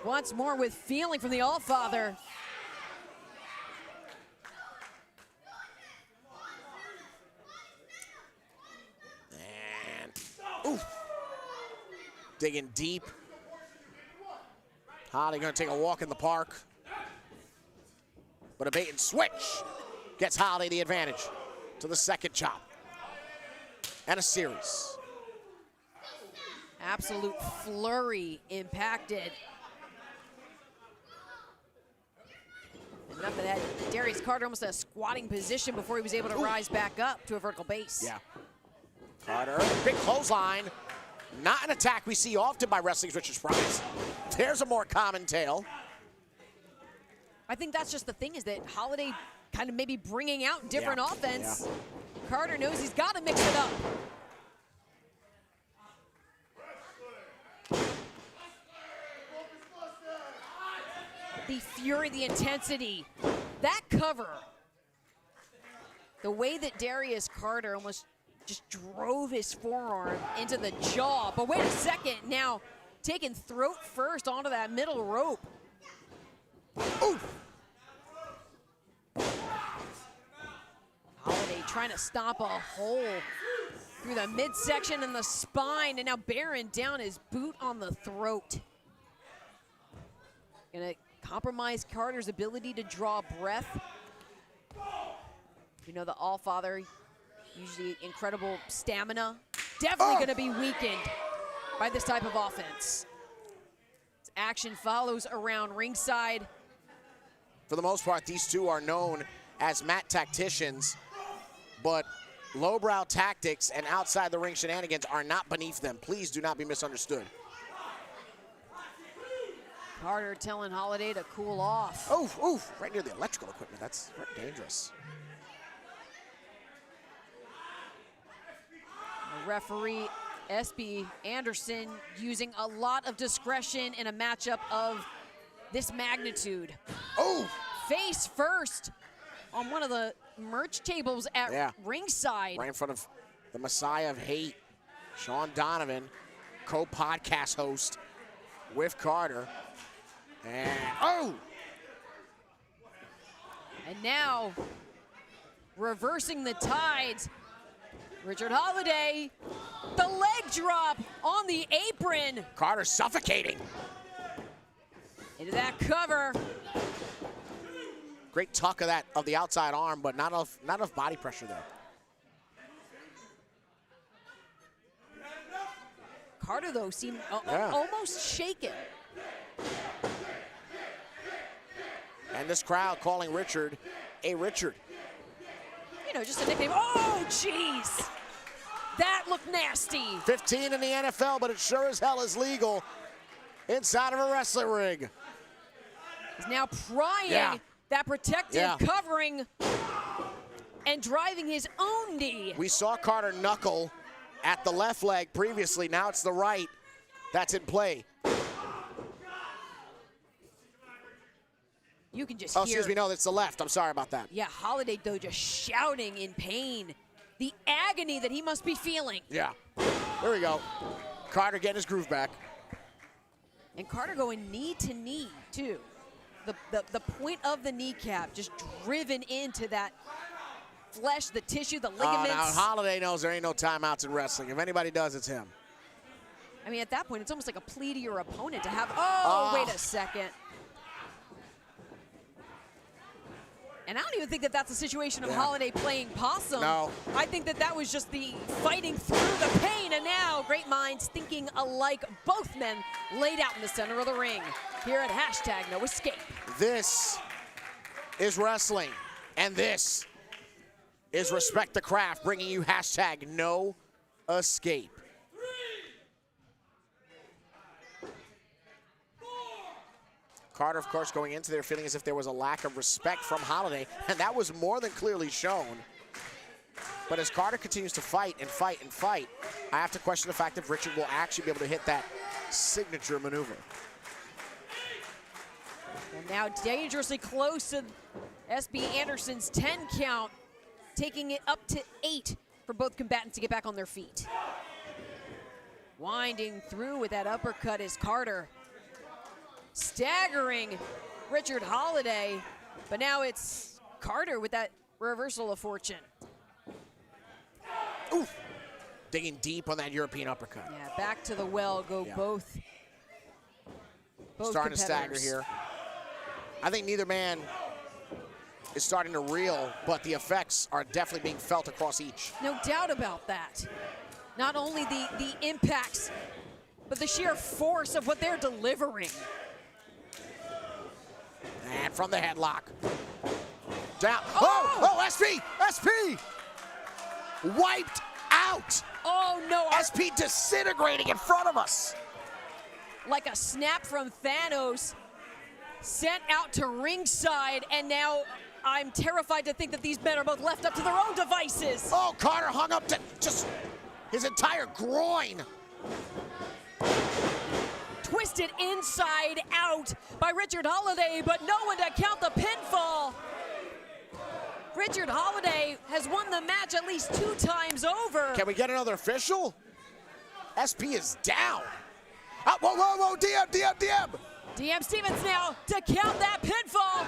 Once more with feeling from the All-Father. And, ooh. Digging deep. Holiday gonna take a walk in the park. But a bait and switch gets Holiday the advantage to the second chop. And a series. Absolute flurry impacted. Enough of that. Darius Carter almost in a squatting position before he was able to rise back up to a vertical base. Yeah. Carter, big clothesline. Not an attack we see often by wrestling's richest prize. There's a more common tale. I think that's just the thing, is that Holiday kind of maybe bringing out different offense. Yeah. Carter knows he's got to mix it up. the fury, the intensity. That cover, the way that Darius Carter almost just drove his forearm into the jaw. But wait a second, now taking throat first onto that middle rope. Ooh. Holiday trying to stop a hole through the midsection and the spine, and now bearing down his boot on the throat. Gonna compromise Carter's ability to draw breath. You know, the Allfather, usually incredible stamina, definitely gonna be weakened by this type of offense. Action follows around ringside. For the most part, these two are known as mat tacticians, but lowbrow tactics and outside the ring shenanigans are not beneath them. Please do not be misunderstood. Carter telling Holiday to cool off. Oof, right near the electrical equipment. That's very dangerous. The referee, SB Anderson, using a lot of discretion in a matchup of this magnitude. Oh! Face first on one of the merch tables at ringside. Right in front of the Messiah of Hate, Sean Donovan, co-podcast host with Carter. And, And now, reversing the tides, Richard Holiday, the leg drop on the apron. Carter suffocating. Into that cover. Great tuck of the outside arm, but not enough body pressure there. Carter, though, seemed almost shaken. And this crowd calling Richard a Richard. You know, just a nickname. Oh, jeez. That looked nasty. 15 in the NFL, but it sure as hell is legal inside of a wrestling ring. He's now prying that protective covering and driving his own knee. We saw Carter knuckle at the left leg previously. Now it's the right that's in play. You can just hear. hear. Excuse me, no, that's the left. I'm sorry about that. Yeah, Holiday, though, just shouting in pain. The agony that he must be feeling. Yeah. There we go. Carter getting his groove back. And Carter going knee to knee, too. The point of the kneecap just driven into that flesh, the tissue, the ligaments. Now Holiday knows there ain't no timeouts in wrestling. If anybody does, it's him. I mean, at that point, it's almost like a plea to your opponent to have, wait a second. And I don't even think that that's a situation of Holiday playing possum. No. I think that that was just the fighting through the pain, and now great minds thinking alike. Both men laid out in the center of the ring here at #NoEscape. This is wrestling, and this is Respect the Craft, bringing you #NoEscape. Carter, of course, going into there feeling as if there was a lack of respect from Holiday, and that was more than clearly shown. But as Carter continues to fight and fight and fight, I have to question the fact if Richard will actually be able to hit that signature maneuver. And now dangerously close to SB Anderson's 10 count, taking it up to 8 for both combatants to get back on their feet. Winding through with that uppercut is Carter. Staggering Richard Holiday, but now it's Carter with that reversal of fortune. Oof. Digging deep on that European uppercut. Yeah, back to the well go both starting to stagger here. I think neither man is starting to reel, but the effects are definitely being felt across each. No doubt about that. Not only the impacts, but the sheer force of what they're delivering. And from the headlock. Down. Oh, SP! SP! Wiped out! Oh, no. SP disintegrating in front of us. Like a snap from Thanos, sent out to ringside, and now I'm terrified to think that these men are both left up to their own devices. Oh, Carter hung up to just his entire groin. twisted inside out by Richard Holiday, but no one to count the pinfall. Richard Holiday has won the match at least 2 times over. Can we get another official? SP is down. Oh, whoa, whoa, whoa, DM. DM Stevens now to count that pinfall.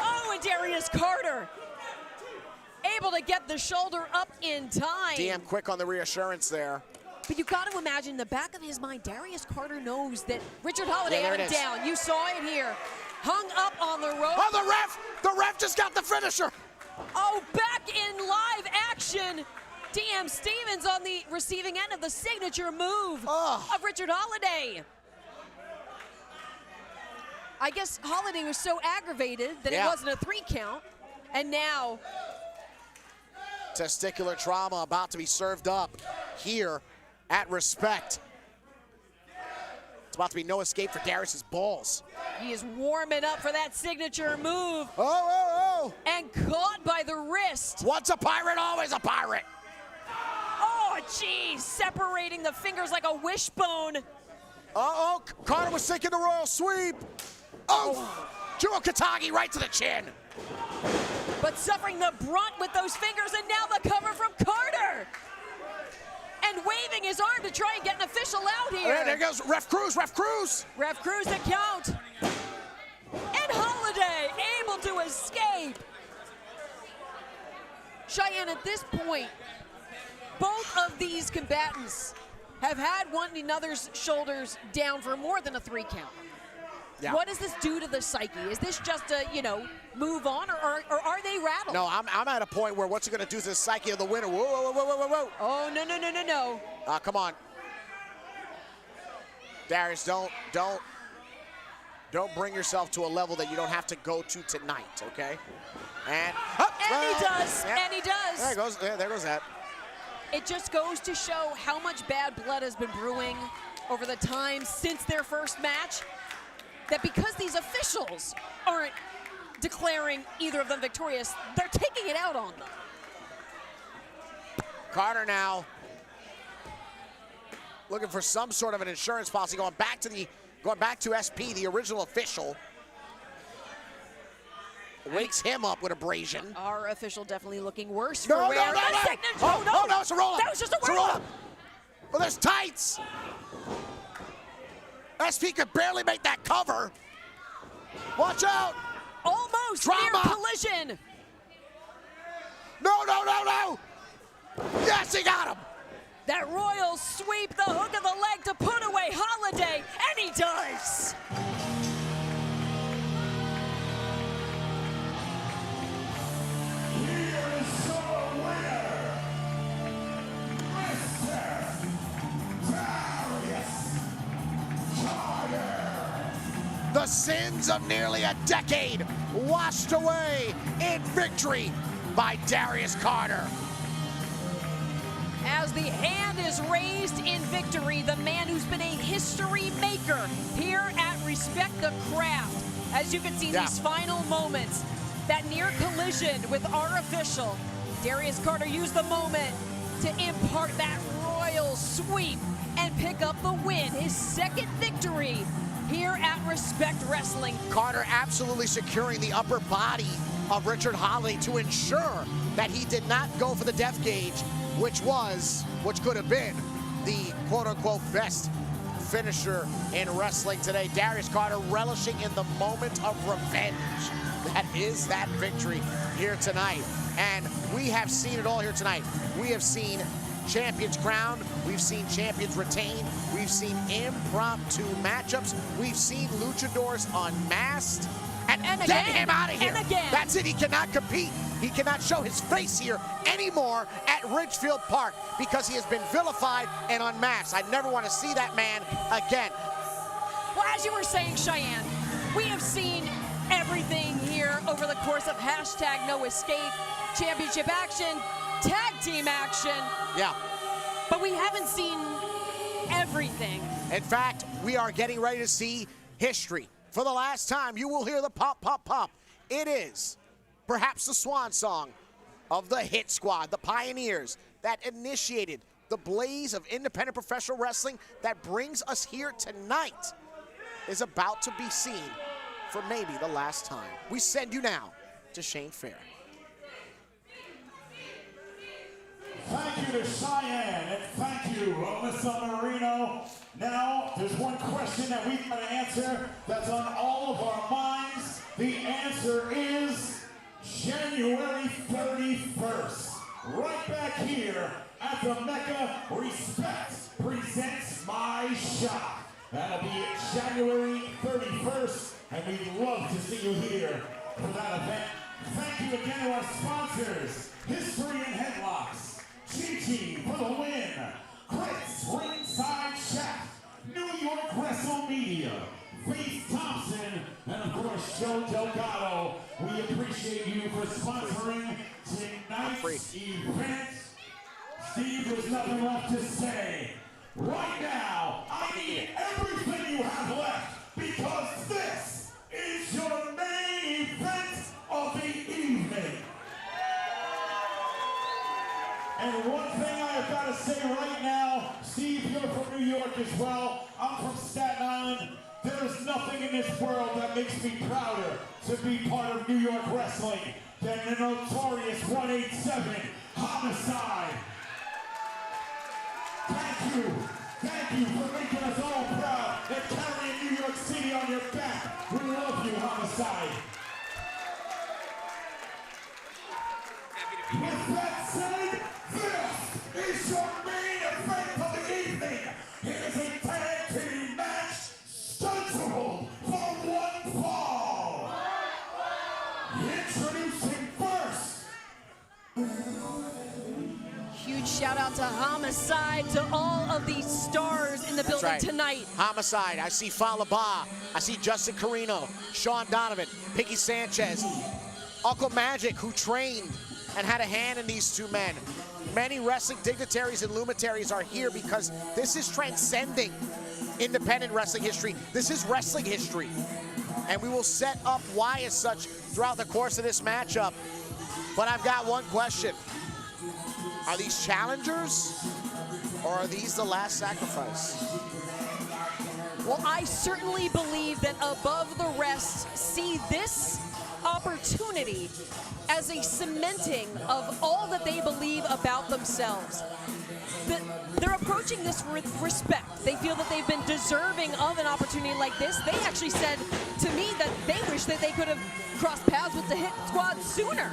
Oh, and Darius Carter able to get the shoulder up in time. DM quick on the reassurance there. But you got to imagine in the back of his mind, Darius Carter knows that Richard Holiday Yeah, had there him it is. down. You saw it here. Hung up on the rope. Oh, the ref just got the finisher. Oh, back in live action. DM Stevens on the receiving end of the signature move of Richard Holiday. I guess Holiday was so aggravated that it wasn't a 3 count. And now testicular trauma about to be served up here at Respect. It's about to be no escape for Darius's balls. he is warming up for that signature move. Oh. And caught by the wrist. Once a pirate, always a pirate. Oh, geez, separating the fingers like a wishbone. Uh-oh, Carter was sinking the royal sweep. Oh, Juro Katagi right to the chin. But suffering the brunt with those fingers, and now the cover from Carter. And waving his arm to try and get an official out here. There goes Ref Cruz. Ref Cruz to count. And Holiday able to escape. Cheyenne, at this point, both of these combatants have had one another's shoulders down for more than a 3 count. Yeah. What does this do to the psyche? Is this just a, move on, or are they rattled? No, I'm at a point where what's it going to do to the psyche of the winner? Whoa. Oh, no. Come on. Darius, don't bring yourself to a level that you don't have to go to tonight, okay? And he does. There goes that. It just goes to show how much bad blood has been brewing over the time since their first match, that because these officials aren't declaring either of them victorious, they're taking it out on them. Carter now looking for some sort of an insurance policy, going back to SP, the original official. Wakes him up with abrasion. Our official definitely looking worse No, for wear. no, it's a roll-up. That was just a roll-up. Well, there's tights. SP could barely make that cover. Watch out. Almost Trauma. near collision. No. Yes, he got him. That royal sweep, the hook of the leg to put away Holiday, and he does. Here is your winner, Mr. Darius Carter. The sins of nearly a decade washed away in victory by Darius Carter. As the hand is raised in victory, the man who's been a history maker here at Respect the Craft. As you can see, these final moments, that near collision with our official, Darius Carter used the moment to impart that royal sweep and pick up the win, his second victory here at Respect Wrestling. Carter absolutely securing the upper body of Richard Holiday to ensure that he did not go for the death gauge, which could have been the quote-unquote best finisher in wrestling today. Darius Carter relishing in the moment of revenge. That is that victory here tonight. And we have seen it all here tonight. We have seen champions crowned, we've seen champions retained, we've seen impromptu matchups, we've seen luchadors unmasked, and get him out of here. And again. That's it, he cannot compete. He cannot show his face here anymore at Ridgefield Park because he has been vilified and unmasked. I never want to see that man again. Well, as you were saying, Cheyenne, we have seen everything here over the course of hashtag No Escape, championship action, tag team action. Yeah. But we haven't seen everything. In fact, we are getting ready to see history. For the last time, you will hear the pop, pop, pop. It is perhaps the swan song of the Hit Squad, the pioneers that initiated the blaze of independent professional wrestling that brings us here tonight is about to be seen for maybe the last time. We send you now to Shane Fair. Thank you to Cheyenne, and thank you, Alyssa Marino. Now, there's one question that we've got to answer that's on all of our minds. The answer is January 31st. Right back here at the Mecca, Respect presents My Shot. That'll be January 31st, and we'd love to see you here for that event. Thank you again to our sponsors, History and Headlocks, Chi-Chi for the win, Chris Ringside Chat, New York Wrestle Media, Faith Thompson, and of course Joe Delgado. We appreciate you for sponsoring tonight's event. Steve, there's nothing left to say. Right now, I need everything you have left, because this is your main event of the evening. And one thing I have got to say right now, Steve, you're from New York as well. I'm from Staten Island. There's nothing in this world that makes me prouder to be part of New York wrestling than the notorious 187 Homicide. Thank you. Thank you for making us all proud and carrying New York City on your back. We love you, Homicide. With that said, this is your main event of the evening. It is a tag team match scheduled for one fall. Introducing first. Huge shout out to Homicide, to all of these stars in the building tonight. Homicide, I see Falaba, I see Justin Carino, Sean Donovan, Picky Sanchez, Uncle Magic, who trained and had a hand in these two men. Many wrestling dignitaries and luminaries are here because this is transcending independent wrestling history. This is wrestling history. And we will set up why as such throughout the course of this matchup. But I've got one question. Are these challengers, or are these the last sacrifice? Well, I certainly believe that Above the Rest see this opportunity as a cementing of all that they believe about themselves. They're approaching this with respect. They feel that they've been deserving of an opportunity like this. They actually said to me that they wish that they could have crossed paths with the Hit Squad sooner.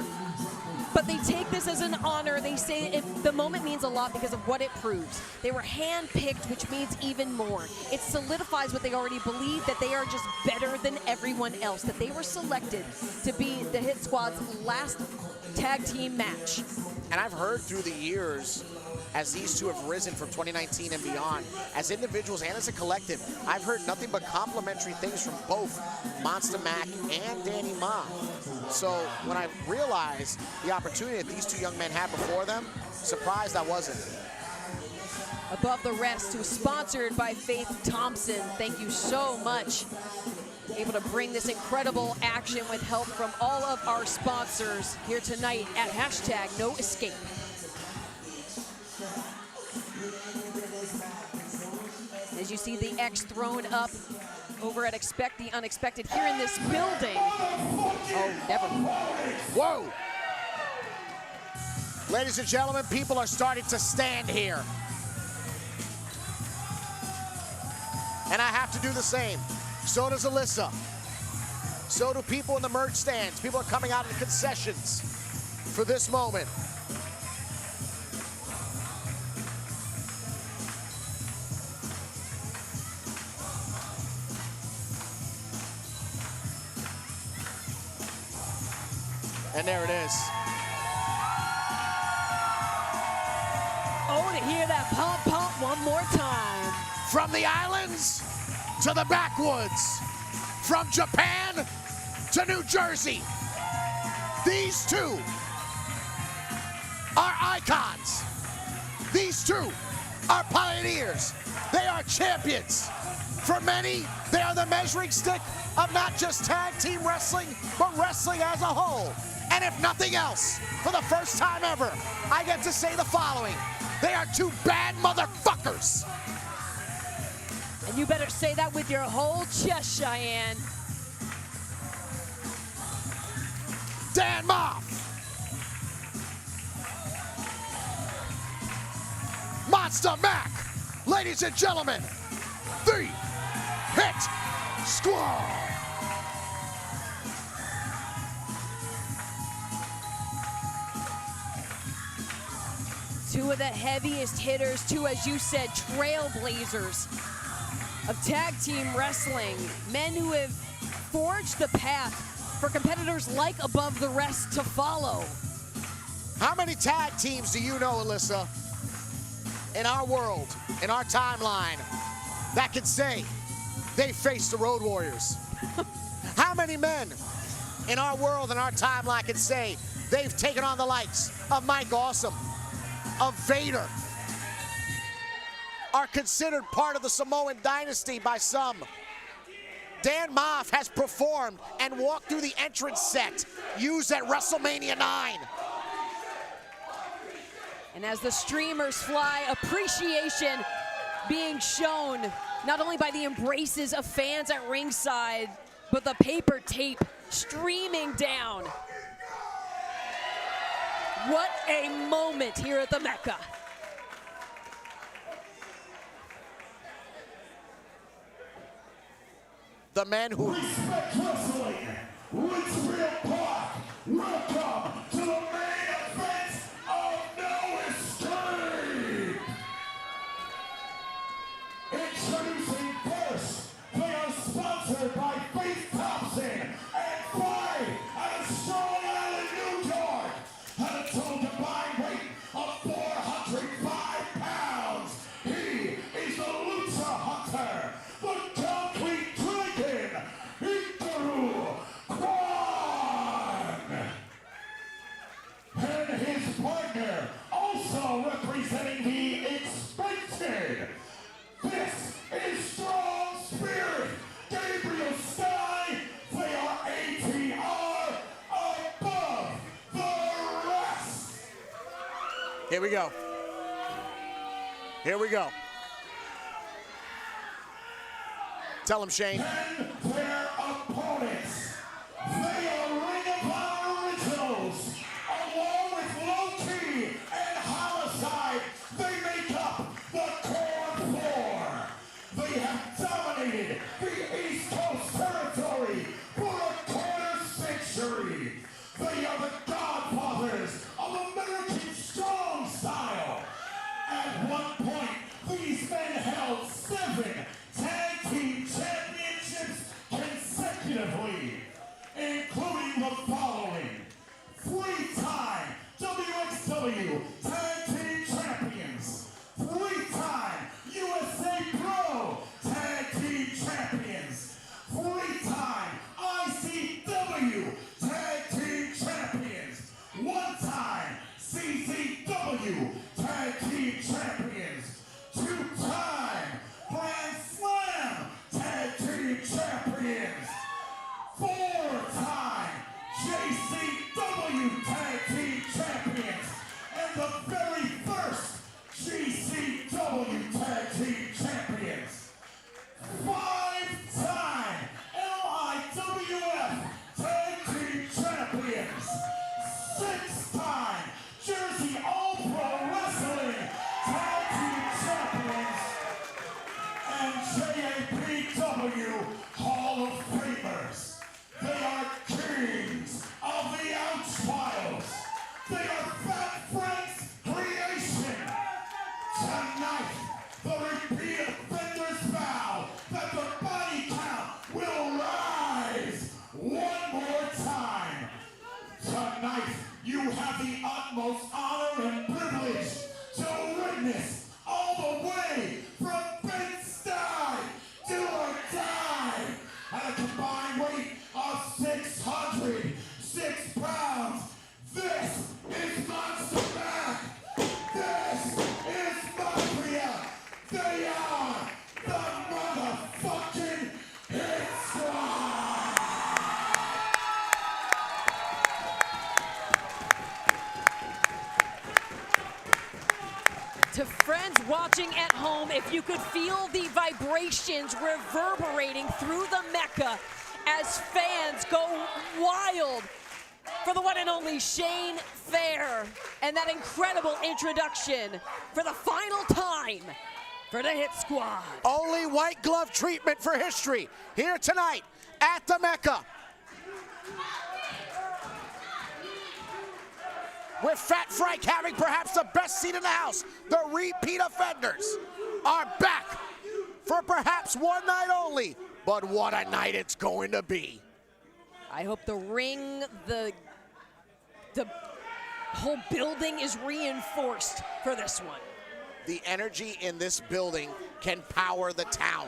But they take this as an honor. They say the moment means a lot because of what it proves. They were handpicked, which means even more. It solidifies what they already believe, that they are just better than everyone else, that they were selected to be the Hit Squad's last tag team match. And I've heard through the years, as these two have risen from 2019 and beyond, as individuals and as a collective, I've heard nothing but complimentary things from both Monster Mac and Danny Ma. So when I realized the opportunity that these two young men had before them, surprised I wasn't. Above the Rest, who's sponsored by Faith Thompson. Thank you so much. Able to bring this incredible action with help from all of our sponsors here tonight at #NoEscape. As you see the X thrown up over at Expect the Unexpected here in this building. Oh, never. Whoa! Ladies and gentlemen, people are starting to stand here. And I have to do the same. So does Alyssa. So do people in the merch stands. People are coming out of the concessions for this moment. And there it is. Oh, to hear that pump, pump one more time. From the islands to the backwoods, from Japan to New Jersey, these two are icons. These two are pioneers. They are champions. For many, they are the measuring stick of not just tag team wrestling, but wrestling as a whole. And if nothing else, for the first time ever, I get to say the following. They are two bad motherfuckers. And you better say that with your whole chest, Cheyenne. Dan Moff. Monster Mac. Ladies and gentlemen, the Hit Squad. Two of the heaviest hitters, two, as you said, trailblazers of tag team wrestling. Men who have forged the path for competitors like Above the Rest to follow. How many tag teams do you know, Alyssa, in our world, in our timeline, that can say they faced the Road Warriors? How many men in our world, in our timeline, can say they've taken on the likes of Mike Awesome, of Vader, are considered part of the Samoan dynasty by some? Dan Moff has performed and walked through the entrance set used at WrestleMania 9. And as the streamers fly, appreciation being shown not only by the embraces of fans at ringside, but the paper tape streaming down. What a moment here at the Mecca. The men who Respect Wrestling, Richfield Park. Welcome to the main event of No Escape. Introducing first, they are sponsored by Faith Thompson and by out of Strong Island, New York, at a total combined weight of 405 pounds. He is the Lucha Hunter, the Concrete Dragon, and his partner, also representing the expected. This is Strong Spirit, Gabriel Stein. They are ATR Above the Rest. Here we go. Here we go. Tell him, Shane. And their opponents, they are Ring of Honor Originals, along with Low-Key and Homicide. They make up the Core 4. They have dominated the East Coast territory for a quarter century. They are the godfathers of American Strong Style. At one point, these men held 7 tag team championships consecutively, including the following: 3-time WXW Tag Team Champions, 3-time USA Pro Tag Team Champions, 3-time ICW Tag Team Champions, 1-time CZW Tag Team Champions, 2-time Grand Slam Tag Team Champions, 4-time JCW Tag Team Champions, and the very first GCW Tag Team Champions, 5-time LIWF Tag Team Champions, 6-time Jersey All-Pro Wrestling Tag Team Champions, and JAPW Hall of Famers. They are kings of the Ouch Files. They are Fat Frank's creation. Tonight, the repeat offenders vow that the body count will rise 1 watching at home, if you could feel the vibrations reverberating through the Mecca as fans go wild for the one and only Shane Fair, and that incredible introduction for the final time for the Hit Squad. Only white glove treatment for history here tonight at the Mecca. With Fat Frank having perhaps the best seat in the house, the repeat offenders are back for perhaps one night only, but what a night it's going to be. I hope the ring, the whole building is reinforced for this one. The energy in this building can power the town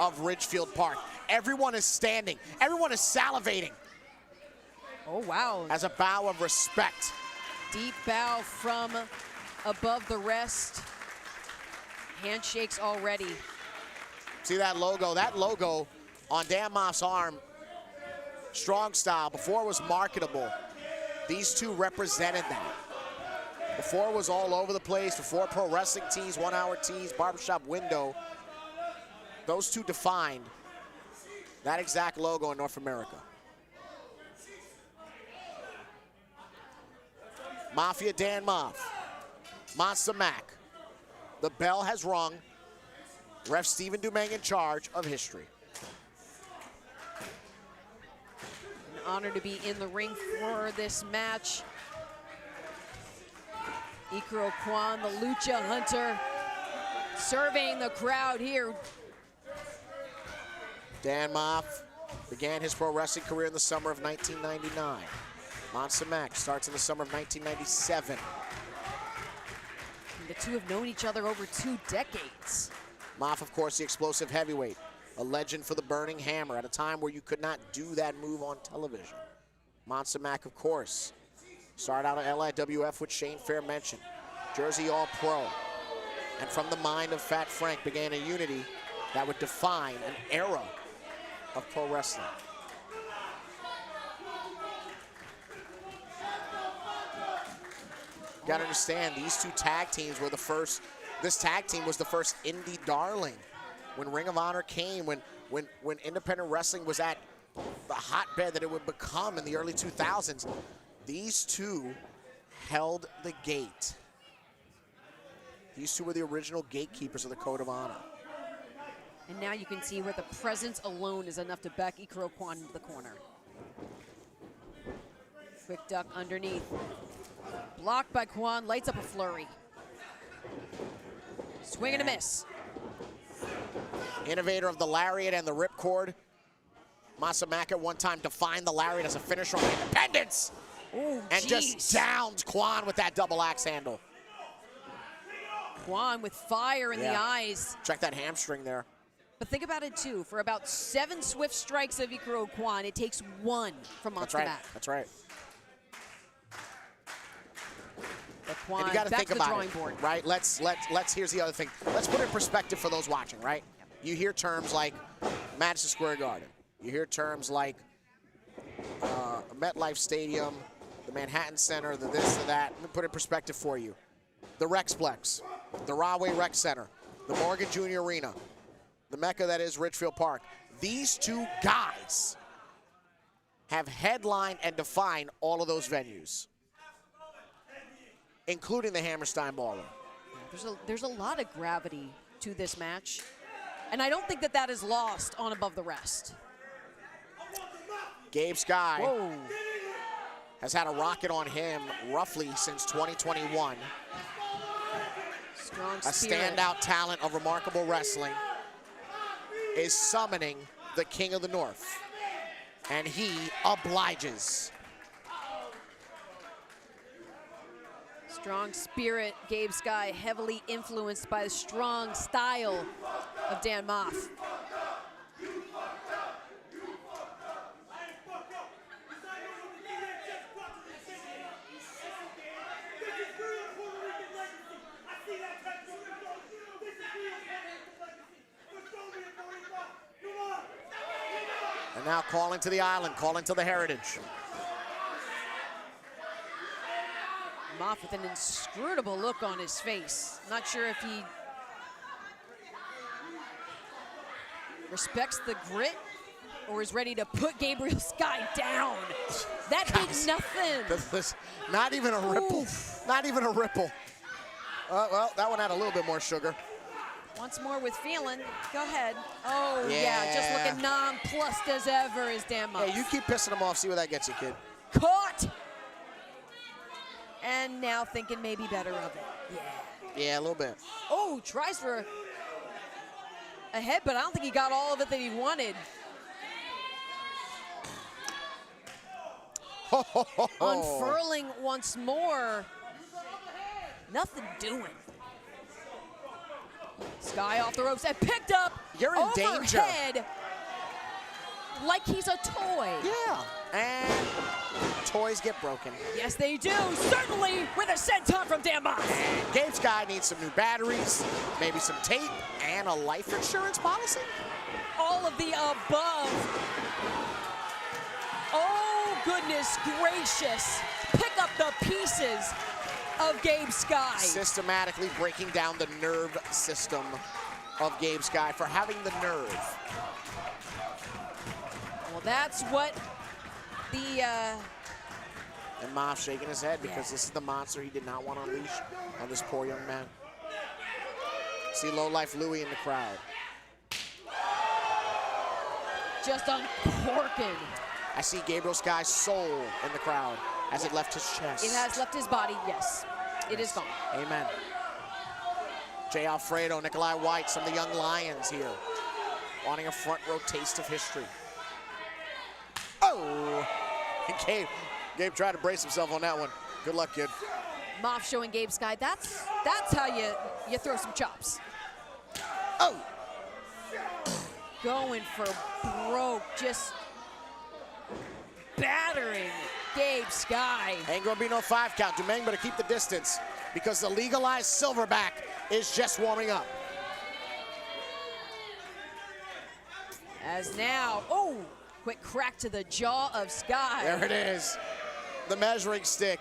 of Ridgefield Park. Everyone is standing, everyone is salivating. Oh, wow. As a bow of respect. Deep bow from above the rest. Handshakes already. See that logo? That logo on Dan Moff's arm, strong style, before it was marketable. These two represented that. Before it was all over the place, before pro wrestling tees, 1 hour tees, barbershop window, those two defined that exact logo in North America. Mafia Dan Moff, Monster Mac. The bell has rung. Ref Stephen Dumeng in charge of history. An honor to be in the ring for this match. Ikro Kwan, the Lucha Hunter, surveying the crowd here. Dan Moff began his pro wrestling career in the summer of 1999. Monster Mac starts in the summer of 1997. And the two have known each other over 2 decades. Moff, of course, the explosive heavyweight, a legend for the Burning Hammer at a time where you could not do that move on television. Monster Mac, of course, started out at LIWF, which Shane Fair mentioned. Jersey All-Pro. And from the mind of Fat Frank began a unity that would define an era of pro wrestling. You gotta understand, these two tag teams were the first, this tag team was the first indie darling. When Ring of Honor came, when independent wrestling was at the hotbed that it would become in the early 2000s, these two held the gate. These two were the original gatekeepers of the Code of Honor. And now you can see where the presence alone is enough to back Ikro Kwan into the corner. Quick duck underneath. Blocked by Kwan, lights up a flurry. Swing and a miss. Innovator of the lariat and the ripcord. Masamak at one time defined the lariat as a finisher on Independence. Ooh, and just downs Kwan with that double axe handle. Kwan with fire in the eyes. Check that hamstring there. But think about it too, for about 7 swift strikes of Ikro Kwan, it takes 1 from Monster Mac. That's right. And you got to think about it, right? Let's here's the other thing. Let's put it in perspective for those watching, right? You hear terms like Madison Square Garden. You hear terms like MetLife Stadium, the Manhattan Center, the this, the that. Let me put it in perspective for you. The Rexplex, the Rahway Rec Center, the Morgan Jr. Arena, the Mecca that is Ridgefield Park. These two guys have headlined and defined all of those venues, including the Hammerstein Ballroom. There's a lot of gravity to this match, and I don't think that that is lost on Above the Rest. Gabe Sky has had a rocket on him roughly since 2021. Strong spirit. A standout talent of remarkable wrestling is summoning the King of the North, and he obliges. Strong spirit, Gabe Sky, heavily influenced by the strong style of Dan Moff. And now calling to the island, calling to the heritage. Moff with an inscrutable look on his face. Not sure if he respects the grit or is ready to put Gabriel Sky down. That did nothing. Not even a ripple. Oof. Not even a ripple. Well, that one had a little bit more sugar. Once more with feeling. Go ahead. Oh, yeah, just looking nonplussed as ever is Dan Moss. Hey, you keep pissing him off. See where that gets you, kid. Caught! And now thinking maybe better of it. Yeah. Yeah, a little bit. Oh, tries for a head, but I don't think he got all of it that he wanted. Unfurling once more. Nothing doing. Sky off the ropes and picked up. You're in danger. Overhead like he's a toy. Yeah. And toys get broken. Yes, they do. Certainly with a senton from Dan Moss. And Gabe Sky needs some new batteries, maybe some tape, and a life insurance policy. All of the above. Oh, goodness gracious. Pick up the pieces of Gabe Sky. Systematically breaking down the nerve system of Gabe Sky for having the nerve. Well, that's what the... And Moff shaking his head because this is the monster he did not want to unleash on this poor young man. See low-life Louie in the crowd. Just uncorking. I see Gabriel Sky's soul in the crowd as it left his chest. It has left his body, yes. It is gone. Amen. Jay Alfredo, Nikolai White, some of the young lions here, wanting a front row taste of history. Oh! Gabe tried to brace himself on that one. Good luck, kid. Moff showing Gabe Sky, that's how you throw some chops. Oh! Going for broke, just battering Gabe Sky. Ain't gonna be no 5 count. Dueling better keep the distance because the legalized silverback is just warming up. As now, oh, quick crack to the jaw of Sky. There it is, the measuring stick.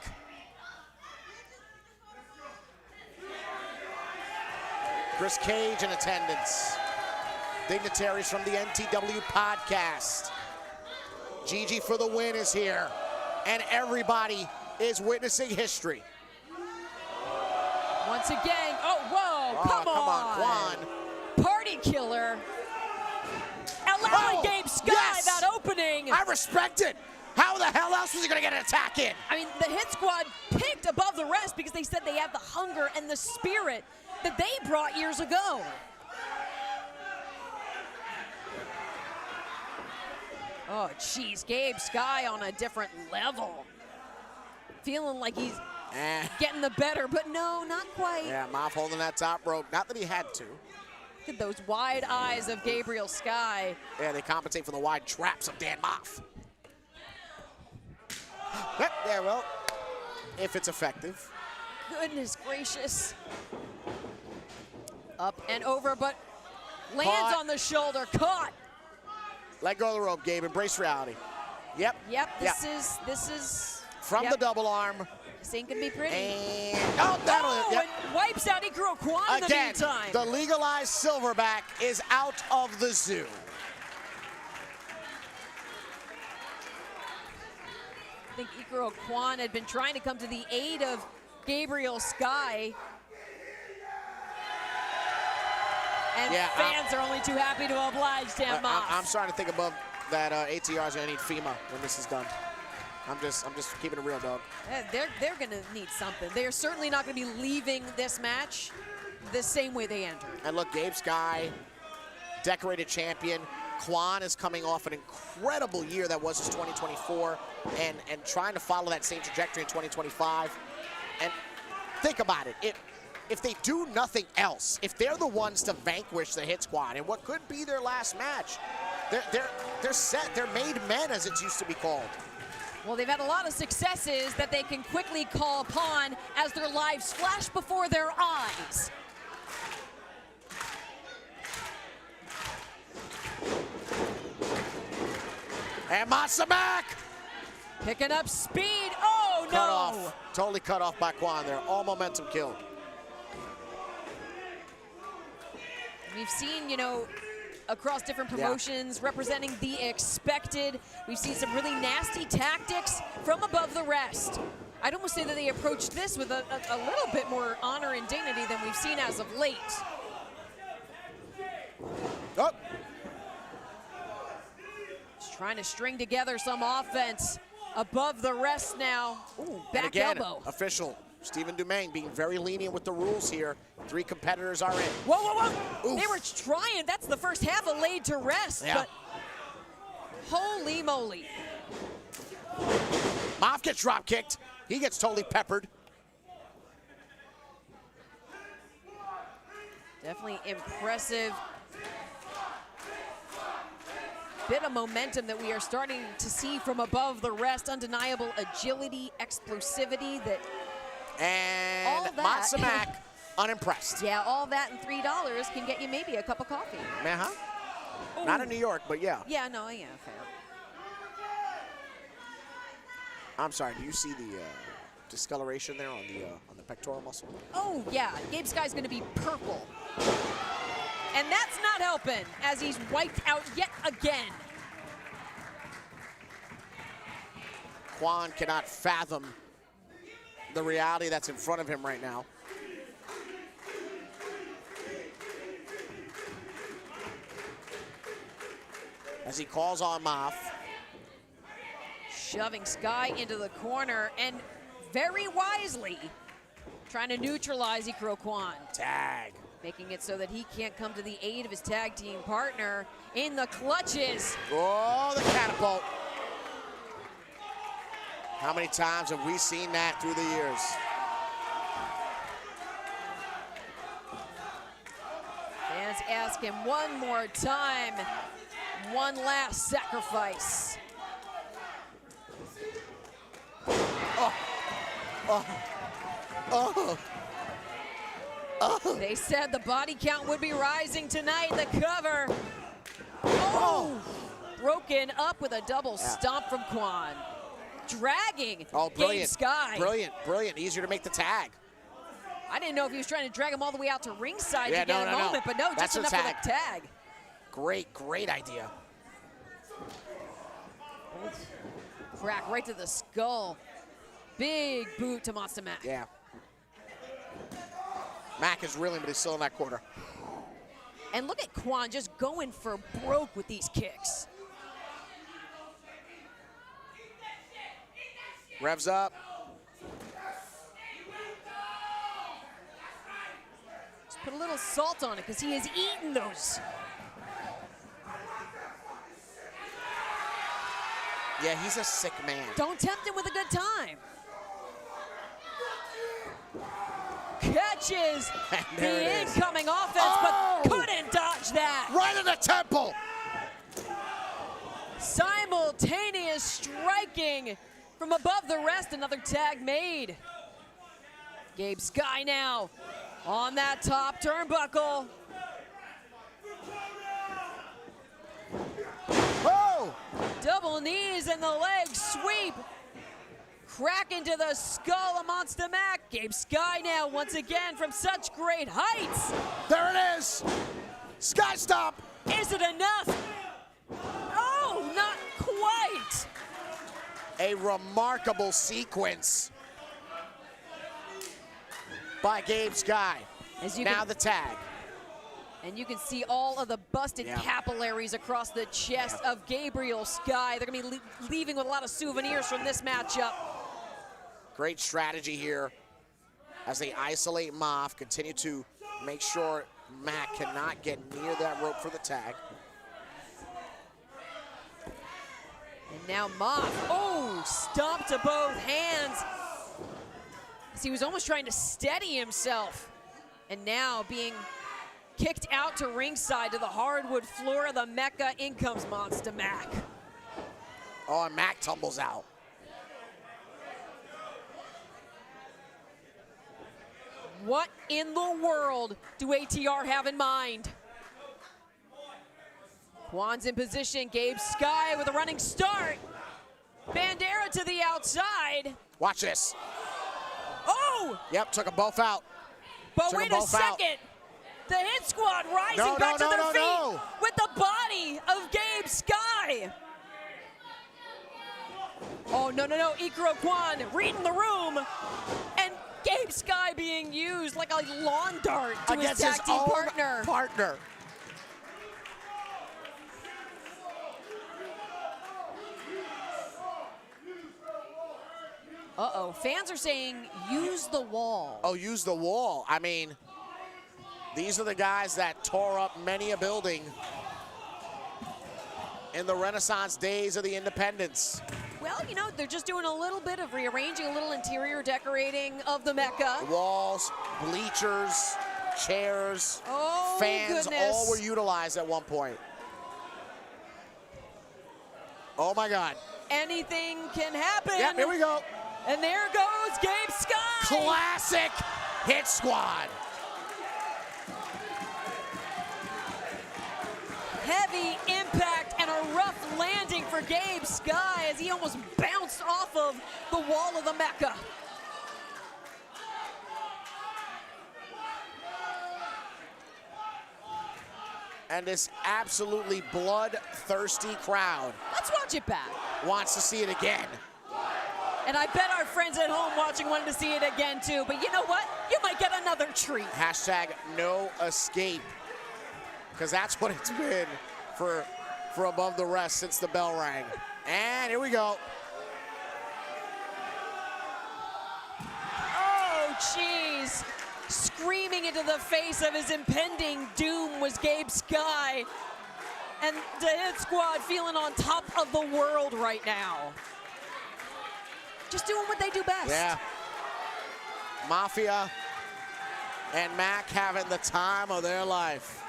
Chris Cage in attendance. Dignitaries from the NTW podcast. Gigi for the win is here. And everybody is witnessing history. Once again, oh, whoa, come on. Quan. Party killer. Allowing Gabe Sky that opening. I respect it. How the hell else was he gonna get an attack in? I mean, the hit squad picked above the rest because they said they have the hunger and the spirit that they brought years ago. Oh, jeez, Gabe Sky on a different level. Feeling like he's getting the better, but no, not quite. Yeah, Moff holding that top rope. Not that he had to. Look at those wide eyes of Gabriel Sky. Yeah, they compensate for the wide traps of Dan Moff. Yep, yeah, well, if it's effective. Goodness gracious. Up and over, but lands Caught. on the shoulder, caught. Let go of the rope, Gabe. Embrace reality. Yep. Yep, this is from the double arm. This ain't gonna be pretty. And that'll and wipes out Quan in the meantime. The legalized silverback is out of the zoo. I think Quan had been trying to come to the aid of Gabriel Sky. And fans are only too happy to oblige Dan Moss. I'm starting to think above that ATR is going to need FEMA when this is done. I'm just keeping it real, dog. They're going to need something. They are certainly not going to be leaving this match the same way they entered. And look, Gabe Sky, decorated champion. Quan is coming off an incredible year that was his 2024 and trying to follow that same trajectory in 2025. And think about it. If they do nothing else, if they're the ones to vanquish the Hit Squad in what could be their last match, they're set. They're made men, as it used to be called. Well, they've had a lot of successes that they can quickly call upon as their lives flash before their eyes. And Masa back! Picking up speed. Oh, no! Cut off. Totally cut off by Quan there. All momentum killed. We've seen, across different promotions, representing the expected. We've seen some really nasty tactics from above the rest. I'd almost say that they approached this with a little bit more honor and dignity than we've seen as of late. Oh. Just trying to string together some offense above the rest now. Ooh, back and again, elbow. Official Stephen Dumaine being very lenient with the rules here. 3 competitors are in. Whoa, whoa, whoa. Oof. They were trying. That's the first half of laid to rest. Yeah. But holy moly. Moff gets drop kicked. He gets totally peppered. Definitely impressive. Bit of momentum that we are starting to see from above the rest. Undeniable agility, explosivity that. And Matsumak unimpressed. Yeah, all that and $3 can get you maybe a cup of coffee. Uh-huh. Not in New York, but yeah. Yeah, no, yeah, fair. I'm sorry, do you see the discoloration there on the pectoral muscle? Oh, yeah, Gabe Sky's gonna be purple. And that's not helping as he's wiped out yet again. Quan cannot fathom the reality that's in front of him right now. As he calls on Moff. Shoving Sky into the corner and very wisely trying to neutralize Ikuro Quan. Tag. Making it so that he can't come to the aid of his tag team partner in the clutches. Oh, the catapult. How many times have we seen that through the years? Fans ask him one more time, one last sacrifice. Oh. Oh. Oh. Oh. They said the body count would be rising tonight. The cover. Oh. Broken up with a double stomp from Quan. Dragging Gabe Sky. Brilliant, brilliant. Easier to make the tag. I didn't know if he was trying to drag him all the way out to ringside to get a moment, no. but no, That's just enough for that tag. Great, great idea. Crack right to the skull. Big boot to Monster Mac. Yeah. Mac is reeling, but he's still in that corner. And look at Quan just going for broke with these kicks. Revs up. Just put a little salt on it because he has eaten those. Yeah, he's a sick man. Don't tempt him with a good time. Catches the incoming offense, but couldn't dodge that. Right in the temple. Simultaneous striking from above the rest. Another tag made. Gabe Sky now on that top turnbuckle. Oh! Double knees and the leg sweep. Crack into the skull of Monster Mac. Gabe Sky now once again from such great heights. There it is. Sky stop. Is it enough? Oh, not quite. A remarkable sequence by Gabe Sky. Now the tag. And you can see all of the busted capillaries across the chest of Gabriel Sky. They're going to be leaving with a lot of souvenirs from this matchup. Great strategy here as they isolate Moff, continue to make sure Mac cannot get near that rope for the tag. And now Moff, stomp to both hands. As he was almost trying to steady himself. And now being kicked out to ringside to the hardwood floor of the Mecca. In comes Monster Mac. Oh, and Mac tumbles out. What in the world do ATR have in mind? Quan's in position, Gabe Sky with a running start. Bandera to the outside. Watch this. Oh! Yep, took them both out. But wait a second. The Hit Squad rising back to their feet with the body of Gabe Sky. Oh, no. Ikuro Kwan reading the room. And Gabe Sky being used like a lawn dart to against his tag team partner. Uh-oh, fans are saying use the wall. Oh, use the wall. I mean, these are the guys that tore up many a building in the Renaissance days of the independence. Well, you know, they're just doing a little bit of rearranging, a little interior decorating of the Mecca. Walls, bleachers, chairs, fans, goodness. all were utilized at one point. Oh my God. Anything can happen. Yep, here we go. And there goes Gabe Sky. Classic Hit Squad. Heavy impact and a rough landing for Gabe Sky as he almost bounced off of the wall of the Mecca. And this absolutely bloodthirsty crowd. Let's watch it back. Wants to see it again. And I bet our friends at home watching wanted to see it again too. But you know what? You might get another treat. Hashtag no escape. Because that's what it's been for Above the Rest since the bell rang. And here we go. Oh, jeez. Screaming into the face of his impending doom was Gabe Sky. And the Hit Squad feeling on top of the world right now. Just doing what they do best. Yeah. Mafia and Mac having the time of their life.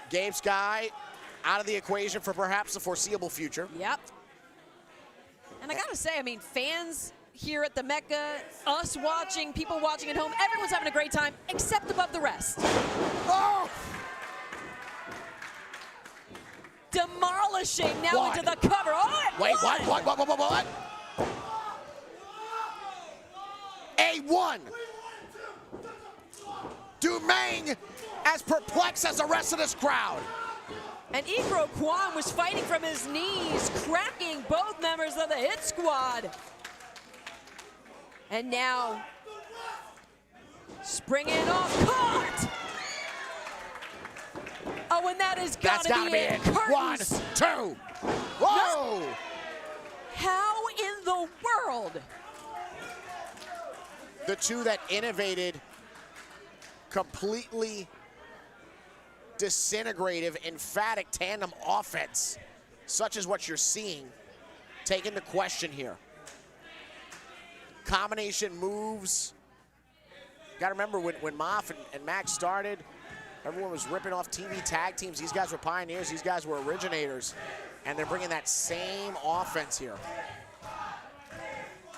Gabe Sky out of the equation for perhaps the foreseeable future. Yep. And I gotta say, I mean, fans here at the Mecca, us watching, people watching at home, everyone's having a great time, except Above the Rest. Oh! Demolishing now into the cover. Oh, wait, what? A1. Domain as perplexed as the rest of this crowd. And Ikuro Kwan was fighting from his knees, cracking both members of the Hit Squad. And now, springing off, caught! Oh, and that is gotta be it. One, two. Whoa! No. How in the world? The two that innovated completely disintegrative, emphatic tandem offense, such as what you're seeing, take into question here. Combination moves. Got to remember when Moff and Max started, everyone was ripping off TV tag teams. These guys were pioneers. These guys were originators. And they're bringing that same offense here.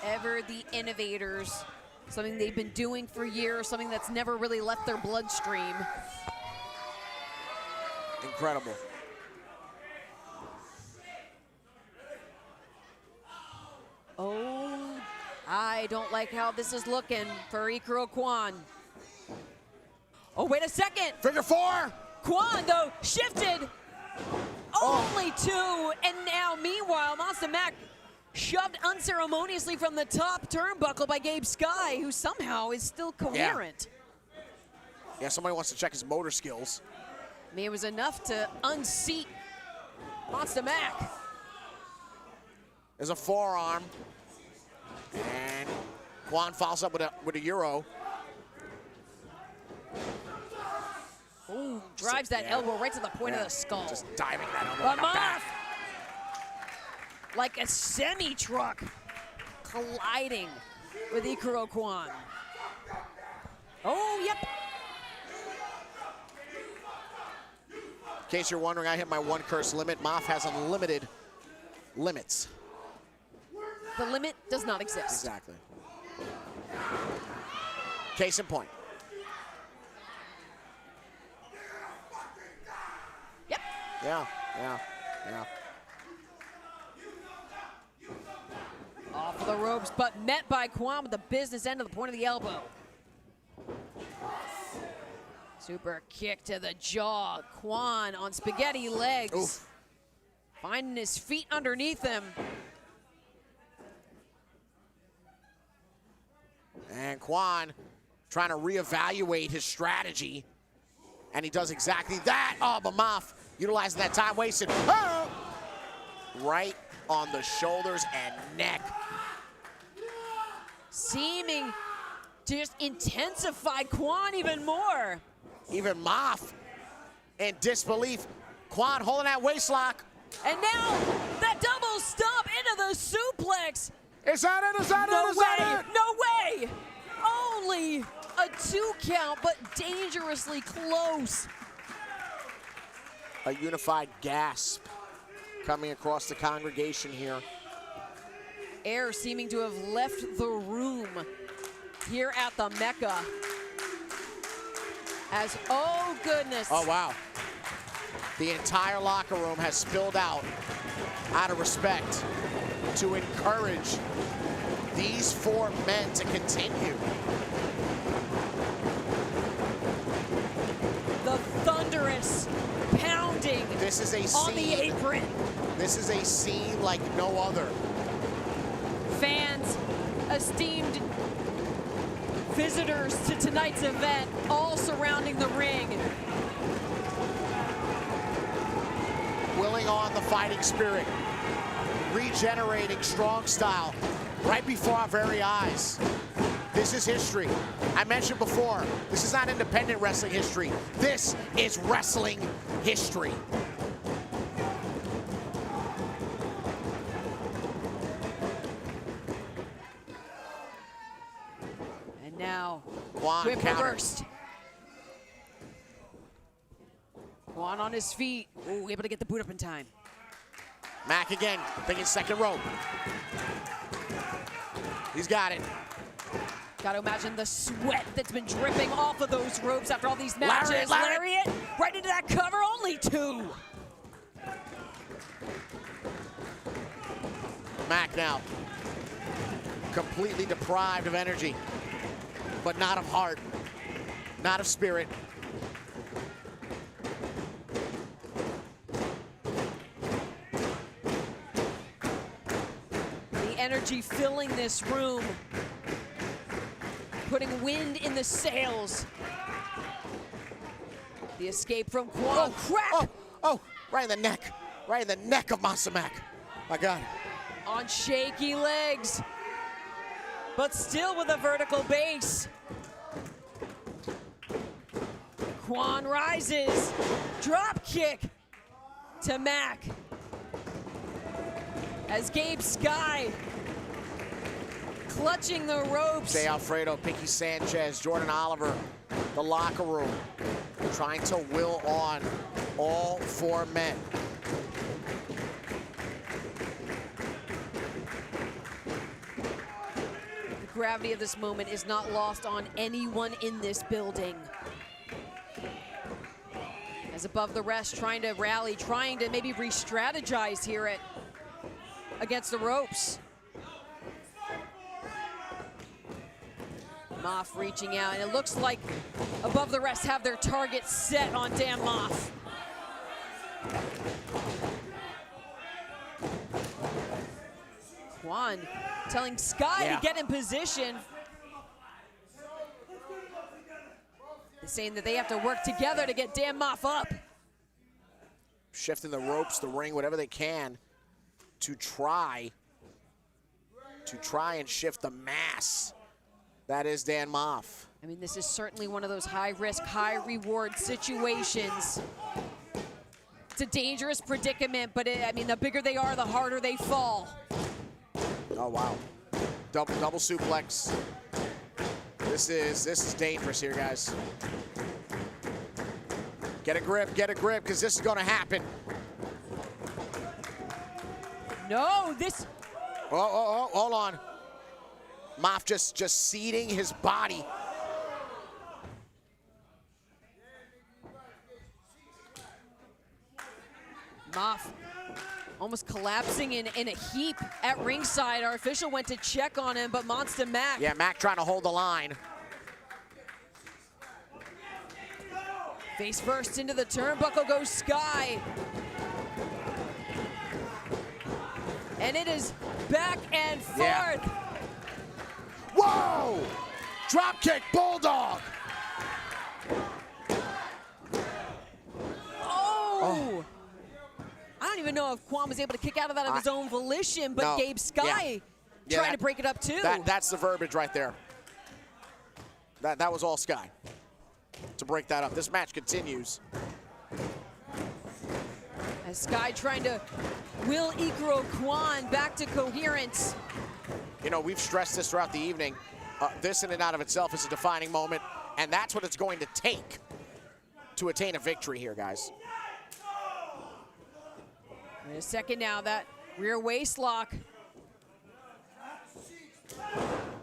Ever the innovators. Something they've been doing for years, something that's never really left their bloodstream. Incredible. Oh, I don't like how this is looking for Ikuro Kwan. Oh, wait a second. Figure four. Kwan, though, shifted. Only two. And now, meanwhile, Monster Mac shoved unceremoniously from the top turnbuckle by Gabe Sky, who somehow is still coherent. Yeah, somebody wants to check his motor skills. I mean, it was enough to unseat Monster Mac. There's a forearm. And Kwan follows up with a Euro. Ooh, drives that elbow right to the point of the skull. Just diving that elbow But in the back. like a semi-truck colliding with Ikuro Kwan. Oh, yep. In case you're wondering, I hit my one curse limit. Moff has unlimited limits. The limit does not exist. Exactly. Case in point. Yep. Yeah. Off of the ropes, but met by Quan with the business end of the point of the elbow. Super kick to the jaw. Quan on spaghetti legs. Oof. Finding his feet underneath him. And Quan trying to reevaluate his strategy. And he does exactly that. Oh, but Moff utilizing that time wasted. Oh! Right on the shoulders and neck. Seeming to just intensify Quan even more. Even Moff in disbelief. Quan holding that waist lock. And now that double stomp into the suplex. Is that it? Is that it? Is that it? No way! Only a 2 count, but dangerously close. A unified gasp coming across the congregation here. Air seeming to have left the room here at the Mecca. As, oh goodness. Oh, wow. The entire locker room has spilled out of respect to encourage these 4 men to continue. The thunderous pounding This is a on the scene. apron. This is a scene like no other. Fans, esteemed visitors to tonight's event, all surrounding the ring. Willing on the fighting spirit. Regenerating strong style right before our very eyes. This is history. I mentioned before, this is not independent wrestling history. This is wrestling history. And now, Quan whip counter. reversed. Quan on his feet. Ooh, able to get the boot up in time. Mac again, thinking second rope. He's got it. Got to imagine the sweat that's been dripping off of those ropes after all these matches. Lariat. Right into that cover, only 2. Mac now, completely deprived of energy, but not of heart, not of spirit. The energy filling this room, putting wind in the sails. The escape from Quan. Oh, crack! Oh, right in the neck. Right in the neck of Masamak. My God. On shaky legs, but still with a vertical base. Quan rises. Drop kick to Mac. As Gabe Sky clutching the ropes. Jay Alfredo, Pinky Sanchez, Jordan Oliver, the locker room, trying to will on all 4 men. The gravity of this moment is not lost on anyone in this building. As Above the Rest trying to rally, trying to maybe re-strategize here against the ropes. Moff reaching out, and it looks like Above the Rest have their target set on Dan Moff. Quan telling Sky to get in position. They're saying that they have to work together to get Dan Moff up. Shifting the ropes, the ring, whatever they can to try and shift the mass. That is Dan Moff. I mean, this is certainly one of those high-risk, high-reward situations. It's a dangerous predicament, but I mean, the bigger they are, the harder they fall. Oh, wow. Double suplex. This is dangerous here, guys. Get a grip, because this is going to happen. No, this... Oh, hold on. Moff just seating his body. Moff almost collapsing in a heap at ringside. Our official went to check on him, but Monster Mac. Yeah, Mac trying to hold the line. Face first into the turnbuckle goes Sky. And it is back and forth. Yeah. Whoa! Dropkick Bulldog. Oh! I don't even know if Quan was able to kick out of that of his own volition, but no. Gabe Sky trying to break it up too. That's the verbiage right there. That was all Sky to break that up. This match continues. As Sky trying to will Ikro Quan back to coherence. You know, we've stressed this throughout the evening. This in and out of itself is a defining moment, and that's what it's going to take to attain a victory here, guys. In a second now, that rear waist lock.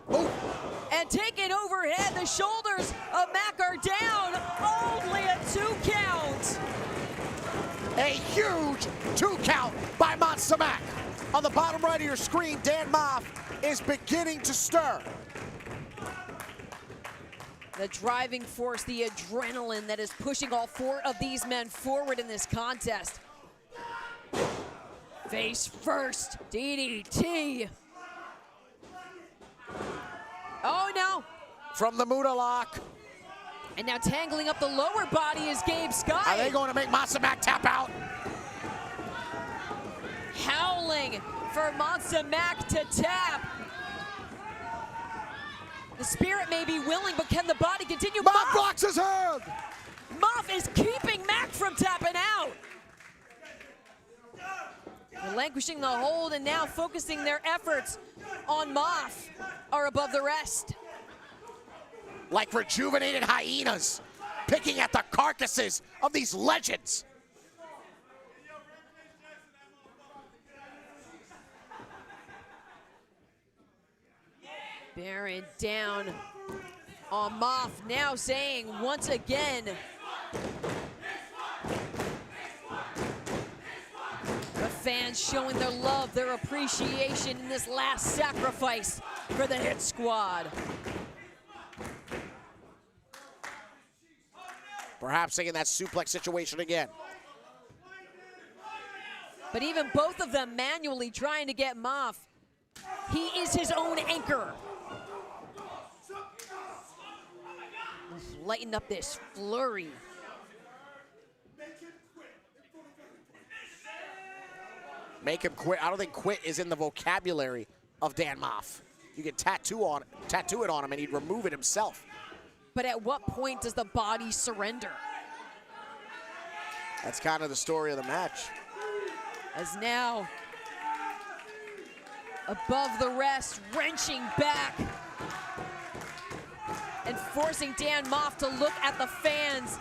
Oh. And taken overhead, the shoulders of Mac are down. Only a 2 count. A huge 2 count by Monster Mac. On the bottom right of your screen, Dan Moff is beginning to stir. The driving force, the adrenaline that is pushing all 4 of these men forward in this contest. Face first, DDT. Oh no. From the Muda lock. And now tangling up the lower body is Gabe Sky. Are they going to make Monster Mac tap out? Howling for Monster Mac to tap. The spirit may be willing, but can the body continue? Moff blocks his head. Moff is keeping Mac from tapping out. Relinquishing the hold and now focusing their efforts on Moff are above the rest. Like rejuvenated hyenas, picking at the carcasses of these legends. Bearing down on Moff, now saying once again, the fans showing their love, their appreciation in this last sacrifice for the Hit Squad. Perhaps taking that suplex situation again. But even both of them manually trying to get Moff. He is his own anchor. Lighten up this flurry. Make him quit. I don't think quit is in the vocabulary of Dan Moff. You can tattoo it on him and he'd remove it himself. But at what point does the body surrender? That's kind of the story of the match. As now, above the rest, wrenching back and forcing Dan Moff to look at the fans,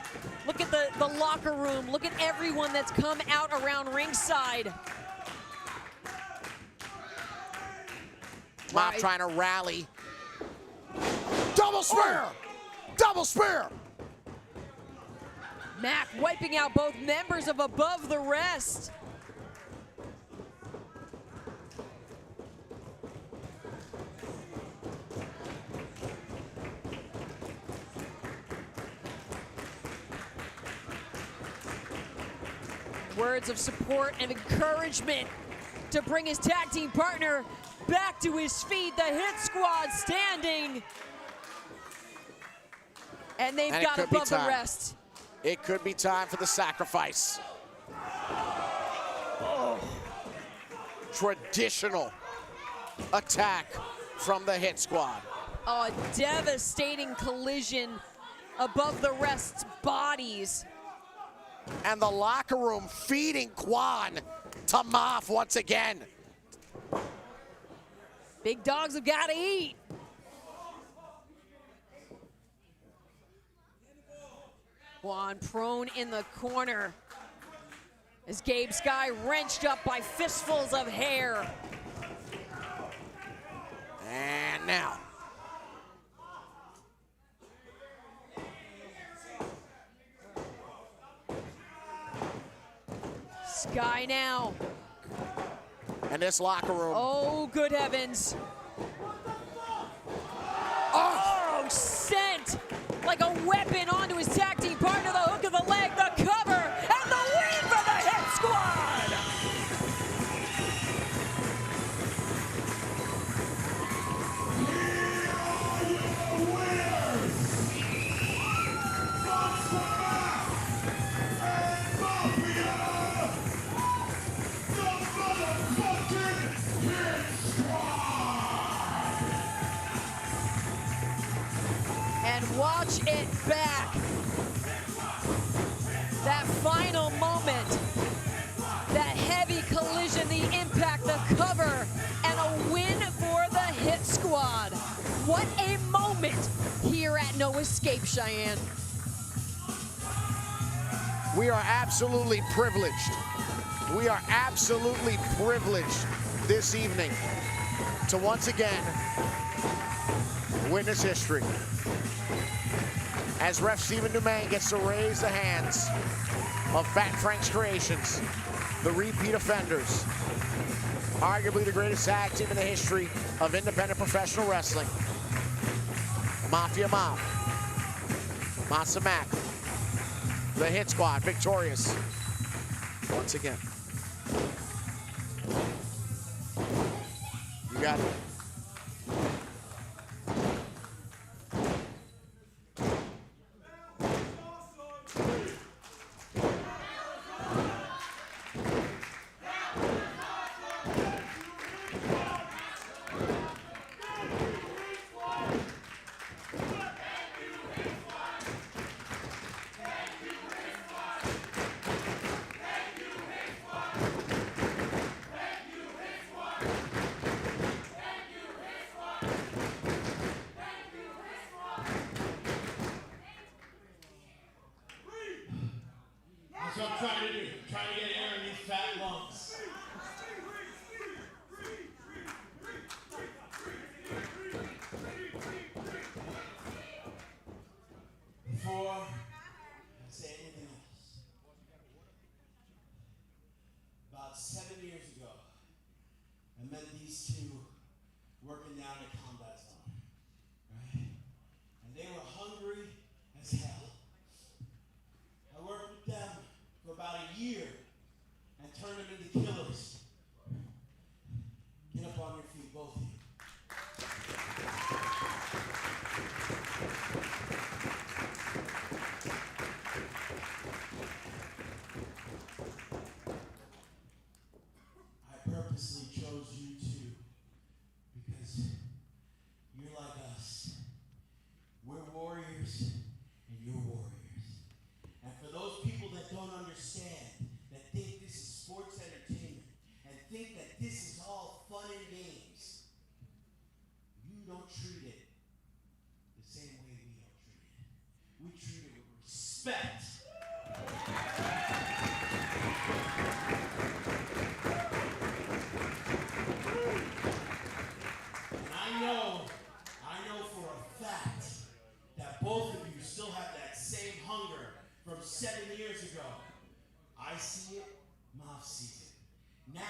look at the locker room, look at everyone that's come out around ringside. Moff trying to rally. Double spear! Double spear! Mac wiping out both members of Above the Rest. Words of support and encouragement to bring his tag team partner back to his feet. The Hit Squad standing. And they've got Above the Rest. It could be time for the sacrifice. Oh. Traditional attack from the Hit Squad. A devastating collision. Above the Rest's bodies. And the locker room feeding Quan to Moff once again. Big dogs have got to eat. Quan prone in the corner as Gabe Sky wrenched up by fistfuls of hair. And now. Sky now. And this locker room. Oh, good heavens. Oh, sent like a weapon onto his tag team partner, the hook of the leg, the cover, and the win for the Hit Squad! And watch it back. That final moment, that heavy collision, the impact, the cover, and a win for the Hit Squad. What a moment here at No Escape, Cheyenne. We are absolutely privileged. We are absolutely privileged this evening to once again witness history. As ref Stephen Dumaine gets to raise the hands of Fat Frank's Creations, the repeat offenders, arguably the greatest tag team in the history of independent professional wrestling. Mafia Mob, Masa Mac, the Hit Squad, victorious once again. You got it. That's what I'm trying to do. I'm trying to get air in these fat lungs. Before I say anything else, about 7 years ago, I met these two working down the combat zone, right? And they were hungry as hell. I worked with them for about a year and turned them into killers. Get up on your feet, both of you. I purposely chose you two because you're like us. We're warriors and you're warriors. And for those people that don't understand, that think this is sports entertainment, and think that this is all fun and games, you don't treat it the same way we don't treat it. We treat it with respect. And I know for a fact that both of you still have that same hunger from 7 years ago. I see it, Mom sees it. Now,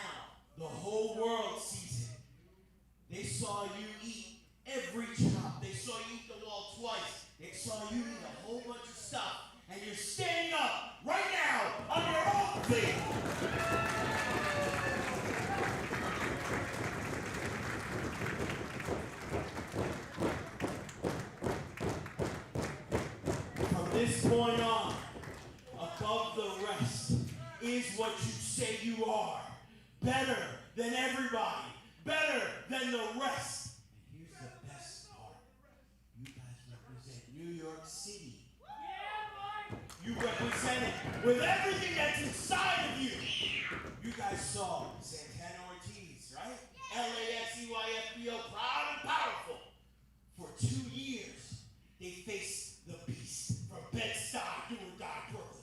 the whole world sees it. They saw you eat every chop. They saw you eat the wall twice. They saw you eat a whole bunch of stuff. And you're standing up right now on your own feet. From this point on, above the rest is what you say you are. Better than everybody. Better than the rest. And here's the best part. You guys represent New York City. You represent it with everything that's inside of you. You guys saw Santana Ortiz, right? LAXEYFBO, proud and powerful. For 2 years, they faced the beast from Bed-Stuy, do or die Brooklyn.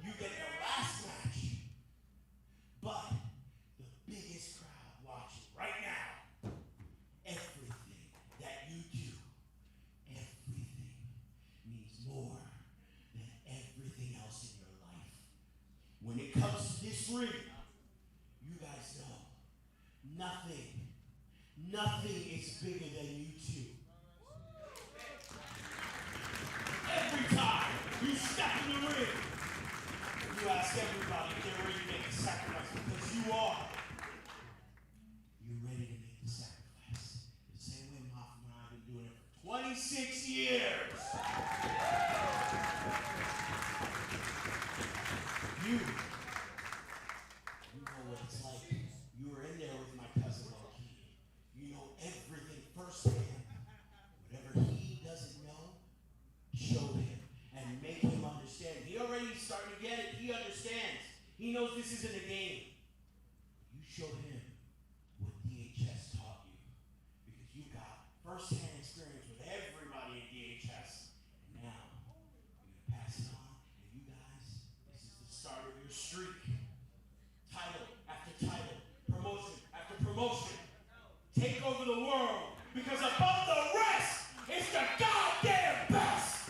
You get the last match, but the biggest crowd watching right now, everything that you do, everything means more than everything else in your life. free. You guys know, nothing is bigger than you two. Every time you step in the ring, you ask everybody if they're ready to make the sacrifice, because you are. You're ready to make the sacrifice. The same way Moffman and I have been doing it for 26 years. You know what it's like. You were in there with my cousin Loki. You know everything firsthand. Whatever he doesn't know, show him and make him understand. He already starting to get it. He understands. He knows this isn't a game. You show him what DHS taught you, because you got first-hand experience with everybody in DHS. And now you're gonna pass it on, and you guys, this is the start of your streak. Title after title, promotion after promotion. Take over the world, because above the rest is the goddamn best.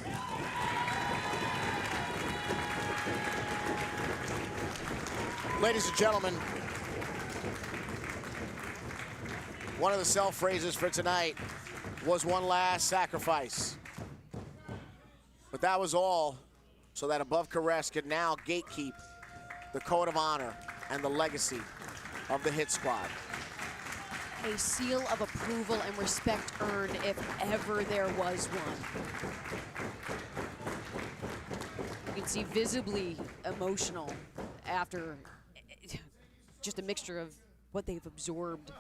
Ladies and gentlemen, one of the self-phrases for tonight was one last sacrifice. But that was all so that Above Caress could now gatekeep the code of honor and the legacy of the Hit Squad. A seal of approval and respect earned if ever there was one. You can see visibly emotional after just a mixture of what they've absorbed,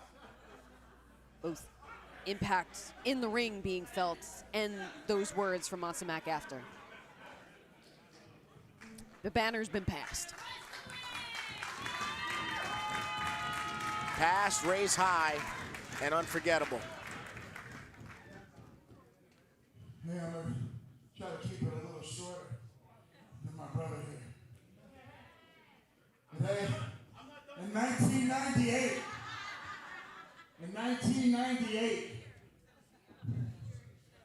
both impact in the ring being felt and those words from Matsumak after. The banner's been passed. Passed, raised high, and unforgettable. Yeah, I'm gonna try to keep it a little shorter than my brother here. Today, in 1998,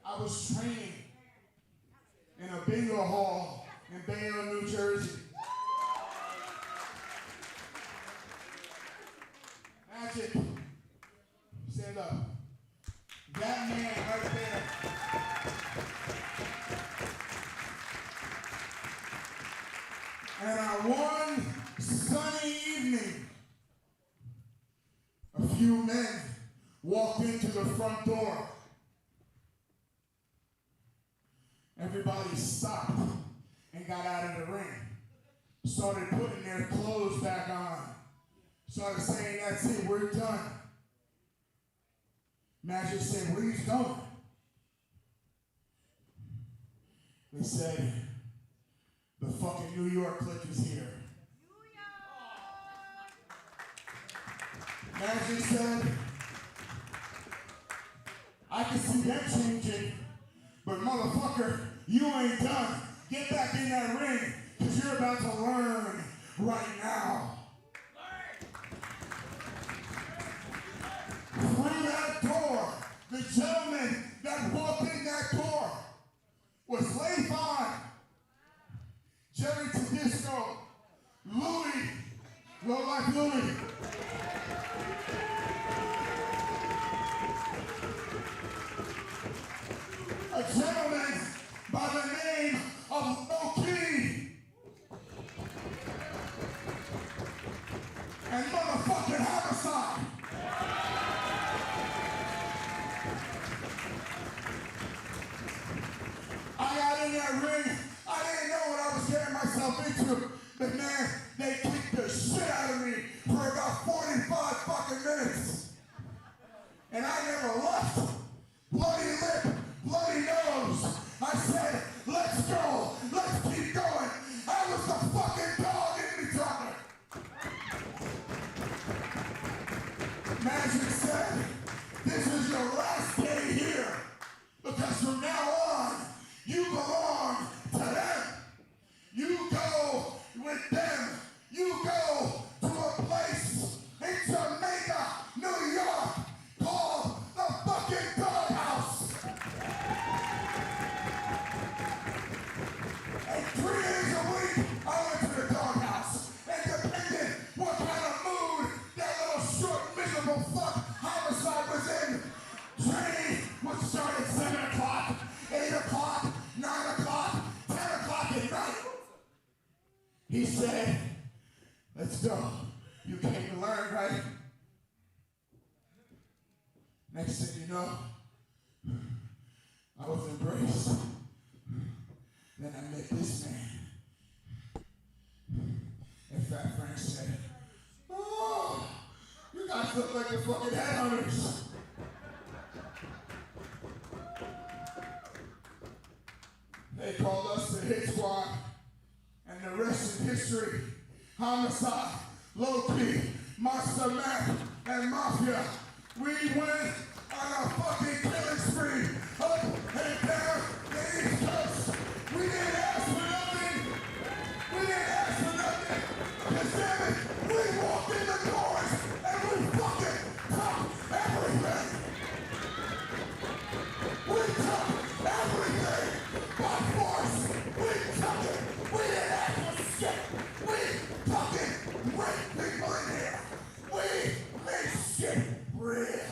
I was training in a bingo hall in Bayonne, New Jersey. Magic, stand up. That man right there. And on one sunny evening, a few men walked into the front door. Everybody stopped and got out of the ring. Started putting their clothes back on. Started saying, that's it, we're done. Magic said, where are you going? They said, the fucking New York clique is here. Magic said, I can see that changing, but motherfucker, you ain't done. Get back in that ring, because you're about to learn right now. Through that door, the gentleman that walked in that door was Layfon, Jerry Tedisco, Louie, low like Louie. A gentleman by the name of Loki. And motherfucking Harvestor. I got in that ring. I didn't know what I was getting myself into. But man, they kicked the shit out of me for about 45 fucking minutes. And I never left. Bloody lip, bloody nose. I said, let's go. Let's keep going. I was the fucking dog in me talking. Magic said, this is your last day here. Because from now on, you belong to them. You go with them. You go to a place in Jamaica, New York, called the fucking Doghouse. And 3 days a week, I went to the Doghouse. Independent, said, let's go. You came to learn, right? Next thing you know, I was embraced. Then I met this man. And Fat Frank said, oh, you guys look like the fucking headhunters. They called us the Hit Squad, and the rest is history. Homicide, low-key, Monster Mac, and Mafia. We went on a fucking killing spree, up and down the East Coast. We didn't ask for nothing. We didn't ask for nothing. Cause damn it, we walked in the doors and we fucking took everything. We took everything by force. We took it. We didn't ask for shit. We fucking raped people in here. We made shit real.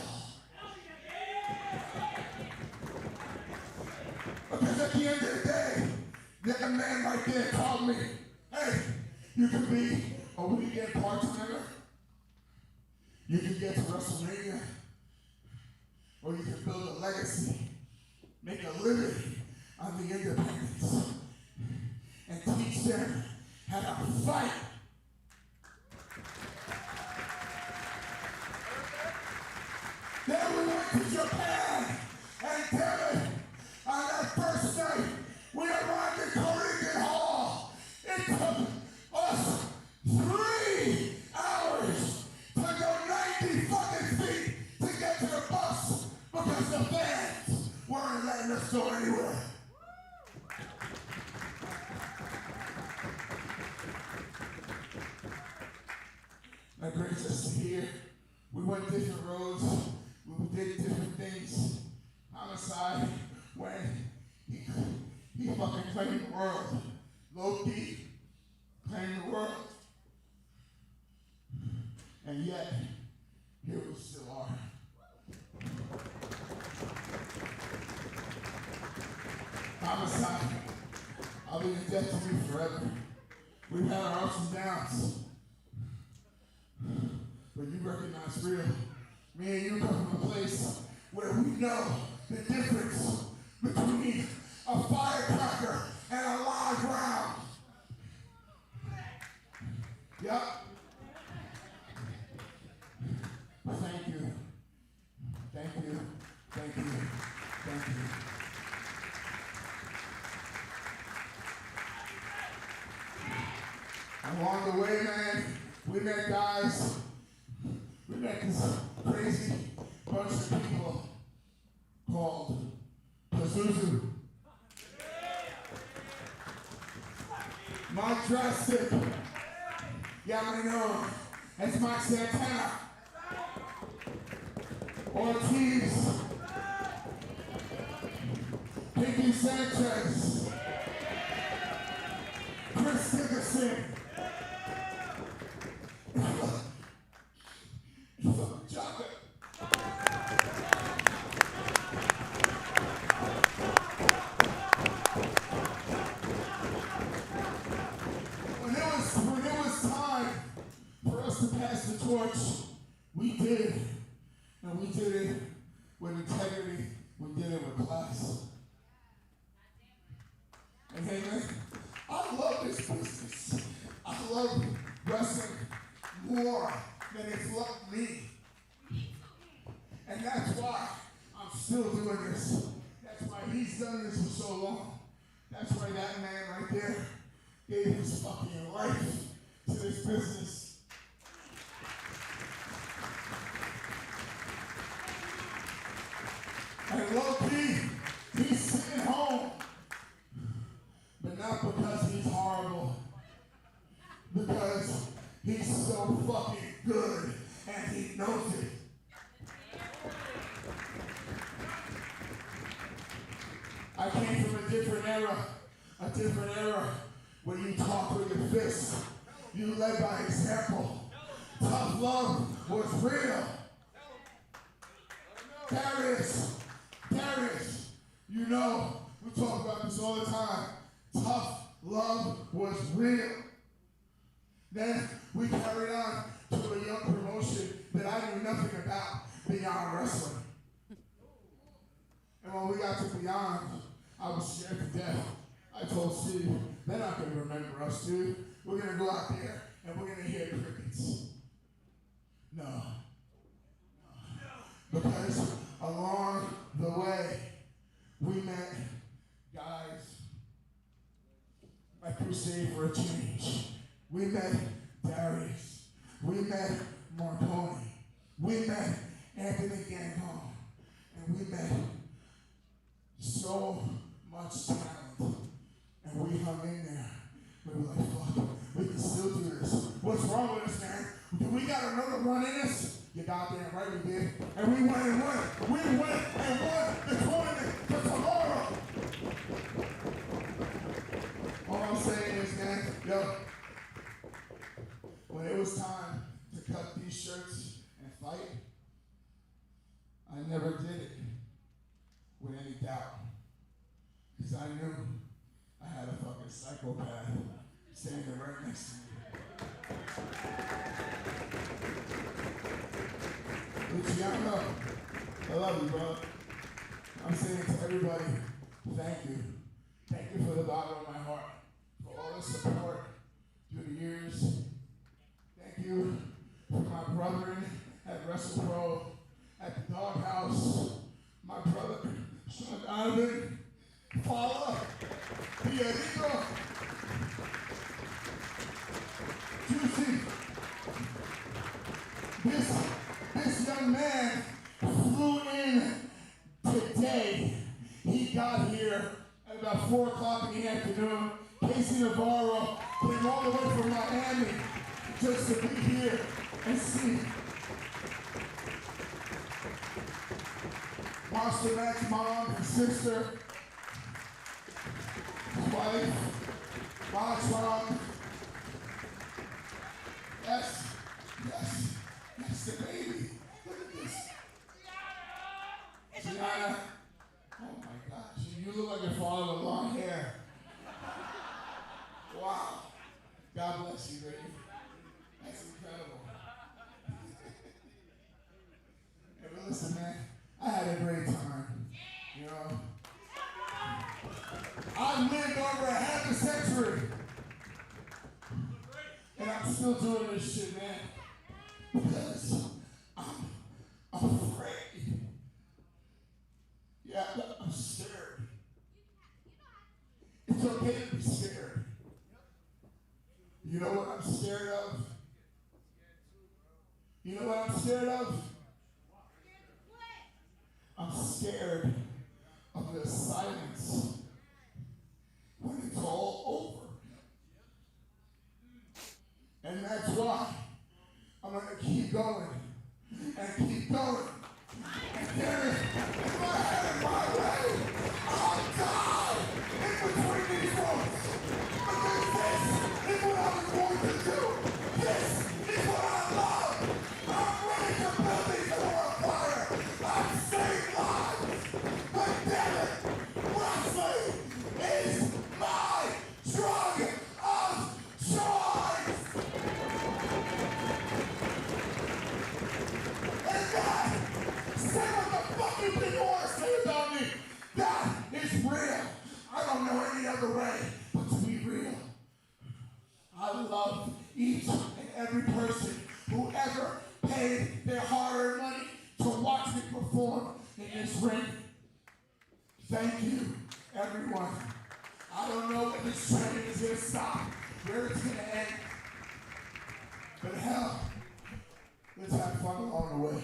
Because at the end of the day, that man right there called me, hey, you can be a weekend part-timer, you can get to WrestleMania, or you can build a legacy, make a living on the independents, and teach them how to fight. Then we went to Japan, and damn it, on that first night, we arrived at Korean Hall. It took us 3 hours to go 90 fucking feet to get to the bus because the fans weren't letting us go anywhere. That brings us to here. We went different roads. We did different things. Homicide, when he fucking claimed the world. Low-key, claimed the world. And yet, here we still are. Homicide, I'll be in debt to you forever. We've had our ups and downs. But you recognize real. Me and you come from a place where we know the difference between a firecracker and a live round. Yep. Thank you. Thank you. Thank you. Thank you. Along the way, man, we met guys. We met this crazy bunch of people called Pazuzu. Mike Drastic. Yeah, I know. That's Mike Santana. Ortiz. Pinky Sanchez. Chris Dickerson. Chocolate. When it was time for us to pass the torch, we did. And we did it with integrity. We did it with class. And hey man, I love this business. I love wrestling more than it's loved me. And that's why I'm still doing this. That's why he's done this for so long. That's why that man right there gave his fucking life to this business. And low-key, he's sitting home. But not because he's horrible. Because he's so fucking good and he knows it. I came from a different era where you talk with your fists. You led by example. Tough love was real. Darius, you know, we talk about this all the time. Tough love was real. Then we carried on to a young promotion that I knew nothing about, Beyond Wrestling. And when we got to Beyond, I was scared to death. I told Steve, they're not going to remember us, dude. We're going to go out there and we're going to hear crickets. No. Because along the way, we met guys like Crusade for a Change. We met Darius. We met Marconi. We met Anthony Gangone. And we met so much talent. And we hung in there. We were like, fuck, we can still do this. What's wrong with us, man? Do we got another run in us? You goddamn right we did. And we went and won. We went and won the tournament for tomorrow. All I'm saying is, man, yo, when it was time to cut these shirts and fight, I never did it with any doubt. Because I knew I had a fucking psychopath standing right next to me. Luciano, I love you, bro. I'm saying to everybody, thank you. Thank you for the bottom of my heart, for all the support through the years. Thank you for my brethren at WrestlePro, at the Doghouse, my brother, Sean Donovan, Paula, Diaz, Juicy. This young man flew in today. He got here at about 4 o'clock in the afternoon. Casey Navarro came all the way from Miami just to be here and see Monster Matt's mom and sister, his wife, Mon's mom. Yes, the baby. Look at this. Gianna. Oh my gosh, you look like your father with long hair. Wow. God bless you, baby. That's incredible. Hey, but listen, man, I had a great time. You know, I've lived over a half a century. And I'm still doing this shit, man. Because I'm afraid. Yeah, I'm scared. It's okay to be scared. You know what I'm scared of? You know what I'm scared of? I'm scared of the silence when it's all over. And that's why I'm going to keep going and keep going. And there is, if I had it my way, I'll die in between these ropes. Because this is what I was born to do. This is what I love. I'm ready to build these world fire. I'm saving lives. But damn it, wrestling is my drug of choice. Say what the fuck you people want to say about me. That is real. I don't know any other way but to be real. I love each and every person who ever paid their hard-earned money to watch me perform in this ring. Thank you, everyone. I don't know when this train is going to stop, where it's going to end. But hell, let's have fun along the way.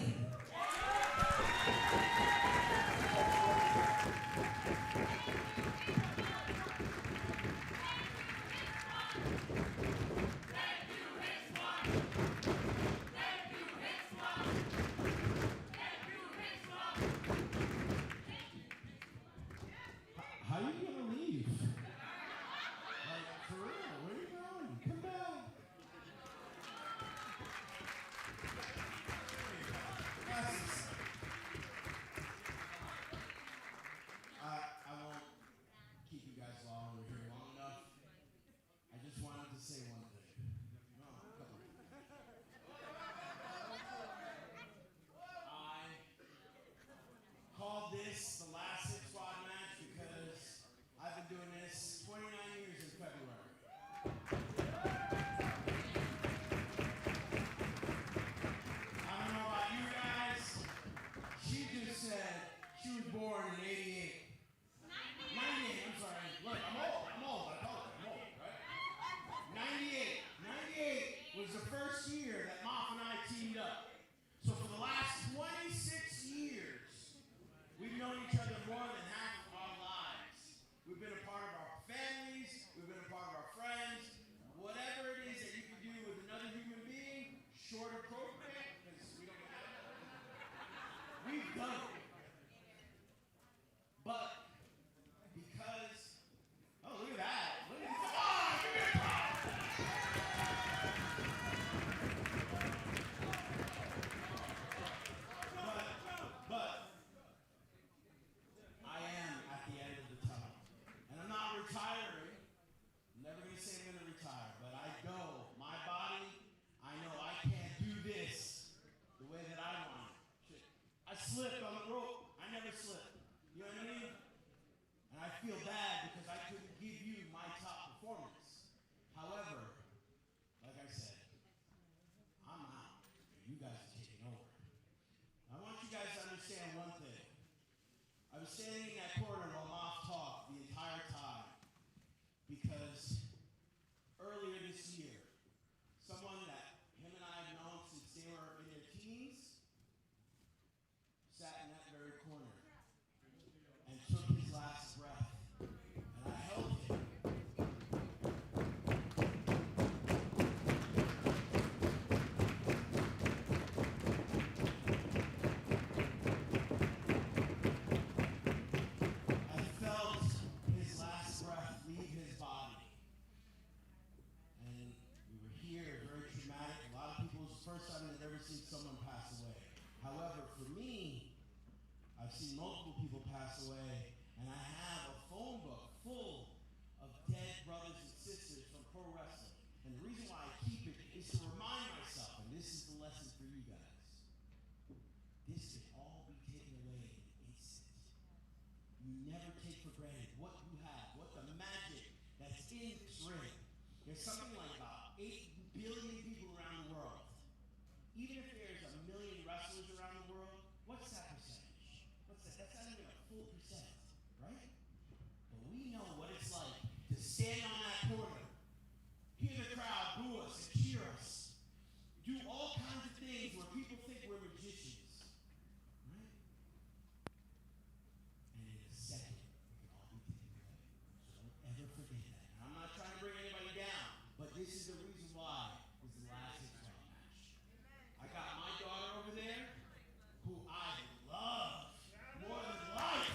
How are you gonna leave? Like, for real, where are you going? Come back. was standing in that corner while Moff talked the entire time because earlier this year, someone that him and I have known since they were in their teens sat in that very corner and took his last breath. And I held him. I felt his last breath leave his body. And we were here, very traumatic. A lot of people, it was the first time they'd ever seen someone pass away. However, for me, I've seen multiple people pass away, and I have a phone book full of dead brothers and sisters from pro wrestling. And the reason why I keep it is to remind myself, and this is the lesson for you guys. This can all be taken away in an instant. You never take for granted what you have, what the magic that's in this ring. There's something like about 8 billion people around the world. Even if there's 1 million wrestlers around the world, what's that percentage? That's not even a full percent, right? But we know what it's like to stand on that corner, hear the crowd boo us and cheer us, do all kinds of things where people think we're magicians, right? And in a second, it can all be taken away. So don't ever forget that. And I'm not trying to bring anybody down, but this is the reason why it's the last Hits-Rock match. I got my daughter over there, who I love more than life.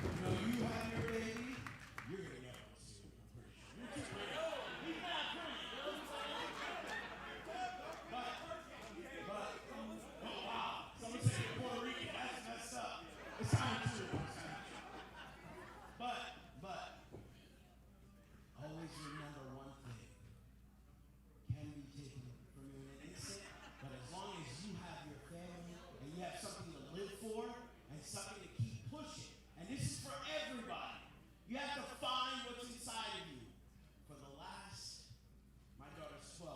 You know, you have your baby, you're gonna get one soon, I'm pretty sure. You're too pretty. He's not pretty, girl. But, oh wow, someone said you're Puerto Rican, that's messed up. It's kind of true. But, always remember one thing. Can be taken from you in an instant, but as long as you have your family and you have something to live for and something to keep pushing, and this is for everybody, you have to find what's inside of you. For the last, my daughter's 12,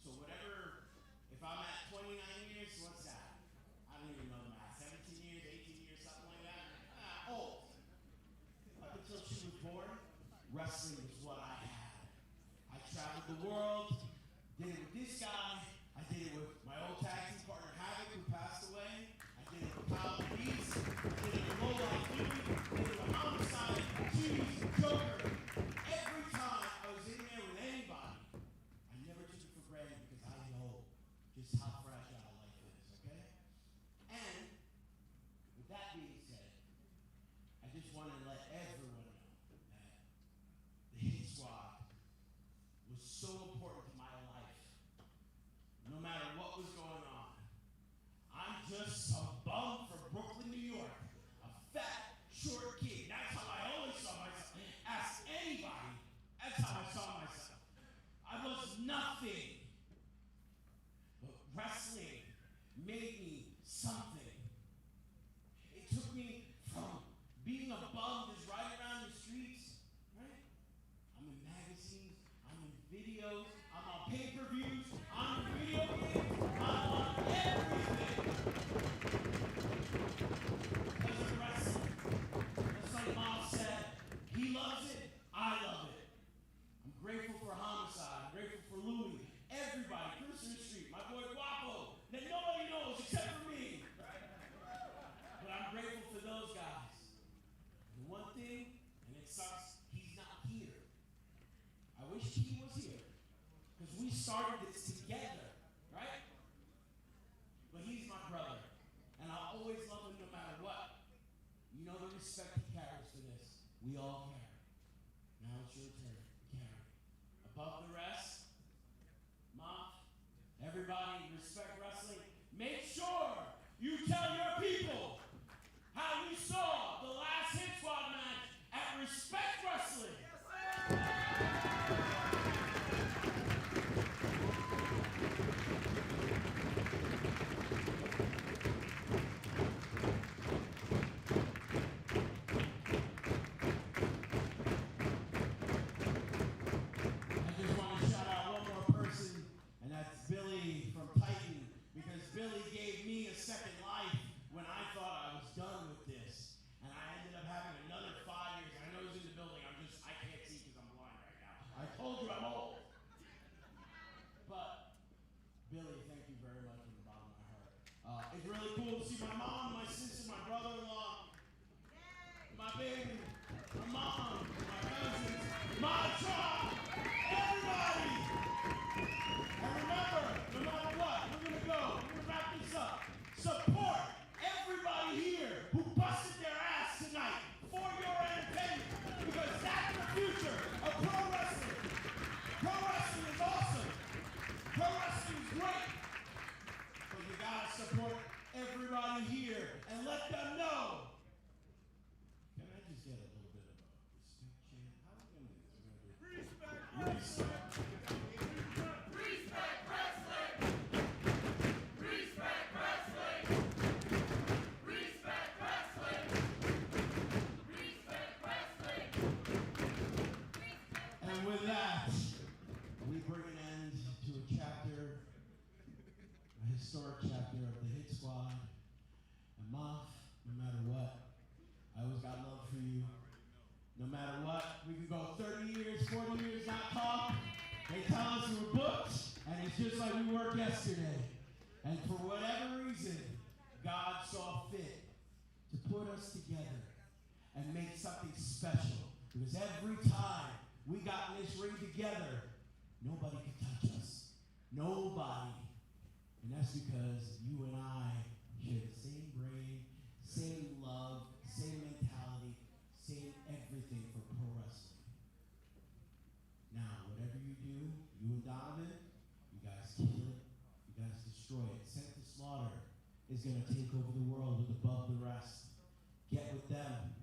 so whatever, if I'm at 29 years, what's that? I don't even know the math. 17 years, 18 years, something like that. Old. Up until she was born, wrestling was what I had. I traveled the world, did it with this guy, I did it with my old tag team partner Havoc, who passed away, I did it with Kyle Reese, I did it with Lola Duty, I did it with Homicide, Cheese, Joker. Every time I was in there with anybody, I never took it for granted because I know just how fragile life is, okay? And with that being said, I just wanted to let everyone know that the Hit Squad was so important to my life. No matter what was going on. I'm just a bum from Brooklyn, New York. A fat, short kid. That's how I always saw myself. Ask anybody. That's how I saw myself. I was nothing. But wrestling made me something. It took me from being a bum just riding around the streets, right? I'm in magazines, I'm in videos, I'm on pay-per-views, I'm in video games, I'm on everything. Because of wrestling. Just like Mom said, he loves it, I love it. I'm grateful for Homicide, I'm grateful for Louie, everybody, Christian Street, my boy Guapo, that nobody knows except for me. But I'm grateful for those guys. And one thing, and it sucks, he's not here. I wish he was here. Because we started this together, right? But he's my brother. And I'll always love him no matter what. You know the respect he carries for this. We all carry. Now it's your turn to carry. Above the rest, Mom, everybody respect wrestling. Make sure you tell your people how you saw the last Hit Squad match at Respect Wrestling. I just want to shout out one more person, and that's Billy from Titan, because Billy right here and let them know. Can I just get a little bit of a respect chant? How are we going to do this? Respect wrestling! Respect wrestling! Respect wrestling! Respect wrestling! And with that, we bring an end to a chapter, a historic chapter of the Hit Squad. And Moth, no matter what, I always got love for you. No matter what, we could go 30 years, 40 years, not talk. They tell us we're booked, and it's just like we worked yesterday. And for whatever reason, God saw fit to put us together and make something special. Because every time we got in this ring together, nobody could touch us. Nobody. And that's because you and I share the same brain, same love, same mentality, same everything for pro wrestling. Now, whatever you do, you and Donovan, you guys kill it, you guys destroy it. Sent to Slaughter is going to take over the world with above the rest. Get with them,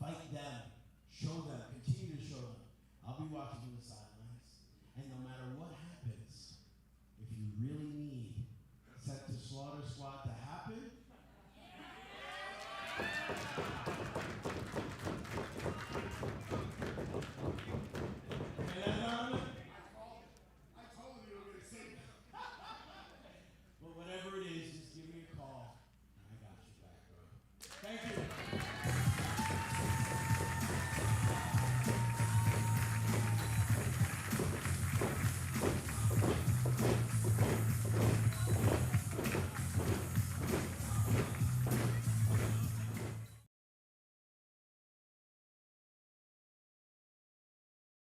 fight them, show them, continue to show them. I'll be watching from the sidelines. And no matter what happens, if you really need Sent to Slaughter Squad to